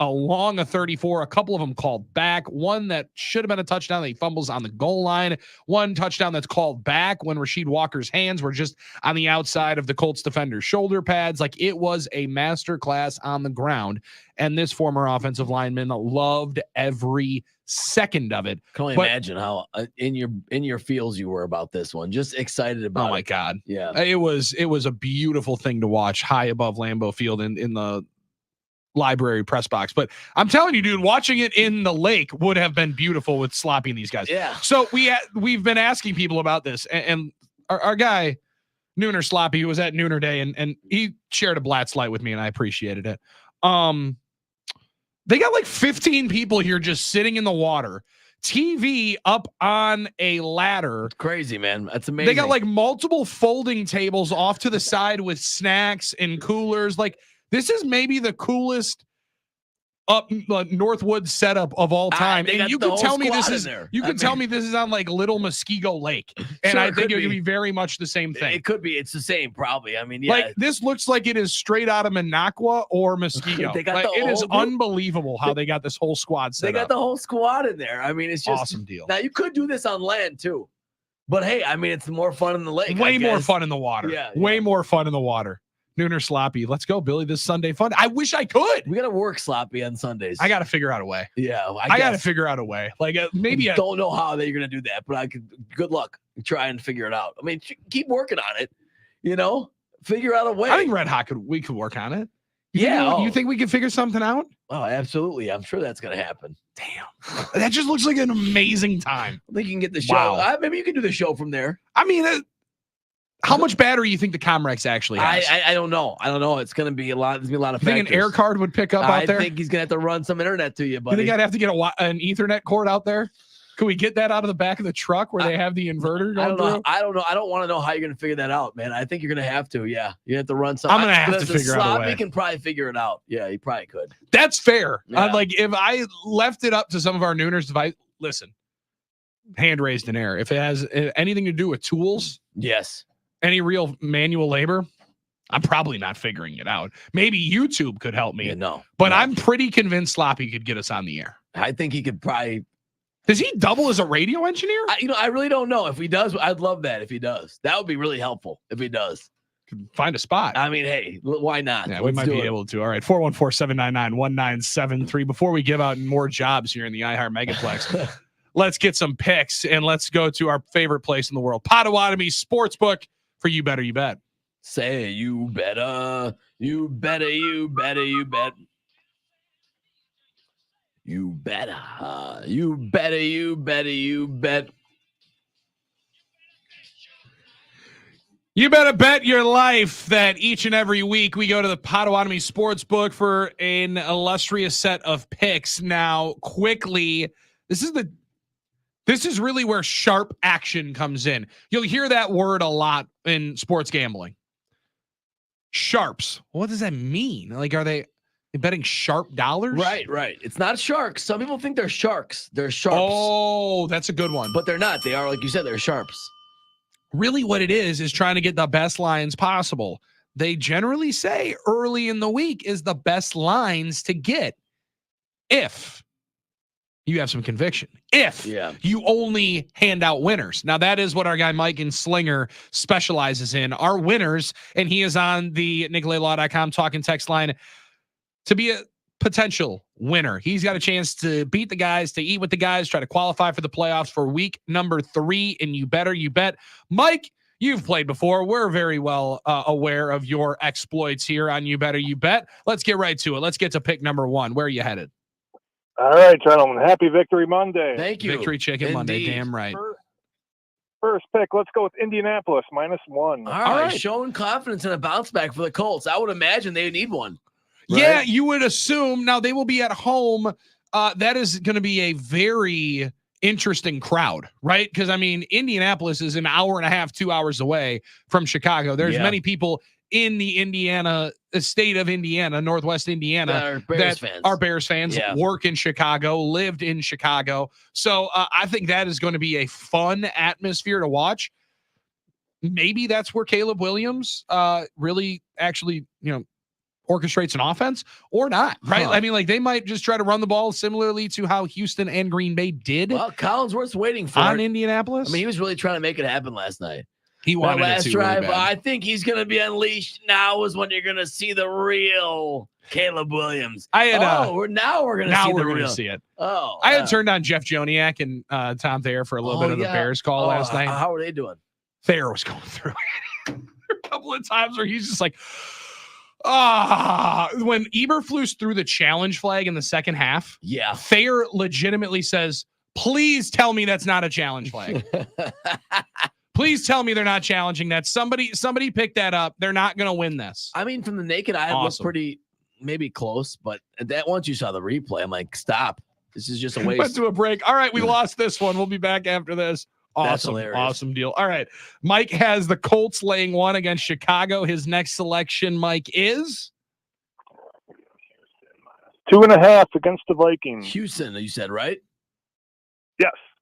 Speaker 1: along a 34, a couple of them called back. One that should have been a touchdown that he fumbles on the goal line. One touchdown that's called back when Rasheed Walker's hands were just on the outside of the Colts defender's shoulder pads. Like, it was a master class on the ground. And this former offensive lineman loved every second of it.
Speaker 3: Can only imagine how in your feels you were about this one. Just excited about it.
Speaker 1: Oh my God.
Speaker 3: Yeah.
Speaker 1: It was a beautiful thing to watch high above Lambeau Field in the library press box. But I'm telling you, dude, watching it in the lake would have been beautiful with Sloppy and these guys.
Speaker 3: Yeah.
Speaker 1: So we've been asking people about this, and our guy Nooner Sloppy, who was at Nooner Day, and he shared a Blatz Light with me, and I appreciated it. They got like 15 people here just sitting in the water, TV up on a ladder.
Speaker 3: Crazy, man. That's amazing.
Speaker 1: They got like multiple folding tables off to the side with snacks and coolers. Like, this is maybe the coolest Northwood setup of all time. And you can tell me this is tell me this is on like Little Muskego Lake. And I think it would be very much the same thing.
Speaker 3: It could be. It's the same, probably. I mean, yeah.
Speaker 1: Like, this looks like it is straight out of Minocqua or Muskego. It is unbelievable how they got this whole squad set up.
Speaker 3: They got the whole squad in there. I mean, it's just
Speaker 1: awesome deal.
Speaker 3: Now, you could do this on land too. But hey, I mean, it's more fun in the lake.
Speaker 1: Way more fun in the water.
Speaker 3: Yeah.
Speaker 1: Way more fun in the water. Nooner Sloppy. Let's go, Billy. This Sunday fun. I wish I could.
Speaker 3: We got to work Sloppy on Sundays.
Speaker 1: I got to figure out a way.
Speaker 3: Yeah.
Speaker 1: I got to figure out a way. Like, maybe
Speaker 3: I don't know how they're going to do that, but good luck. Try and figure it out. I mean, keep working on it, figure out a way.
Speaker 1: I think Red Hot we could work on it.
Speaker 3: You
Speaker 1: think we could figure something out?
Speaker 3: Oh, absolutely. I'm sure that's going to happen.
Speaker 1: Damn. That just looks like an amazing time.
Speaker 3: I think you can get the show.
Speaker 1: Wow.
Speaker 3: Maybe you can do the show from there.
Speaker 1: I mean, how much battery you think the Comrex actually has?
Speaker 3: I don't know. It's going to be a lot. There's going to be a lot of factors.
Speaker 1: Think an air card would pick up out there?
Speaker 3: I think he's going to have to run some internet to you, buddy.
Speaker 1: You think I'd have to get an Ethernet cord out there? Could we get that out of the back of the truck where they have the inverter going through?
Speaker 3: I don't know. I don't want to know how you're going to figure that out, man. I think you're going to have to. Yeah. You have to run something.
Speaker 1: I'm going to have to figure out a way.
Speaker 3: He can probably figure it out. Yeah, he probably could.
Speaker 1: That's fair.
Speaker 3: Yeah.
Speaker 1: Like, if I left it up to some of our Nooners device, listen, hand raised in air. If it has anything to do with tools.
Speaker 3: Yes.
Speaker 1: Any real manual labor, I'm probably not figuring it out. Maybe YouTube could help me. But I'm pretty convinced Sloppy could get us on the air.
Speaker 3: I think he could probably.
Speaker 1: Does he double as a radio engineer?
Speaker 3: I really don't know. If he does, I'd love that if he does. That would be really helpful if he does.
Speaker 1: Could find a spot.
Speaker 3: I mean, hey, why not?
Speaker 1: Yeah, we might be able to. All right, 414-799-1973. Before we give out more jobs here in the iHeart Megaplex, let's get some picks and let's go to our favorite place in the world, Potawatomi Sportsbook. For You Better You Bet.
Speaker 3: Say you better, you better, you better, you bet. You better, you better, you better, you bet.
Speaker 1: You better bet your life that each and every week we go to the Potawatomi Sportsbook for an illustrious set of picks. Now, quickly, this is really where sharp action comes in. You'll hear that word a lot in sports gambling. Sharps. What does that mean? Like, are they betting sharp dollars?
Speaker 3: Right. It's not sharks. Some people think they're sharks. They're sharps.
Speaker 1: Oh, that's a good one.
Speaker 3: But they're not. They are, like you said, they're sharps.
Speaker 1: Really what it is trying to get the best lines possible. They generally say early in the week is the best lines to get if you have some conviction. If you only hand out winners. Now, that is what our guy Mike in Slinger specializes in. Our winners, and he is on the NicoletLaw.com talking text line to be a potential winner. He's got a chance to beat the guys, to eat with the guys, try to qualify for the playoffs for week number 3. And You Better You Bet. Mike, you've played before. We're very well aware of your exploits here on You Better You Bet. Let's get right to it. Let's get to pick number 1. Where are you headed?
Speaker 6: All right, gentlemen. Happy Victory Monday.
Speaker 3: Thank you.
Speaker 1: Victory Chicken Monday.
Speaker 3: Indeed.
Speaker 1: Damn right.
Speaker 6: First pick, let's go with Indianapolis, -1.
Speaker 3: All right, showing confidence in a bounce back for the Colts. I would imagine they need one. Right?
Speaker 1: Yeah, you would assume. Now they will be at home. That is going to be a very interesting crowd, right? Because I mean, Indianapolis is an hour and a half, 2 hours away from Chicago. There's many people in the state of Indiana, Northwest Indiana, that are Bears fans, work in Chicago, lived in Chicago. So I think that is going to be a fun atmosphere to watch. Maybe that's where Caleb Williams really actually, orchestrates an offense or not, right? I mean, like they might just try to run the ball similarly to how Houston and Green Bay did.
Speaker 3: Well, Collinsworth's waiting for
Speaker 1: on Indianapolis.
Speaker 3: I mean, he was really trying to make it happen last night.
Speaker 1: He wanted
Speaker 3: last
Speaker 1: it to
Speaker 3: drive.
Speaker 1: really bad.
Speaker 3: I think he's going to be unleashed. Now is when you're going to see the real Caleb Williams.
Speaker 1: Now
Speaker 3: we're going to
Speaker 1: see it.
Speaker 3: Oh,
Speaker 1: I had turned on Jeff Joniak and Tom Thayer for a little bit of the Bears call last night.
Speaker 3: How are they doing?
Speaker 1: Thayer was going through it a couple of times where he's just like, when Eberflus threw the challenge flag in the second half, Thayer legitimately says, please tell me that's not a challenge flag. Please tell me they're not challenging that. Somebody picked that up. They're not going to win this.
Speaker 3: I mean, from the naked eye, it looked pretty, maybe close, but that once you saw the replay, I'm like, stop. This is just a waste.
Speaker 1: Went to a break. All right, we lost this one. We'll be back after this. Awesome deal. All right. Mike has the Colts laying 1 against Chicago. His next selection, Mike, is
Speaker 6: 2.5 against the Vikings.
Speaker 3: Houston, you said, right?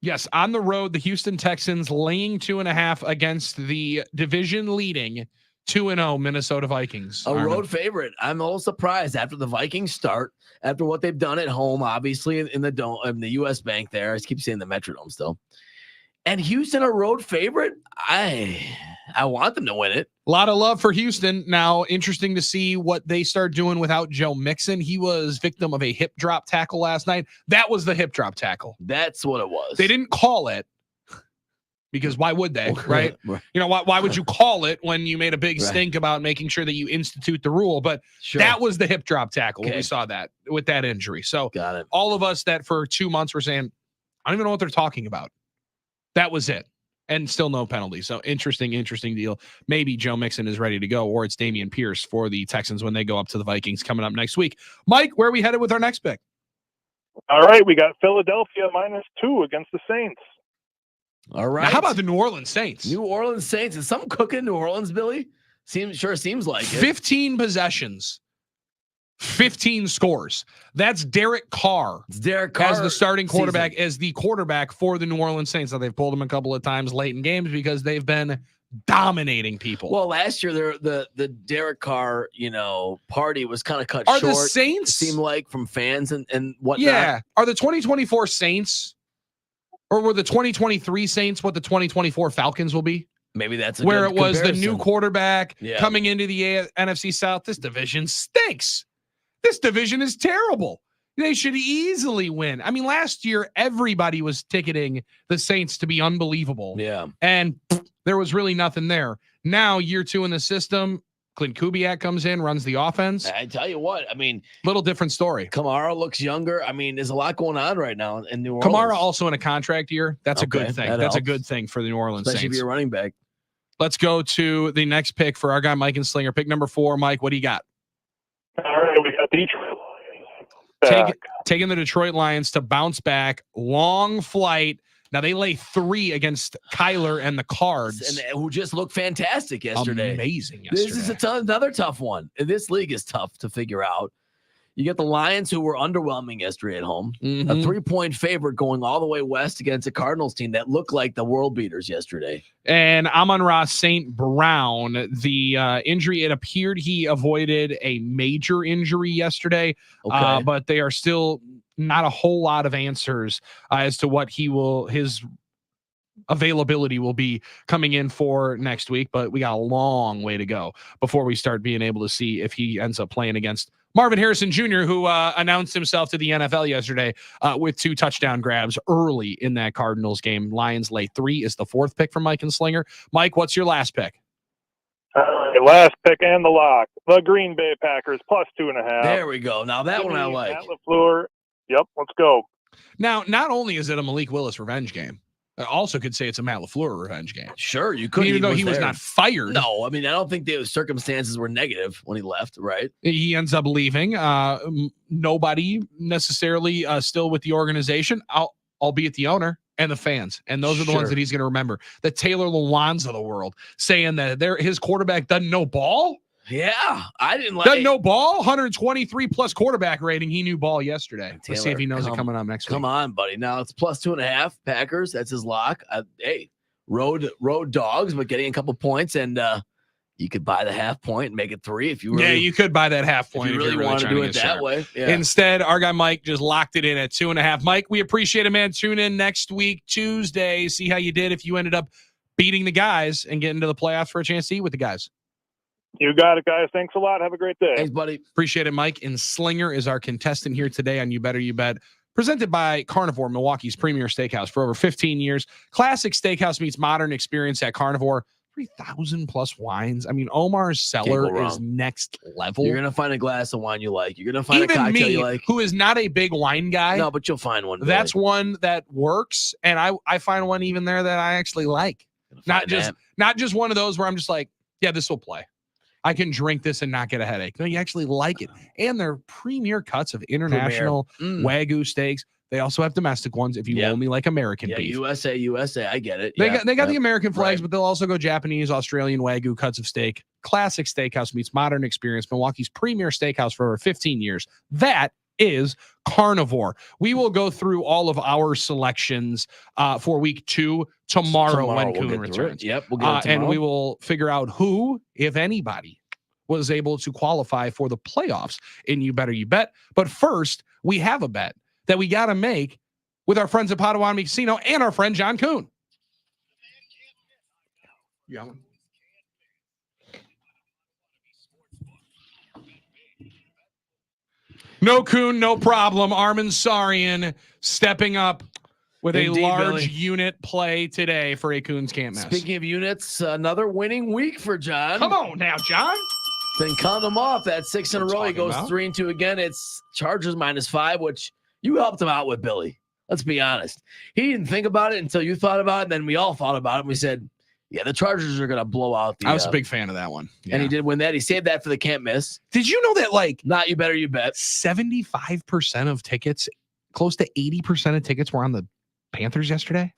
Speaker 1: Yes, on the road, the Houston Texans laying 2.5 against the division leading 2-0 Minnesota Vikings.
Speaker 3: Road favorite. I'm a little surprised after the Vikings start, after what they've done at home, obviously in the US Bank there. I keep saying the Metrodome still. And Houston, a road favorite. I want them to win it.
Speaker 1: A lot of love for Houston. Now, interesting to see what they start doing without Joe Mixon. He was victim of a hip drop tackle last night. That was the hip drop tackle.
Speaker 3: That's what it was.
Speaker 1: They didn't call it because why would they, right? Why would you call it when you made a big stink about making sure that you institute the rule? But that was the hip drop tackle. We saw that with that injury. So
Speaker 3: got it.
Speaker 1: All of us that for 2 months were saying, I don't even know what they're talking about. That was it. And still no penalty. So interesting deal. Maybe Joe Mixon is ready to go, or it's Dameon Pierce for the Texans when they go up to the Vikings coming up next week. Mike, where are we headed with our next pick?
Speaker 6: All right, we got Philadelphia -2 against the Saints.
Speaker 3: All right.
Speaker 1: Now, how about the New Orleans Saints?
Speaker 3: New Orleans Saints. Is something cooking in New Orleans, Billy? Seems like it.
Speaker 1: 15 possessions. 15 scores. That's Derek Carr.
Speaker 3: It's Derek Carr
Speaker 1: as the starting quarterback, as the quarterback for the New Orleans Saints. Now, they've pulled him a couple of times late in games because they've been dominating people.
Speaker 3: Well, last year the Derek Carr, party was kind of cut
Speaker 1: short.
Speaker 3: Are the
Speaker 1: Saints
Speaker 3: seem like from fans and whatnot?
Speaker 1: Yeah. Are the 2024 Saints, or were the 2023 Saints what the 2024 Falcons will be?
Speaker 3: Maybe that's
Speaker 1: where it was the new quarterback coming into the NFC South. This division stinks. This division is terrible. They should easily win. I mean, last year, everybody was ticketing the Saints to be unbelievable.
Speaker 3: Yeah.
Speaker 1: And there was really nothing there. Now, year 2 in the system, Clint Kubiak comes in, runs the offense.
Speaker 3: I tell you what, I mean,
Speaker 1: little different story.
Speaker 3: Kamara looks younger. I mean, there's a lot going on right now in New Orleans.
Speaker 1: Kamara also in a contract year. That's a good thing. That's a good thing for the New Orleans
Speaker 3: Saints.
Speaker 1: Saints.
Speaker 3: Especially if you're a running back.
Speaker 1: Let's go to the next pick for our guy, Mike and Slinger. Pick number 4. Mike, what do you got?
Speaker 6: All right, we got Detroit Lions.
Speaker 1: Taking the Detroit Lions to bounce back. Long flight. Now they lay 3 against Kyler and the Cards,
Speaker 3: and who just looked fantastic yesterday.
Speaker 1: Amazing yesterday.
Speaker 3: This is another tough one. This league is tough to figure out. You get the Lions, who were underwhelming yesterday at home. A 3-point favorite going all the way west against a Cardinals team that looked like the world beaters yesterday.
Speaker 1: And Amon-Ra St. Brown, the injury, it appeared he avoided a major injury yesterday, but they are still not a whole lot of answers as to what his availability will be coming in for next week. But we got a long way to go before we start being able to see if he ends up playing against Marvin Harrison Jr., who announced himself to the NFL yesterday with 2 touchdown grabs early in that Cardinals game. Lions lay 3 is the 4th pick from Mike and Slinger. Mike, what's your last pick?
Speaker 6: Last pick and the lock. The Green Bay Packers plus 2.5.
Speaker 3: There we go. Now that one I
Speaker 6: Jimmy,
Speaker 3: like.
Speaker 6: Matt LaFleur. Yep, let's go.
Speaker 1: Now, not only is it a Malik Willis revenge game, I also could say it's a Matt LaFleur revenge game.
Speaker 3: Sure, you could.
Speaker 1: Even though he was
Speaker 3: there.
Speaker 1: not fired.
Speaker 3: No, I mean, I don't think the circumstances were negative when he left, right?
Speaker 1: He ends up leaving. Nobody necessarily still with the organization, albeit the owner and the fans. And those are the ones that he's going to remember. The Taylor Lewans of the world saying that his quarterback doesn't know ball.
Speaker 3: Yeah, I didn't like
Speaker 1: Doesn't know ball. 123 plus quarterback rating. He knew ball yesterday.
Speaker 3: Taylor,
Speaker 1: Let's see if he knows it coming up next week.
Speaker 3: Come on, buddy. Now it's plus 2.5 Packers. That's his lock. Hey, road dogs, but getting a couple points, and you could buy the half point and make it 3 if you really.
Speaker 1: Yeah, you could buy that half point
Speaker 3: if you really want to do it that way. Yeah.
Speaker 1: Instead, our guy Mike just locked it in at 2.5. Mike, we appreciate it, man. Tune in next week, Tuesday. See how you did if you ended up beating the guys and getting to the playoffs for a chance to eat with the guys.
Speaker 6: You got it, guys. Thanks a lot. Have a great day.
Speaker 3: Thanks, buddy.
Speaker 1: Appreciate it, Mike. And Slinger is our contestant here today on You Better You Bet. Presented by Carnivore, Milwaukee's premier steakhouse for over 15 years. Classic steakhouse meets modern experience at Carnivore. 3,000 plus wines. I mean, Omar's cellar is next level.
Speaker 3: You're gonna find a glass of wine you like. You're gonna find
Speaker 1: even
Speaker 3: a cocktail
Speaker 1: me,
Speaker 3: you like.
Speaker 1: who is not a big wine guy.
Speaker 3: No, but you'll find one.
Speaker 1: That's one that works, and I find one even there that I actually like. Not just one of those where I'm just like, yeah, this will play. I can drink this and not get a headache. No, you actually like it. And they're premier cuts of international Wagyu steaks. They also have domestic ones if you only like American beef.
Speaker 3: USA. I get it.
Speaker 1: They got the American flags, but they'll also go Japanese, Australian Wagyu cuts of steak. Classic steakhouse meets modern experience. Milwaukee's premier steakhouse for over 15 years. That is Carnivore. We will go through all of our selections for week 2 tomorrow when Kuhn returns.
Speaker 3: Yep, we'll get it tomorrow.
Speaker 1: And we will figure out who, if anybody, was able to qualify for the playoffs in You Better You Bet. But first, we have a bet that we got to make with our friends at Potawatomi Casino and our friend John Kuhn. Yeah. No Kuhn, no problem. Armin Sarian stepping up with a large unit play today for a Kuhn's Can't Miss.
Speaker 3: Speaking of units, another winning week for John.
Speaker 1: Come on now, John.
Speaker 3: Then count them off. That's 6 in a row. He goes 3-2 again. It's Chargers -5, which you helped him out with, Billy. Let's be honest. He didn't think about it until you thought about it. And then we all thought about it. And we said, yeah, the Chargers are going to blow out the.
Speaker 1: I was a big fan of that one. Yeah.
Speaker 3: And he did win that. He saved that for the Can't Miss.
Speaker 1: Did you know that, like,
Speaker 3: not You Better You Bet,
Speaker 1: 75% of tickets, close to 80% of tickets were on the Panthers yesterday?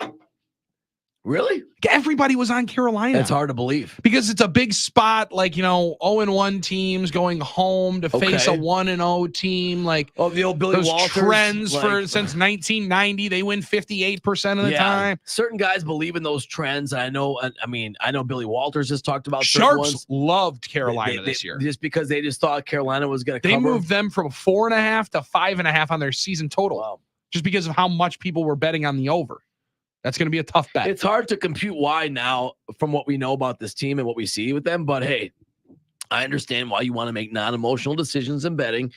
Speaker 3: Really?
Speaker 1: Everybody was on Carolina.
Speaker 3: That's hard to believe.
Speaker 1: Because it's a big spot, like, 0-1 teams going home to face a 1-0 team. Like,
Speaker 3: the old Billy
Speaker 1: those
Speaker 3: Walters
Speaker 1: trends since 1990, they win 58% of the time.
Speaker 3: Certain guys believe in those trends. I know Billy Walters has talked about
Speaker 1: Sharps loved Carolina this year.
Speaker 3: Just because they just thought Carolina was going to cover.
Speaker 1: They moved them from 4.5 to 5.5 on their season total. Wow. Just because of how much people were betting on the over. That's going to be a tough bet.
Speaker 3: It's hard to compute why now from what we know about this team and what we see with them. But, hey, I understand why you want to make non-emotional decisions in betting.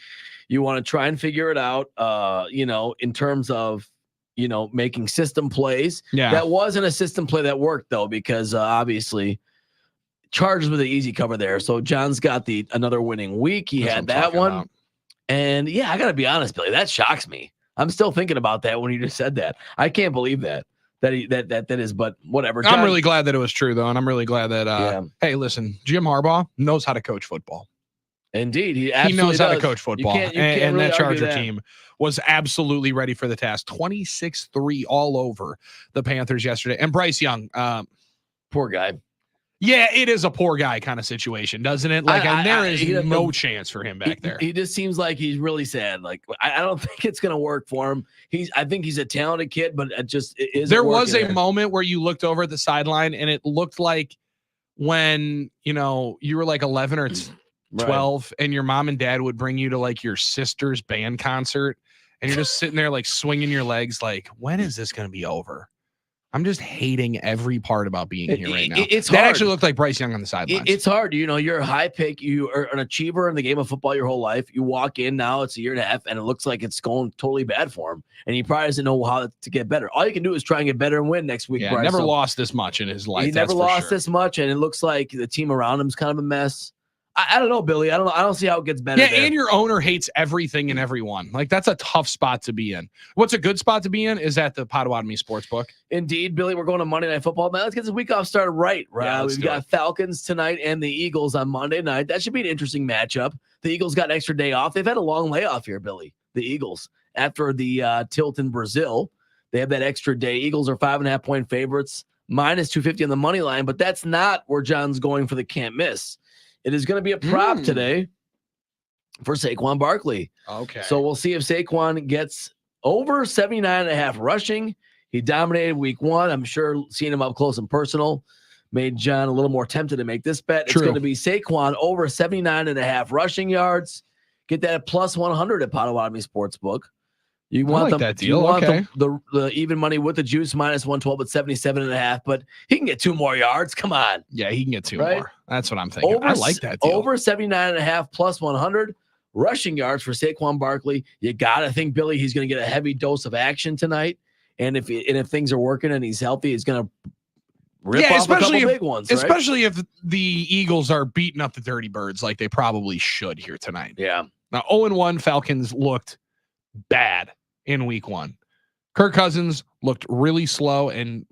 Speaker 3: You want to try and figure it out, in terms of, making system plays.
Speaker 1: Yeah.
Speaker 3: That wasn't a system play that worked, though, because obviously Chargers with an easy cover there. So John's got another winning week. He had that one. About. And, yeah, I got to be honest, Billy, that shocks me. I'm still thinking about that when you just said that. I can't believe that. That is, but whatever. John,
Speaker 1: I'm really glad that it was true, though, and I'm really glad that. Hey, listen, Jim Harbaugh knows how to coach football.
Speaker 3: Indeed, he
Speaker 1: knows how to coach football,
Speaker 3: you can't
Speaker 1: and
Speaker 3: really
Speaker 1: that Charger team was absolutely ready for the task. 26-3 all over the Panthers yesterday, and Bryce Young,
Speaker 3: poor guy.
Speaker 1: Yeah, it is a poor guy kind of situation, doesn't it? Like, there is no chance for him back there.
Speaker 3: He just seems like he's really sad. Like, I don't think it's going to work for him. I think he's a talented kid, but it isn't.
Speaker 1: There was a moment where you looked over at the sideline, and it looked like when, you were like 11 or 12, and your mom and dad would bring you to, like, your sister's band concert, and you're just sitting there, like, swinging your legs, like, when is this going to be over? I'm just hating every part about being here right now.
Speaker 3: It's
Speaker 1: that
Speaker 3: hard.
Speaker 1: actually looked like Bryce Young on the sidelines.
Speaker 3: It's hard. You're a high pick. You are an achiever in the game of football your whole life. You walk in now, it's a year and a half, and it looks like it's going totally bad for him. And he probably doesn't know how to get better. All you can do is try and get better and win next week.
Speaker 1: Yeah,
Speaker 3: Bryce.
Speaker 1: never
Speaker 3: So
Speaker 1: lost this much in his life.
Speaker 3: he never
Speaker 1: that's for
Speaker 3: lost
Speaker 1: sure.
Speaker 3: this much, and it looks like the team around him is kind of a mess. I don't know, Billy. I don't see how it gets better.
Speaker 1: Yeah,
Speaker 3: there.
Speaker 1: and your owner hates everything and everyone. Like, that's a tough spot to be in. What's a good spot to be in is at the Potawatomi Sportsbook.
Speaker 3: Indeed, Billy, we're going to Monday Night Football. Man, let's get this week off started right.
Speaker 1: Yeah, let's
Speaker 3: We've
Speaker 1: do
Speaker 3: got
Speaker 1: it.
Speaker 3: Falcons tonight and the Eagles on Monday night. That should be an interesting matchup. The Eagles got an extra day off. They've had a long layoff here, Billy. The Eagles, after the tilt in Brazil, they have that extra day. Eagles are 5.5-point favorites, minus 250 on the money line, but that's not where John's going for the can't miss. It is going to be a prop today for Saquon Barkley.
Speaker 1: Okay.
Speaker 3: So we'll see if Saquon gets over 79.5 rushing. He dominated week 1. I'm sure seeing him up close and personal made John a little more tempted to make this bet.
Speaker 1: True.
Speaker 3: It's going to be Saquon over 79.5 rushing yards. Get that at plus 100 at Potawatomi Sportsbook. You want
Speaker 1: like that deal.
Speaker 3: You want
Speaker 1: Okay.
Speaker 3: the even money with the juice minus 112 at 77.5, but he can get 2 more yards. Come on.
Speaker 1: Yeah, he can get 2
Speaker 3: Right?
Speaker 1: more. That's what I'm thinking. I like that deal.
Speaker 3: Over 79.5 plus 100 rushing yards for Saquon Barkley. You got to think, Billy, he's going to get a heavy dose of action tonight. And if things are working and he's healthy, he's going to rip off a couple big ones. Right?
Speaker 1: Especially if the Eagles are beating up the Dirty Birds like they probably should here tonight.
Speaker 3: Yeah.
Speaker 1: Now, 0-1 Falcons looked bad in week 1. Kirk Cousins looked really slow and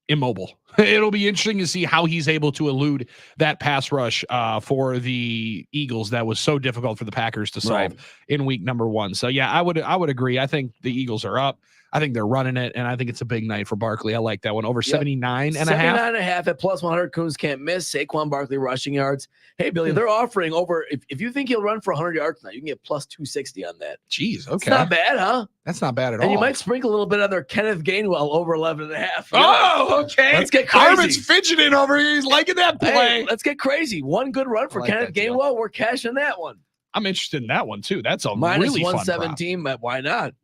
Speaker 1: immobile. It'll be interesting to see how he's able to elude that pass rush for the Eagles that was so difficult for the Packers to solve in week number 1. So yeah, I would agree. I think the Eagles are up. I think they're running it, and I think it's a big night for Barkley. I like that one. Over 79.5.
Speaker 3: 79.5 at plus 100. Coons can't miss. Saquon Barkley rushing yards. Hey, Billy, they're offering over, if you think he'll run for 100 yards tonight, you can get plus 260 on that.
Speaker 1: Jeez, okay.
Speaker 3: It's not bad, huh?
Speaker 1: That's not bad at all.
Speaker 3: And you might sprinkle a little bit on their Kenneth Gainwell over 11.5.
Speaker 1: Oh, okay.
Speaker 3: Let's get crazy.
Speaker 1: Armin's fidgeting over here. He's liking that play.
Speaker 3: Hey, let's get crazy. One good run for
Speaker 1: I like
Speaker 3: Kenneth
Speaker 1: that deal.
Speaker 3: Gainwell. We're cashing that one.
Speaker 1: I'm interested in that one too. That's a
Speaker 3: Minus
Speaker 1: really fun prop.
Speaker 3: 117, but why not?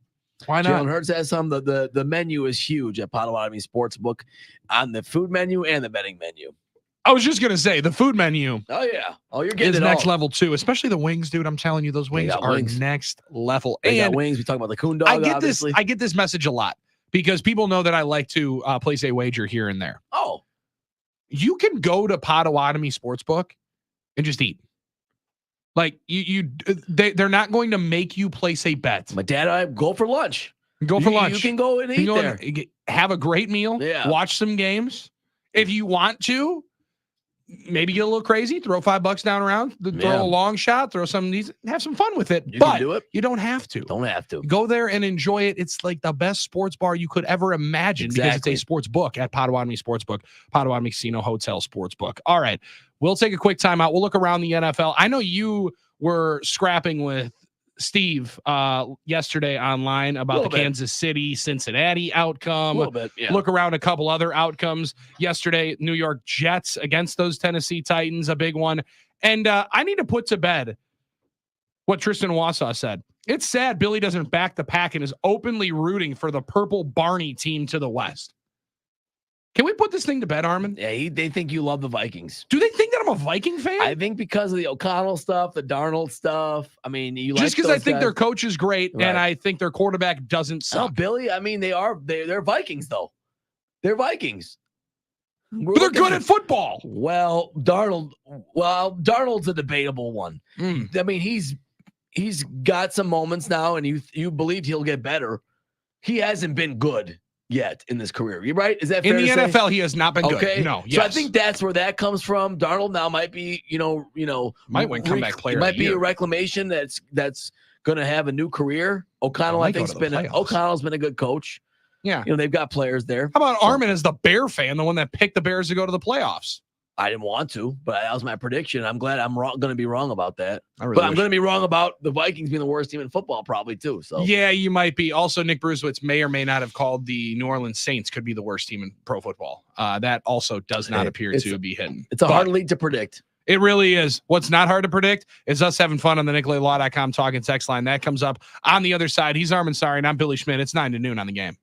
Speaker 1: Why
Speaker 3: Jalen
Speaker 1: not?
Speaker 3: Hurts has some. The menu is huge at Potawatomi Sportsbook on the food menu and the betting menu.
Speaker 1: I was just gonna say the food menu
Speaker 3: Oh, yeah. Oh, you're getting
Speaker 1: is
Speaker 3: it
Speaker 1: next
Speaker 3: all.
Speaker 1: level too, especially the wings, dude. I'm telling you, those wings
Speaker 3: got
Speaker 1: are
Speaker 3: wings.
Speaker 1: next level.
Speaker 3: They got
Speaker 1: And
Speaker 3: wings. We talk about the coon dog,
Speaker 1: I get
Speaker 3: obviously.
Speaker 1: this. I get this message a lot because people know that I like to place a wager here and there.
Speaker 3: Oh,
Speaker 1: You can go to Potawatomi Sportsbook and just eat. Like they're not going to make you place a bet.
Speaker 3: my dad and I go for lunch.
Speaker 1: Go for lunch.
Speaker 3: You can go and
Speaker 1: You
Speaker 3: eat
Speaker 1: can go
Speaker 3: there.
Speaker 1: and have a great meal.
Speaker 3: Yeah.
Speaker 1: Watch some games. If you want to, maybe get a little crazy. Throw $5 down around. Throw
Speaker 3: Yeah.
Speaker 1: a long shot. Throw some of these. Have some fun with it.
Speaker 3: You
Speaker 1: but
Speaker 3: can do it.
Speaker 1: you don't have to.
Speaker 3: Don't have to.
Speaker 1: Go there and enjoy it. It's like the best sports bar you could ever imagine because
Speaker 3: Exactly.
Speaker 1: it's a sports book at Potawatomi Sportsbook, Potawatomi Casino Hotel Sportsbook. All right. We'll take a quick timeout. We'll look around the NFL. I know you were scrapping with Steve yesterday online about the
Speaker 3: Little bit.
Speaker 1: Kansas City Cincinnati
Speaker 3: A
Speaker 1: outcome.
Speaker 3: little bit. Yeah.
Speaker 1: Look around a couple other outcomes yesterday. New York Jets against those Tennessee Titans, a big one. And I need to put to bed what Tristan Wausau said. It's sad Billy doesn't back the pack and is openly rooting for the purple Barney team to the West. Can we put this thing to bed, Armin?
Speaker 3: Yeah, they think you love the Vikings.
Speaker 1: Do they think that I'm a Viking fan?
Speaker 3: I think because of the O'Connell stuff, the Darnold stuff. I mean, you
Speaker 1: Just because I think their coach is great
Speaker 3: Right.
Speaker 1: and I think their quarterback doesn't
Speaker 3: No,
Speaker 1: suck.
Speaker 3: Billy. I mean, they're Vikings though. They're Vikings.
Speaker 1: But they're good at football.
Speaker 3: Well, Darnold's a debatable one. I mean, he's got some moments now, and you believed he'll get better. He hasn't been good yet in this career. You right? Is that
Speaker 1: In
Speaker 3: fair
Speaker 1: the
Speaker 3: to say?
Speaker 1: NFL, he has not been
Speaker 3: Okay.
Speaker 1: good. No,
Speaker 3: So I
Speaker 1: yes.
Speaker 3: think that's where that comes from. Darnold now might be,
Speaker 1: Might win comeback player
Speaker 3: It
Speaker 1: of
Speaker 3: might
Speaker 1: the
Speaker 3: be a
Speaker 1: year.
Speaker 3: reclamation that's going to have a new career. O'Connell, I
Speaker 1: might go
Speaker 3: think,
Speaker 1: to the playoffs.
Speaker 3: O'Connell's been a good coach.
Speaker 1: Yeah.
Speaker 3: They've got players there.
Speaker 1: How about Armin as the Bear fan, the one that picked the Bears to go to the playoffs?
Speaker 3: I didn't want to, but that was my prediction. I'm glad I'm going to be wrong about that.
Speaker 1: I really
Speaker 3: But I'm
Speaker 1: wish-
Speaker 3: going to be wrong about the Vikings being the worst team in football, probably too. So
Speaker 1: Yeah, you might be. Also, Nick Brusewitz may or may not have called the New Orleans Saints could be the worst team in pro football. That also does not
Speaker 3: Hey,
Speaker 1: appear
Speaker 3: it's-
Speaker 1: to be hidden.
Speaker 3: it's a
Speaker 1: But
Speaker 3: hard league to predict.
Speaker 1: It really is. What's not hard to predict is us having fun on the NicolaLaw.com talking text line. That comes up on the other side. He's Armin Sari, and I'm Billy Schmidt. It's 9 to noon on the game.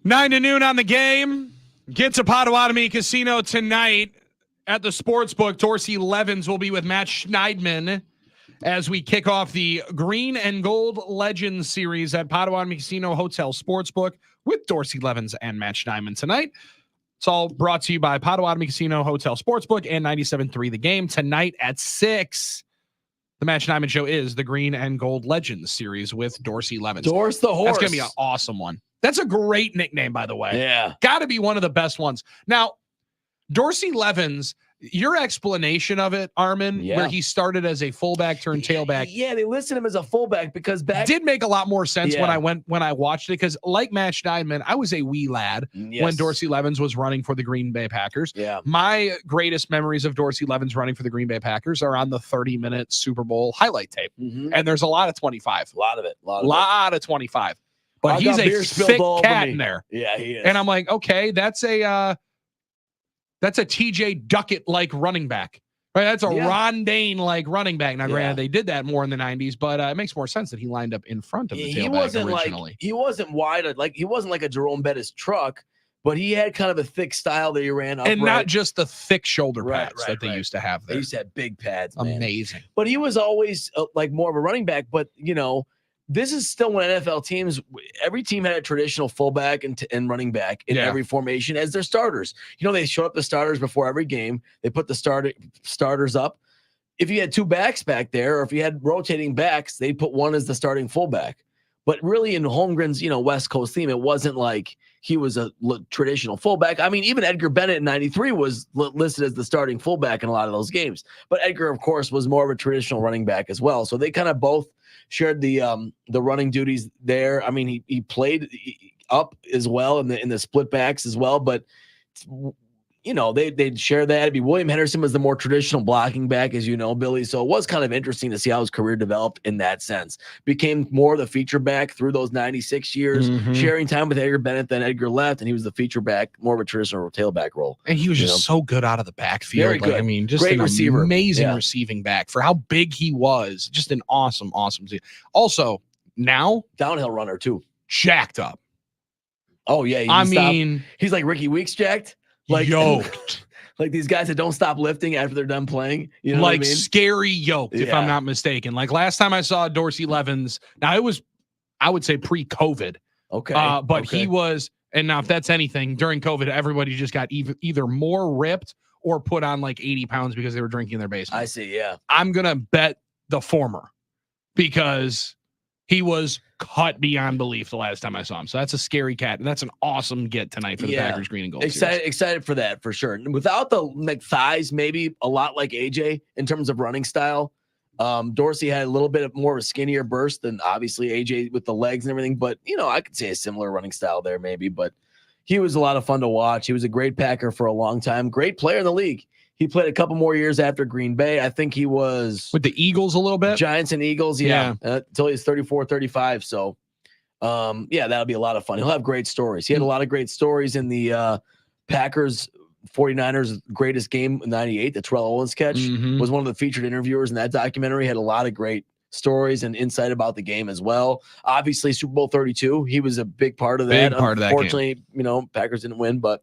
Speaker 1: 9 to noon on the game. Get to Potawatomi Casino tonight at the Sportsbook. Dorsey Levens will be with Matt Schneidman as we kick off the Green and Gold Legends series at Potawatomi Casino Hotel Sportsbook with Dorsey Levens and Matt Schneidman tonight. It's all brought to you by Potawatomi Casino Hotel Sportsbook and 97.3 The Game. Tonight at 6, the Matt Schneidman Show is the Green and Gold Legends series with Dorsey Levens.
Speaker 3: Dorse the horse.
Speaker 1: That's going to be an awesome one. That's a great nickname, by the way.
Speaker 3: Yeah.
Speaker 1: Got to be one of the best ones. Now, Dorsey Levens, your explanation of it, Armin,
Speaker 3: Yeah.
Speaker 1: where he started as a fullback turned tailback,
Speaker 3: Yeah, they listed him as a fullback because back
Speaker 1: did make a lot more sense
Speaker 3: Yeah.
Speaker 1: when I watched it, because like Matt Schneidman, I was a wee lad when
Speaker 3: Yes.
Speaker 1: Dorsey Levens was running for the Green Bay Packers.
Speaker 3: Yeah.
Speaker 1: My greatest memories of Dorsey Levens running for the Green Bay Packers are on the 30-minute Super Bowl highlight tape.
Speaker 3: Mhm.
Speaker 1: And there's a lot of 25.
Speaker 3: A lot of it.
Speaker 1: A lot of 25. But
Speaker 3: I
Speaker 1: he's
Speaker 3: got
Speaker 1: a
Speaker 3: beer spilled
Speaker 1: thick
Speaker 3: all over
Speaker 1: cat
Speaker 3: me.
Speaker 1: in there.
Speaker 3: Yeah, he is.
Speaker 1: And I'm like, okay, that's a TJ Duckett like running back, right? That's a
Speaker 3: Yeah.
Speaker 1: Ron Dane like running back. Now,
Speaker 3: Yeah.
Speaker 1: granted, they did that more in the 90s, but it makes more sense that he lined up in front of the
Speaker 3: he
Speaker 1: tailback
Speaker 3: wasn't
Speaker 1: originally.
Speaker 3: like he wasn't wide, like he wasn't like a Jerome Bettis truck, but he had kind of a thick style that he ran up.
Speaker 1: And not just the thick shoulder
Speaker 3: Right,
Speaker 1: pads
Speaker 3: right,
Speaker 1: that they
Speaker 3: right.
Speaker 1: used to have
Speaker 3: They
Speaker 1: there.
Speaker 3: used to have big pads, man.
Speaker 1: Amazing.
Speaker 3: But he was always like more of a running back. But this is still when NFL teams, every team had a traditional fullback and running back in
Speaker 1: Yeah.
Speaker 3: every formation as their starters. They show up the starters before every game. They put the starters up. If you had two backs back there, or if you had rotating backs, they put one as the starting fullback. But really, in Holmgren's West Coast theme, it wasn't like he was a traditional fullback. I mean, even Edgar Bennett in '93 was listed as the starting fullback in a lot of those games. But Edgar, of course, was more of a traditional running back as well. So they kind of both shared the running duties there. I mean, he played up as well in the split backs as well. But they'd share that. It'd be William Henderson was the more traditional blocking back, as you know, Billy. So it was kind of interesting to see how his career developed in that sense. Became more the feature back through those 96 years,
Speaker 1: Mhm.
Speaker 3: sharing time with Edgar Bennett. Then Edgar left, and he was the feature back, more of a traditional tailback role.
Speaker 1: And he was
Speaker 3: You
Speaker 1: just so good out of the backfield.
Speaker 3: Very good.
Speaker 1: I mean, just
Speaker 3: Great
Speaker 1: an
Speaker 3: receiver.
Speaker 1: amazing
Speaker 3: Yeah.
Speaker 1: receiving back for how big he was. Just an awesome. Also, now
Speaker 3: Downhill runner too.
Speaker 1: jacked up.
Speaker 3: Oh yeah,
Speaker 1: I mean,
Speaker 3: he's like Ricky Weeks jacked. Like
Speaker 1: yoked.
Speaker 3: like these guys that don't stop lifting after they're done playing. You know
Speaker 1: like
Speaker 3: what I mean?
Speaker 1: scary yoked, if I'm
Speaker 3: Yeah.
Speaker 1: not mistaken. Like last time I saw Dorsey Levens, now it was, I would say pre-COVID,
Speaker 3: Okay.
Speaker 1: but
Speaker 3: okay.
Speaker 1: he was, and now if that's anything, during COVID, everybody just got either more ripped or put on like 80 pounds because they were drinking in their basement.
Speaker 3: I see. Yeah.
Speaker 1: I'm going to bet the former because he was cut beyond belief the last time I saw him. So that's a scary cat. And that's an awesome get tonight for the
Speaker 3: Yeah.
Speaker 1: Packers Green and Gold. series.
Speaker 3: Excited for that for sure. Without the thighs, maybe a lot like AJ in terms of running style. Dorsey had a little bit of more of a skinnier burst than obviously AJ with the legs and everything. But I could say a similar running style there maybe. But he was a lot of fun to watch. He was a great Packer for a long time. Great player in the league. He played a couple more years after Green Bay. I think he was
Speaker 1: With the Eagles a little bit.
Speaker 3: Giants and Eagles, until he's 34, 35. So, that'll be a lot of fun. He'll have great stories. He had a lot of great stories in the Packers 49ers greatest game in 98, the Terrell Owens catch.
Speaker 1: Mhm.
Speaker 3: Was one of the featured interviewers in that documentary. Had a lot of great stories and insight about the game as well. Obviously, Super Bowl 32, he was a big part of that.
Speaker 1: Big part of that game.
Speaker 3: Unfortunately, Packers didn't win, but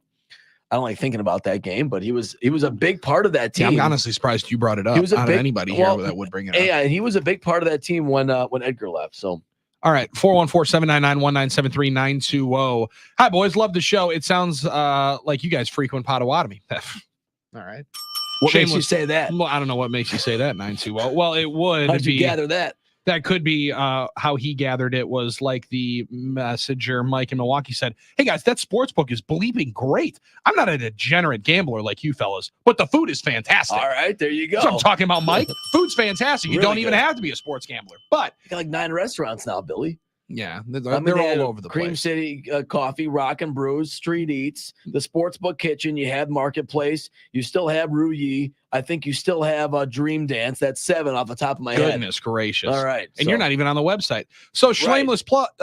Speaker 3: I don't like thinking about that game. But he was a big part of that
Speaker 1: Yeah,
Speaker 3: team.
Speaker 1: I'm honestly surprised you brought it up.
Speaker 3: He was a
Speaker 1: Out of
Speaker 3: big-
Speaker 1: anybody
Speaker 3: well,
Speaker 1: here that would bring it up.
Speaker 3: Yeah, and he was a big part of that team when Edgar left. So
Speaker 1: All right, 414-799-1973-920. Hi, boys. Love the show. It sounds like you guys frequent Potawatomi. All right.
Speaker 3: what makes you
Speaker 1: Shameless-
Speaker 3: say that?
Speaker 1: Well, I don't know what makes you say that, 920. Well, it would
Speaker 3: How'd you
Speaker 1: be
Speaker 3: gather that?
Speaker 1: that could be how he gathered it was like the messenger Mike in Milwaukee said, hey guys, that sports book is bleeping great. I'm not a degenerate gambler like you fellas, but the food is fantastic.
Speaker 3: All right, there you go.
Speaker 1: That's what I'm talking about, Mike. Food's fantastic. You
Speaker 3: Really
Speaker 1: don't even
Speaker 3: good.
Speaker 1: have to be a sports gambler. But
Speaker 3: You got like 9 restaurants now, Billy.
Speaker 1: yeah, they're,
Speaker 3: I mean,
Speaker 1: they're
Speaker 3: they had
Speaker 1: all over the
Speaker 3: Cream
Speaker 1: place.
Speaker 3: City Coffee, Rock and Brews, Street Eats, the Sportsbook Kitchen. You have Marketplace. You still have Ruyi. I think you still have Dream Dance. That's 7 off the top of my head.
Speaker 1: Goodness gracious.
Speaker 3: All right.
Speaker 1: And you're not even on the website. So shameless
Speaker 3: Right.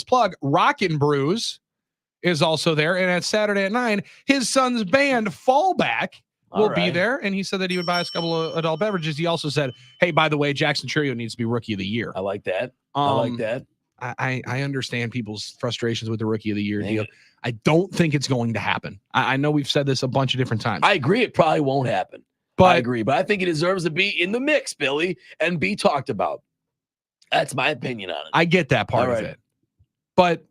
Speaker 1: plug, Rockin' Brews is also there. And it's Saturday at 9. His son's band, Fallback, will
Speaker 3: All
Speaker 1: be
Speaker 3: right.
Speaker 1: there. And he said that he would buy us a couple of adult beverages. He also said, hey, by the way, Jackson Churio needs to be Rookie of the Year.
Speaker 3: I like that. I like
Speaker 1: Um,
Speaker 3: that.
Speaker 1: I understand people's frustrations with the rookie of the year
Speaker 3: Dang
Speaker 1: deal.
Speaker 3: it.
Speaker 1: I don't think it's going to happen. I know we've said this a bunch of different times.
Speaker 3: I agree. It probably won't happen. I
Speaker 1: but
Speaker 3: agree. But I think he deserves to be in the mix, Billy, and be talked about. That's my opinion on it.
Speaker 1: I get that part
Speaker 3: All
Speaker 1: of
Speaker 3: right.
Speaker 1: it. But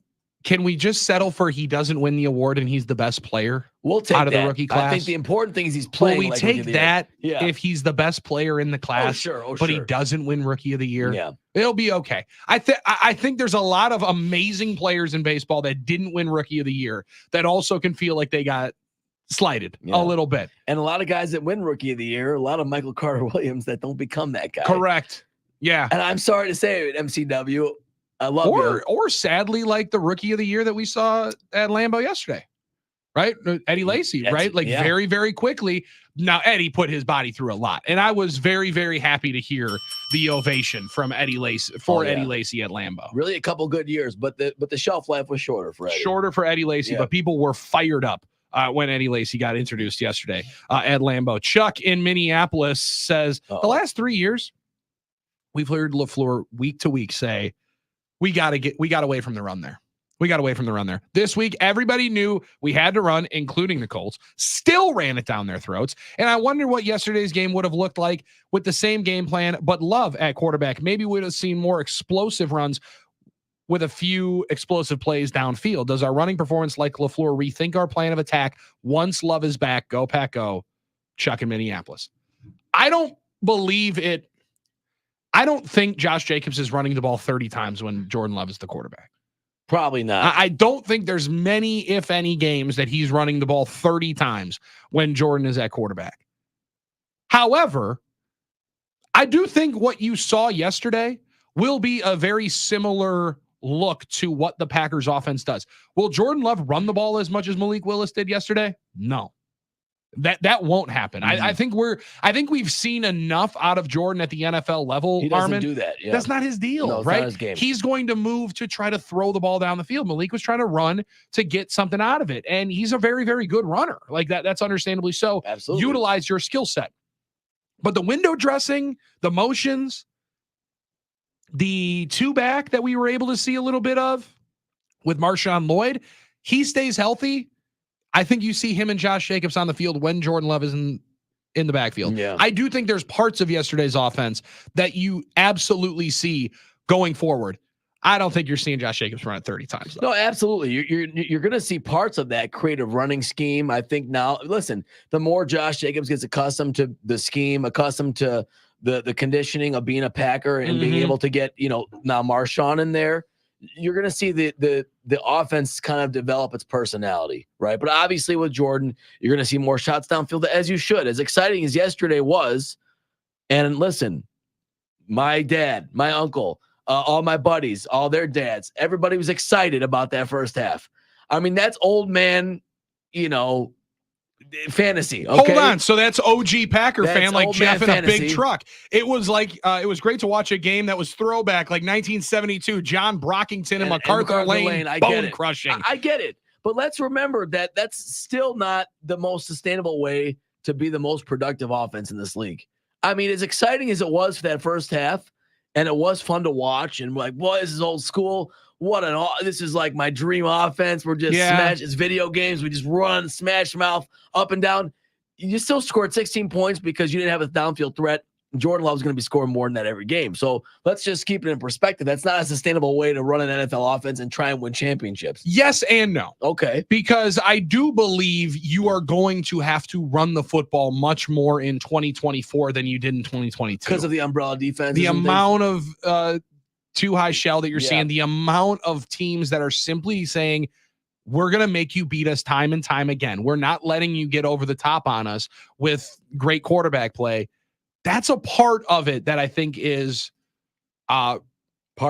Speaker 1: can we just settle for he doesn't win the award and he's the best player?
Speaker 3: We'll take
Speaker 1: out of the
Speaker 3: that.
Speaker 1: rookie
Speaker 3: I
Speaker 1: class?
Speaker 3: think the important thing is he's
Speaker 1: Will
Speaker 3: playing.
Speaker 1: we
Speaker 3: like
Speaker 1: take
Speaker 3: Rookie of the Year.
Speaker 1: that
Speaker 3: Yeah.
Speaker 1: if he's the best player in the
Speaker 3: Oh,
Speaker 1: class,
Speaker 3: sure. Oh,
Speaker 1: but
Speaker 3: sure.
Speaker 1: he doesn't win rookie of the year?
Speaker 3: Yeah.
Speaker 1: It'll be okay. I think there's a lot of amazing players in baseball that didn't win rookie of the year that also can feel like they got slighted
Speaker 3: Yeah.
Speaker 1: a little bit.
Speaker 3: And a lot of guys that win Rookie of the Year, a lot of Michael Carter Williams that don't become that guy.
Speaker 1: Correct. Yeah.
Speaker 3: And I'm sorry to say it, MCW. I love you.
Speaker 1: Or sadly, like the rookie of the year that we saw at Lambeau yesterday, right? Eddie Lacy,
Speaker 3: That's-
Speaker 1: right? Like
Speaker 3: yeah.
Speaker 1: very, very quickly. Now, Eddie put his body through a lot. And I was very, very happy to hear the ovation from Eddie Lacy for
Speaker 3: Oh, yeah.
Speaker 1: Eddie Lacy at Lambeau.
Speaker 3: Really a couple good years, but the shelf life was shorter for Eddie.
Speaker 1: Shorter for Eddie Lacy,
Speaker 3: Yeah.
Speaker 1: but people were fired up when Eddie Lacy got introduced yesterday at Lambeau. Chuck in Minneapolis says the
Speaker 3: Uh-oh.
Speaker 1: last 3 years, we've heard LaFleur week to week say, we got away from the run there. We got away from the run there. This week, everybody knew we had to run, including the Colts, still ran it down their throats. And I wonder what yesterday's game would have looked like with the same game plan, but Love at quarterback. Maybe we'd have seen more explosive runs with a few explosive plays downfield. Does our running performance like LaFleur rethink our plan of attack once Love is back? Go Pack Go. Chuck in Minneapolis. I don't believe it. I don't think Josh Jacobs is running the ball 30 times when Jordan Love is the quarterback.
Speaker 3: Probably not.
Speaker 1: I don't think there's many, if any, games that he's running the ball 30 times when Jordan is at quarterback. However, I do think what you saw yesterday will be a very similar look to what the Packers offense does. Will Jordan Love run the ball as much as Malik Willis did yesterday? No. That won't happen. I think we've seen enough out of Jordan at the NFL level.
Speaker 3: He doesn't
Speaker 1: Armin.
Speaker 3: do that. Yeah.
Speaker 1: That's not his deal,
Speaker 3: No, it's
Speaker 1: right?
Speaker 3: not his game.
Speaker 1: He's going to move to try to throw the ball down the field. Malik was trying to run to get something out of it, and he's a very, very good runner. Like that. That's understandably so.
Speaker 3: Absolutely.
Speaker 1: Utilize your skill set. But the window dressing, the motions, the two back that we were able to see a little bit of with Marshawn Lloyd, he stays healthy. I think you see him and Josh Jacobs on the field when Jordan Love is in the backfield.
Speaker 3: Yeah.
Speaker 1: I do think there's parts of yesterday's offense that you absolutely see going forward. I don't think you're seeing Josh Jacobs run it 30 times, though.
Speaker 3: No, absolutely. You're going to see parts of that creative running scheme. I think now, listen, the more Josh Jacobs gets accustomed to the scheme, accustomed to the conditioning of being a Packer and being
Speaker 1: Mhm.
Speaker 3: able to get, now Marshawn in there, you're going to see the offense kind of develop its personality, right? But obviously with Jordan, you're going to see more shots downfield, as you should. As exciting as yesterday was, and listen, my dad, my uncle, all my buddies, all their dads, everybody was excited about that first half. I mean, that's old man, fantasy. Okay?
Speaker 1: Hold on. So that's OG Packer
Speaker 3: That's
Speaker 1: fan like
Speaker 3: old man
Speaker 1: Jeff in a big
Speaker 3: fantasy.
Speaker 1: truck. It was like it was great to watch a game that was throwback like 1972. John Brockington and MacArthur Lane
Speaker 3: I get
Speaker 1: bone
Speaker 3: it.
Speaker 1: crushing.
Speaker 3: I get it. But let's remember that that's still not the most sustainable way to be the most productive offense in this league. I mean, as exciting as it was for that first half, and it was fun to watch, and like, boy, this is old school. This is like my dream offense. We're just smash. It's video games. We just run, smash mouth, up and down. You still scored 16 points because you didn't have a downfield threat. Jordan Love's going to be scoring more than that every game. So let's just keep it in perspective. That's not a sustainable way to run an NFL offense and try and win championships.
Speaker 1: Yes and no.
Speaker 3: Okay.
Speaker 1: Because I do believe you are going to have to run the football much more in 2024 than you did in 2022.
Speaker 3: Because of the umbrella defense.
Speaker 1: The amount of too high shell that you're
Speaker 3: Yeah.
Speaker 1: seeing, the amount of teams that are simply saying, we're going to make you beat us time and time again. We're not letting you get over the top on us with great quarterback play. That's a part of it that I think is
Speaker 3: part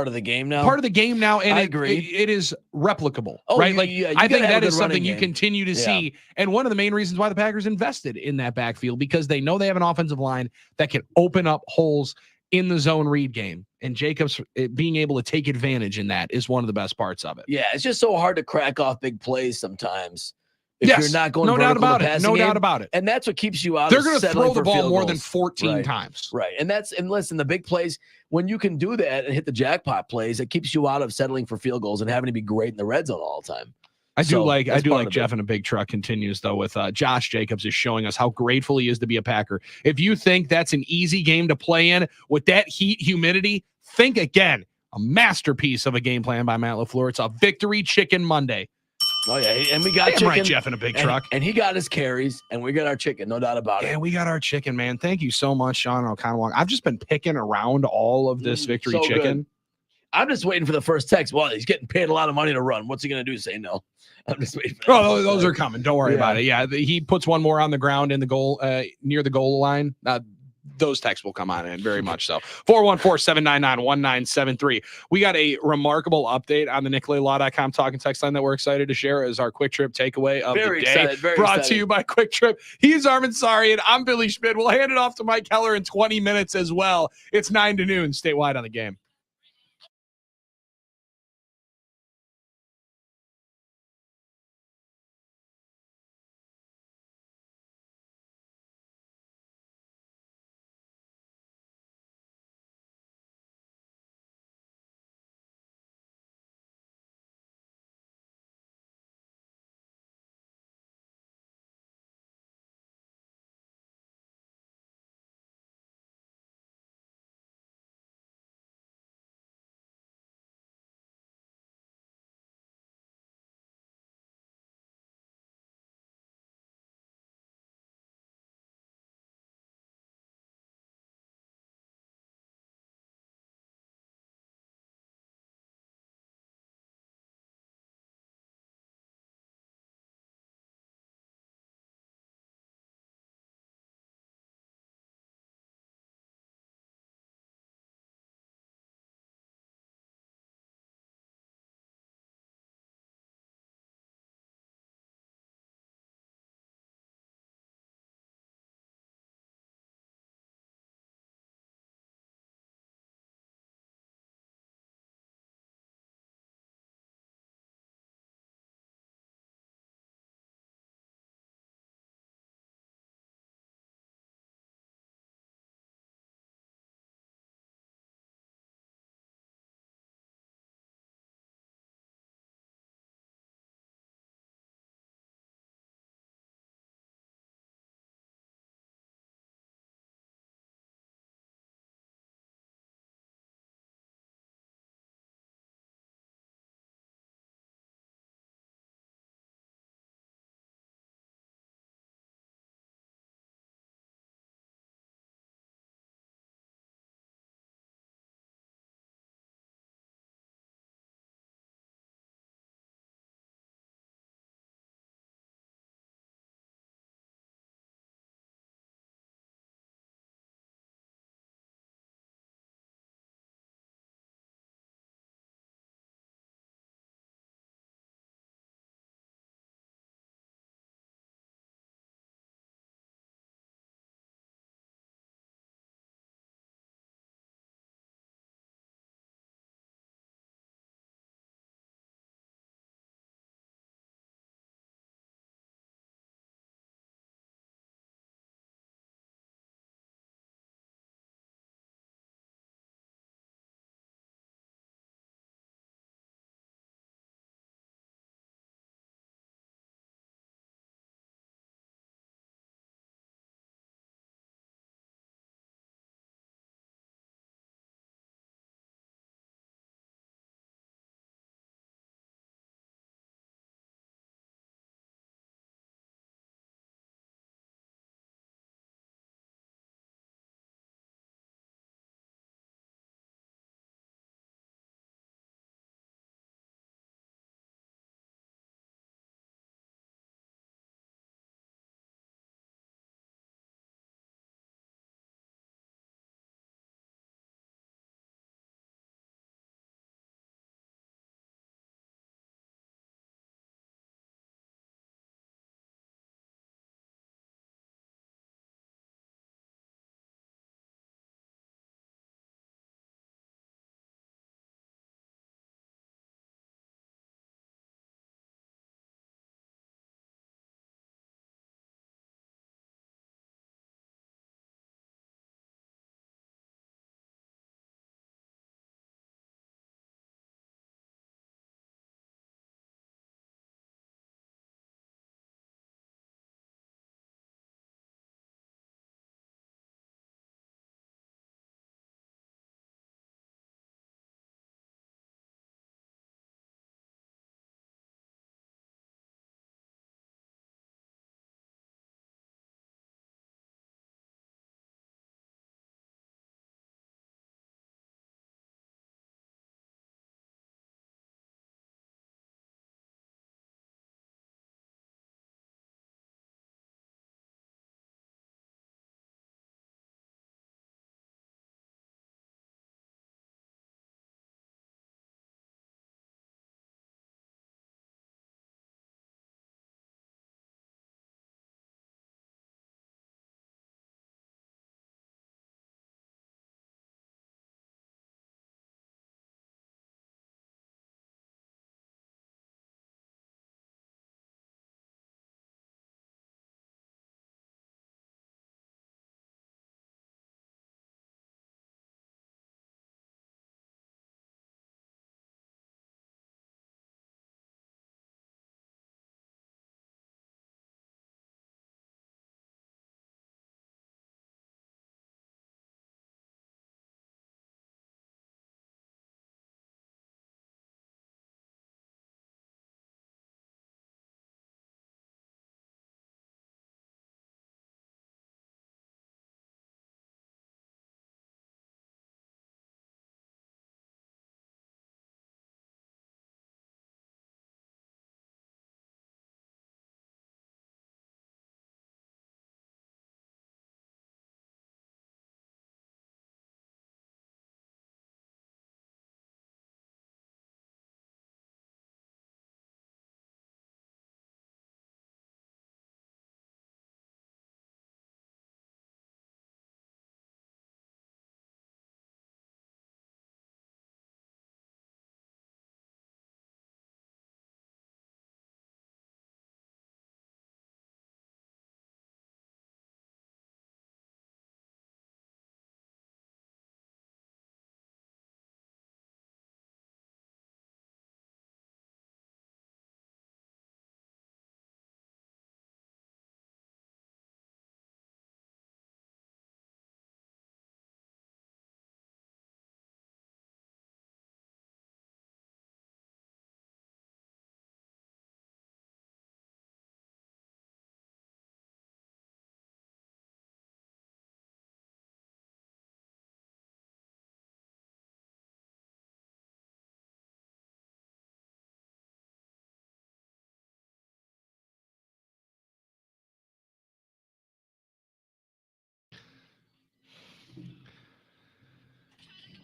Speaker 3: of the game now.
Speaker 1: part of the game now. And
Speaker 3: I agree.
Speaker 1: It is replicable,
Speaker 3: Oh,
Speaker 1: right?
Speaker 3: you
Speaker 1: Like,
Speaker 3: gotta
Speaker 1: I think
Speaker 3: have a
Speaker 1: that
Speaker 3: good
Speaker 1: is something
Speaker 3: running
Speaker 1: you
Speaker 3: game.
Speaker 1: continue to
Speaker 3: Yeah.
Speaker 1: see. And one of the main reasons why the Packers invested in that backfield, because they know they have an offensive line that can open up holes in the zone read game. And Jacobs being able to take advantage in that is one of the best parts of it.
Speaker 3: Yeah, it's just so hard to crack off big plays sometimes. if
Speaker 1: yes,
Speaker 3: you're not going
Speaker 1: no doubt
Speaker 3: vertical in
Speaker 1: about
Speaker 3: the
Speaker 1: it.
Speaker 3: passing
Speaker 1: No doubt
Speaker 3: game.
Speaker 1: about it.
Speaker 3: And that's what keeps you out
Speaker 1: They're
Speaker 3: of
Speaker 1: going to
Speaker 3: settling
Speaker 1: throw the
Speaker 3: for
Speaker 1: ball
Speaker 3: field
Speaker 1: more
Speaker 3: goals.
Speaker 1: than 14
Speaker 3: Right.
Speaker 1: times.
Speaker 3: Right. And listen, the big plays, when you can do that and hit the jackpot plays, it keeps you out of settling for field goals and having to be great in the red zone all the time.
Speaker 1: I do like
Speaker 3: that's part of
Speaker 1: Jeff in a big truck continues though with Josh Jacobs is showing us how grateful he is to be a Packer. If you think that's an easy game to play in with that heat, humidity, think again. A masterpiece of a game plan by Matt LaFleur. It's a victory chicken Monday.
Speaker 3: Oh yeah, and we got
Speaker 1: Damn
Speaker 3: chicken.
Speaker 1: right, Jeff in a big truck.
Speaker 3: And he got his carries, and we got our chicken, no doubt about it.
Speaker 1: Yeah, we got our chicken, man. Thank you so much, Sean O'Connell. I've just been picking around all of this victory
Speaker 3: so
Speaker 1: chicken.
Speaker 3: good. I'm just waiting for the first text. Well, he's getting paid a lot of money to run. What's he going to do? Say no. I'm just waiting for that.
Speaker 1: Oh, those are coming. Don't worry about it. Yeah, he puts one more on the ground in the goal near the goal line. Those texts will come on in very much so. 414-799-1973. We got a remarkable update on the NicolaLaw.com talking text line that we're excited to share as our Quick Trip takeaway of the day. Brought to you by Quick Trip. He's Armin Sarian. I'm Billy Schmidt. We'll hand it off to Mike Keller in 20 minutes as well. It's 9 to noon statewide on the game.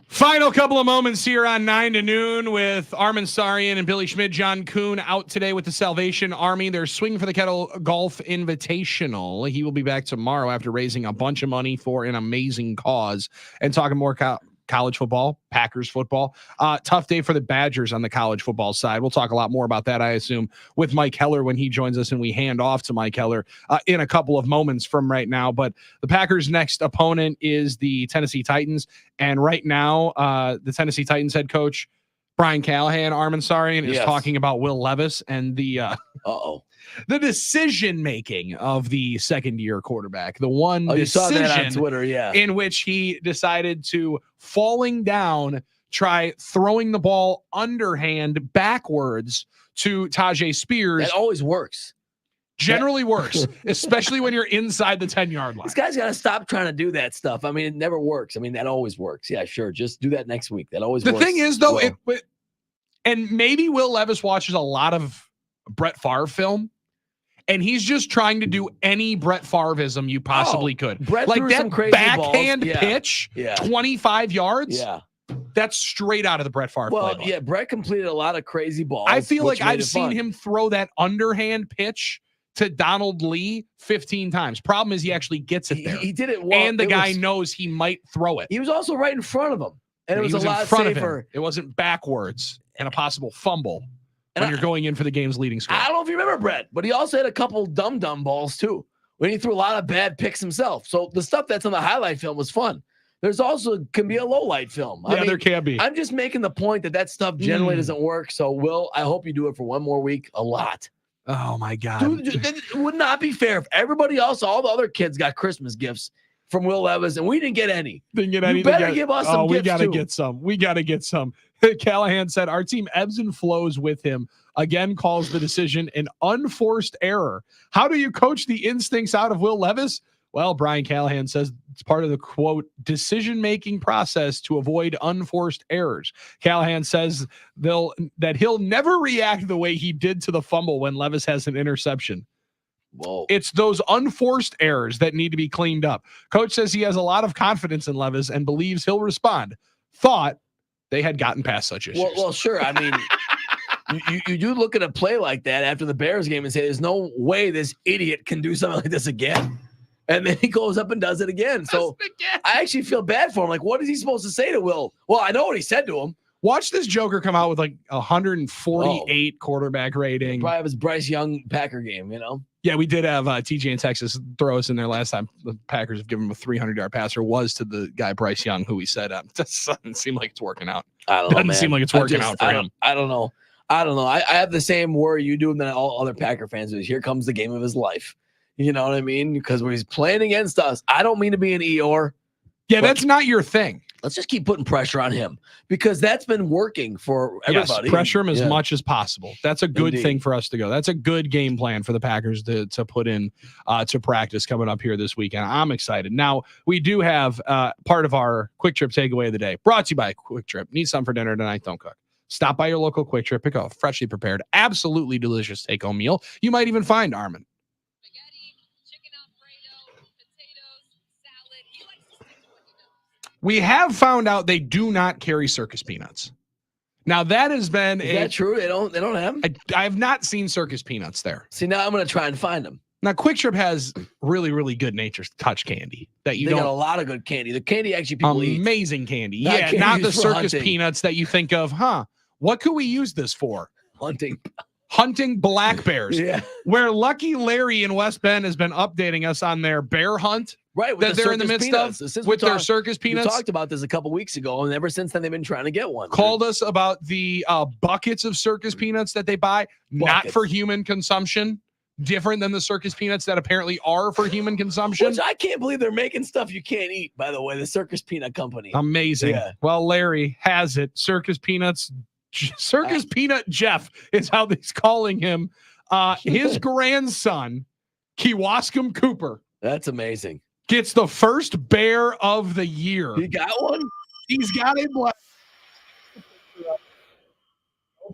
Speaker 1: Final couple of moments here on 9 to noon with Armin Sarian and Billy Schmidt. John Kuhn out today with the Salvation Army. They're Swing for the Kettle Golf Invitational. He will be back tomorrow after raising a bunch of money for an amazing cause and talking more college football, Packers football. Tough day for the Badgers on the college football side. We'll talk a lot more about that, I assume, with Mike Heller when he joins us and we hand off to Mike Heller in a couple of moments from right now. But the Packers' next opponent is the Tennessee Titans. And right now, the Tennessee Titans head coach, Brian Callahan, Armin Sarian, is talking about Will Levis and the decision-making of the second-year quarterback. The one
Speaker 3: you saw
Speaker 1: decision
Speaker 3: that on Twitter,
Speaker 1: in which he decided to, falling down, try throwing the ball underhand backwards to Tajay Spears.
Speaker 3: That always works.
Speaker 1: Generally works, especially when you're inside the 10-yard line.
Speaker 3: This guy's got to stop trying to do that stuff. I mean, it never works. I mean, that always works. Yeah, sure. Just do that next week. That always works.
Speaker 1: The thing is, though, and maybe Will Levis watches a lot of Brett Favre film, and he's just trying to do any Brett Favreism you possibly could.
Speaker 3: Brett
Speaker 1: like
Speaker 3: threw
Speaker 1: that
Speaker 3: some crazy
Speaker 1: backhand
Speaker 3: balls.
Speaker 1: pitch,
Speaker 3: Yeah.
Speaker 1: 25 yards.
Speaker 3: Yeah.
Speaker 1: That's straight out of the Brett Favre playbook.
Speaker 3: Yeah, Brett completed a lot of crazy balls.
Speaker 1: I feel like
Speaker 3: which made
Speaker 1: I've
Speaker 3: it
Speaker 1: seen
Speaker 3: fun.
Speaker 1: him throw that underhand pitch to Donald Lee 15 times. Problem is he actually gets it there.
Speaker 3: He did it well.
Speaker 1: And the guy knows he might throw it.
Speaker 3: He was also right in front of him. And it
Speaker 1: He
Speaker 3: was a lot
Speaker 1: in front
Speaker 3: safer.
Speaker 1: of him. It wasn't backwards and a possible fumble
Speaker 3: And
Speaker 1: when you're going in for the game's leading score.
Speaker 3: I don't know if you remember Brett, but he also had a couple dumb balls too, when he threw a lot of bad picks himself. So the stuff that's on the highlight film was fun. There's also can be a low light film.
Speaker 1: Yeah, there can be.
Speaker 3: I'm just making the point that stuff generally doesn't work. So Will, I hope you do it for one more week. A lot.
Speaker 1: Oh my God.
Speaker 3: Dude, it would not be fair if everybody else, all the other kids got Christmas gifts from Will Levis and we didn't get any.
Speaker 1: Didn't get
Speaker 3: You
Speaker 1: anything.
Speaker 3: better give us some
Speaker 1: we
Speaker 3: gifts
Speaker 1: gotta
Speaker 3: too.
Speaker 1: get some. We gotta get some. Callahan said our team ebbs and flows with him. Again, calls the decision an unforced error. How do you coach the instincts out of Will Levis? Well, Brian Callahan says it's part of the, quote, decision-making process to avoid unforced errors. Callahan says that he'll never react the way he did to the fumble when Levis has an interception.
Speaker 3: Whoa.
Speaker 1: It's those unforced errors that need to be cleaned up. Coach says he has a lot of confidence in Levis and believes he'll respond. Thought they had gotten past such issues.
Speaker 3: Well, sure. I mean, you do look at a play like that after the Bears game and say, there's no way this idiot can do something like this again. And then he goes up and does it again. So I actually feel bad for him. Like, what is he supposed to say to Will? Well, I know what he said to him.
Speaker 1: Watch this Joker come out with like 148 quarterback rating.
Speaker 3: Probably have his Bryce Young Packer game, you know?
Speaker 1: Yeah, we did have TJ in Texas throw us in there last time. The Packers have given him a 300-yard passer, was to the guy Bryce Young, who we said doesn't seem like it's working out.
Speaker 3: I don't know,
Speaker 1: Doesn't
Speaker 3: man.
Speaker 1: seem like it's working out for him.
Speaker 3: I don't know. I have the same worry you do than all other Packer fans do. Here comes the game of his life. You know what I mean? Because when he's playing against us, I don't mean to be an Eeyore.
Speaker 1: Yeah, that's not your thing.
Speaker 3: Let's just keep putting pressure on him because that's been working for everybody.
Speaker 1: Yes, pressure him as much as possible. That's a good
Speaker 3: Indeed.
Speaker 1: thing for us to go. That's a good game plan for the Packers to put in to practice coming up here this weekend. I'm excited. Now, we do have part of our Quick Trip takeaway of the day brought to you by Quick Trip. Need something for dinner tonight? Don't cook. Stop by your local Quick Trip, pick up a freshly prepared, absolutely delicious take-home meal. You might even find Armin. We have found out they do not carry circus peanuts. Now that has been
Speaker 3: Is that true? They don't have them?
Speaker 1: I have not seen circus peanuts there.
Speaker 3: See, now I'm going to try and find them.
Speaker 1: Now Quick Trip has really, really good Nature's Touch candy that you
Speaker 3: They got a
Speaker 1: don't.
Speaker 3: lot of good candy. The candy actually people eat.
Speaker 1: Amazing candy.
Speaker 3: Not
Speaker 1: Yeah,
Speaker 3: candy
Speaker 1: not the
Speaker 3: used for
Speaker 1: circus
Speaker 3: hunting.
Speaker 1: peanuts that you think of, huh? What could we use this for?
Speaker 3: Hunting.
Speaker 1: Hunting black bears.
Speaker 3: Yeah.
Speaker 1: Where Lucky Larry in West Bend has been updating us on their bear hunt
Speaker 3: Right.
Speaker 1: that they're in the midst of with their circus
Speaker 3: We
Speaker 1: peanuts.
Speaker 3: talked about this a couple weeks ago, and ever since then they've been trying to get one.
Speaker 1: Called us about the buckets of circus peanuts that they buy, not for human consumption, different than the circus peanuts that apparently are for human consumption.
Speaker 3: Which I can't believe they're making stuff you can't eat, by the way, the Circus Peanut Company.
Speaker 1: Amazing.
Speaker 3: Yeah.
Speaker 1: Well, Larry has it. Circus Peanuts, Circus Peanut Jeff is how he's calling him. His grandson, Kewaskum Cooper,
Speaker 3: That's amazing.
Speaker 1: gets the first bear of the year.
Speaker 3: You got one?
Speaker 1: He's got a black.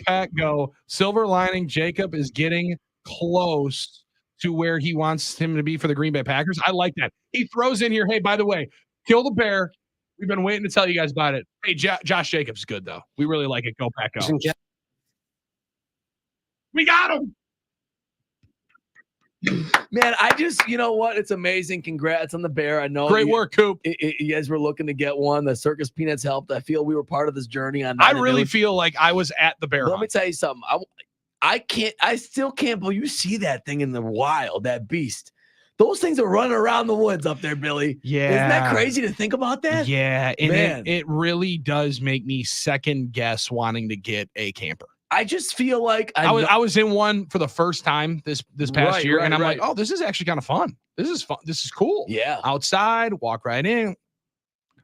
Speaker 1: Pat, go. Silver lining. Jacob is getting close to where he wants him to be for the Green Bay Packers. I like that. He throws in here, hey, by the way, kill the bear, We've been waiting to tell you guys about it. Hey, Josh Jacobs is good, though. We really like it. Go Pack, go. We got him.
Speaker 3: Man, you know what? It's amazing. Congrats on the bear. I know.
Speaker 1: Great work, Coop.
Speaker 3: You guys were looking to get one. The Circus Peanuts helped. I feel we were part of this journey.
Speaker 1: I really feel like I was at the bear.
Speaker 3: Let me tell you something. I still can't believe you see that thing in the wild, that beast. Those things are running around the woods up there, Billy.
Speaker 1: Yeah.
Speaker 3: Isn't that crazy to think about that?
Speaker 1: Yeah. And
Speaker 3: Man.
Speaker 1: it really does make me second guess wanting to get a camper.
Speaker 3: I just feel like
Speaker 1: I was in one for the first time this past year, and I'm
Speaker 3: right.
Speaker 1: like, oh, this is actually kind of fun. This is fun. This is cool.
Speaker 3: Yeah.
Speaker 1: Outside, walk right in.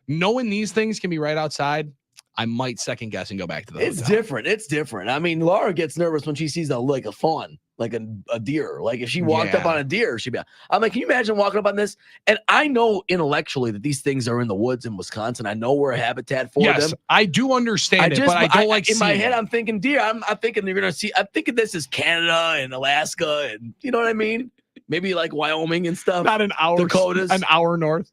Speaker 1: Knowing these things can be right outside, I might second guess and go back to the
Speaker 3: It's
Speaker 1: hotel.
Speaker 3: different. It's different. I mean, Laura gets nervous when she sees a fawn, like a deer. Like if she walked up
Speaker 1: Yeah.
Speaker 3: on a deer, she'd be. I'm like, can you imagine walking up on this? And I know intellectually that these things are in the woods in Wisconsin. I know we're a habitat for
Speaker 1: Yes,
Speaker 3: them.
Speaker 1: I do understand it, but I don't like
Speaker 3: in my
Speaker 1: seeing
Speaker 3: head.
Speaker 1: it.
Speaker 3: I'm thinking deer. I'm thinking you're gonna see. I'm thinking this is Canada and Alaska, and you know what I mean. Maybe like Wyoming and stuff.
Speaker 1: Not an hour,
Speaker 3: Dakotas.
Speaker 1: an hour north.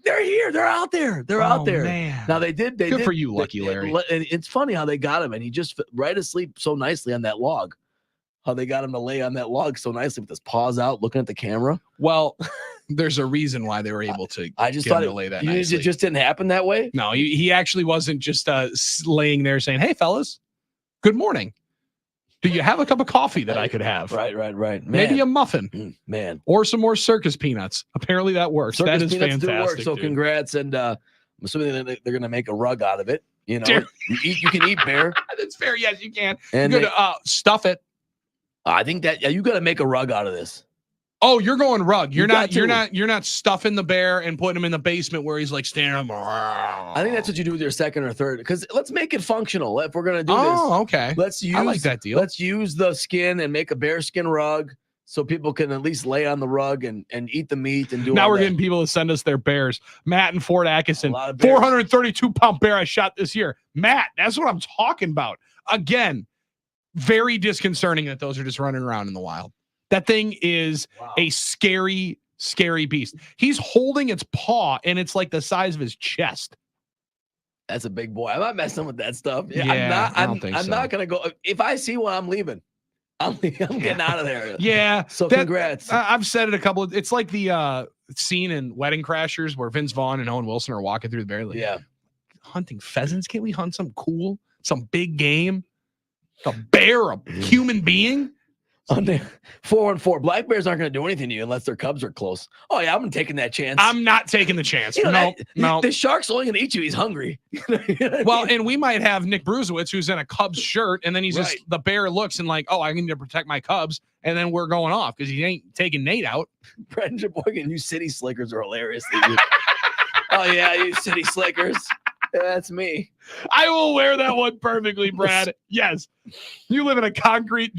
Speaker 3: They're here. They're out there. They're out there.
Speaker 1: Man.
Speaker 3: Now they did.
Speaker 1: Good for you, Lucky Larry.
Speaker 3: And it's funny how they got him, and he just right asleep so nicely on that log. How they got him to lay on that log so nicely with his paws out, looking at the camera.
Speaker 1: Well, there's a reason why they were able to.
Speaker 3: I just
Speaker 1: get
Speaker 3: thought
Speaker 1: him to lay that
Speaker 3: it
Speaker 1: nicely.
Speaker 3: just didn't happen that way.
Speaker 1: No, he actually wasn't just laying there saying, "Hey, fellas, good morning. Do you have a cup of coffee that I could have?
Speaker 3: Right. Man.
Speaker 1: Maybe a muffin
Speaker 3: man.
Speaker 1: or some more circus peanuts." Apparently that works.
Speaker 3: Circus
Speaker 1: that is
Speaker 3: peanuts do work,
Speaker 1: fantastic.
Speaker 3: so
Speaker 1: dude.
Speaker 3: congrats, and I'm assuming they're going to make a rug out of it. You know,
Speaker 1: Dear-
Speaker 3: you can eat bear,
Speaker 1: That's fair. Yes, you can.
Speaker 3: and
Speaker 1: You could stuff it.
Speaker 3: I think that you got to make a rug out of this.
Speaker 1: Oh, you're going rug. You're
Speaker 3: got
Speaker 1: you're not stuffing the bear and putting him in the basement where he's like standing.
Speaker 3: I think that's what you do with your second or third. Because let's make it functional. If we're going to do
Speaker 1: Oh, okay.
Speaker 3: this, let's use
Speaker 1: I like that deal.
Speaker 3: Let's use the skin and make a bear skin rug so people can at least lay on the rug and eat the meat and do.
Speaker 1: Now
Speaker 3: all
Speaker 1: we're
Speaker 3: that.
Speaker 1: getting people to send us their bears. Matt and Fort Atkinson,
Speaker 3: A lot of bears.
Speaker 1: 432-pound bear I shot this year. Matt, that's what I'm talking about. Again, very disconcerting that those are just running around in the wild. That thing is a scary, scary beast. He's holding its paw, and it's like the size of his chest.
Speaker 3: That's a big boy. I'm not messing with that stuff.
Speaker 1: Yeah, I don't think
Speaker 3: I'm
Speaker 1: so.
Speaker 3: not gonna go. If I see one, I'm leaving. I'm getting out of there.
Speaker 1: Yeah.
Speaker 3: So
Speaker 1: that-
Speaker 3: congrats.
Speaker 1: I've said it a couple of. It's like the scene in Wedding Crashers where Vince Vaughn and Owen Wilson are walking through the bear. Like,
Speaker 3: Yeah.
Speaker 1: hunting pheasants. Can't we hunt some cool, some big game? A bear, a human being.
Speaker 3: On the 4-1-4, black bears aren't going to do anything to you unless their cubs are close. Oh yeah, I'm taking that chance.
Speaker 1: I'm not taking the chance.
Speaker 3: You know,
Speaker 1: No, no.
Speaker 3: The shark's only going to eat you. He's hungry. You know what I
Speaker 1: Well,
Speaker 3: mean?
Speaker 1: and we might have Nick Bruzewitz, who's in a Cubs shirt, and then he's just
Speaker 3: Right.
Speaker 1: the bear looks and like, oh, I need to protect my Cubs, and then we're going off because he ain't taking Nate out.
Speaker 3: Brendan Sheboygan, you city slickers are hilarious. Oh yeah, you city slickers. Yeah, that's me.
Speaker 1: I will wear that one perfectly, Brad. Yes, you live in a concrete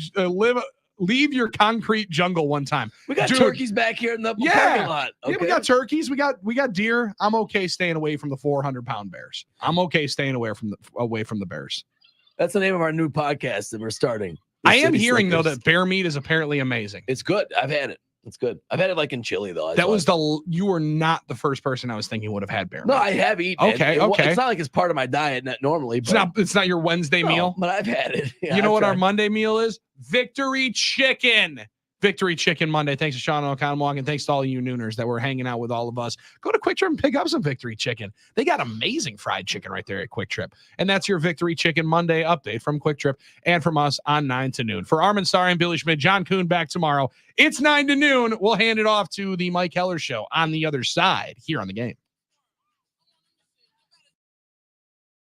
Speaker 1: leave your concrete jungle one time.
Speaker 3: We got
Speaker 1: Dude.
Speaker 3: turkeys back here in the
Speaker 1: Yeah.
Speaker 3: parking lot.
Speaker 1: Yeah, we got turkeys. We got deer. I'm okay staying away from the 400-pound bears. I'm okay staying away from the bears.
Speaker 3: That's the name of our new podcast that we're starting.
Speaker 1: I am
Speaker 3: City
Speaker 1: hearing though
Speaker 3: Slickers.
Speaker 1: that bear meat is apparently amazing.
Speaker 3: It's good. I've had it. It's good. I've had it like in Chile though.
Speaker 1: That was you were not the first person I was thinking would have had bear
Speaker 3: No,
Speaker 1: meat.
Speaker 3: I have eaten it.
Speaker 1: Okay,
Speaker 3: It
Speaker 1: okay.
Speaker 3: It's not like it's part of my diet normally. But
Speaker 1: It's not your Wednesday
Speaker 3: no,
Speaker 1: meal.
Speaker 3: but I've had it. Yeah,
Speaker 1: You know
Speaker 3: I've
Speaker 1: what our
Speaker 3: tried.
Speaker 1: Monday meal is? Victory Chicken. Victory Chicken Monday. Thanks to Sean O'Connell, and thanks to all you Nooners that were hanging out with all of us. Go to Quick Trip and pick up some Victory Chicken. They got amazing fried chicken right there at Quick Trip. And that's your Victory Chicken Monday update from Quick Trip and from us on 9 to noon. For Armin Sari and Billy Schmidt, John Kuhn back tomorrow. It's 9 to noon. We'll hand it off to the Mike Heller Show on the other side here on the game.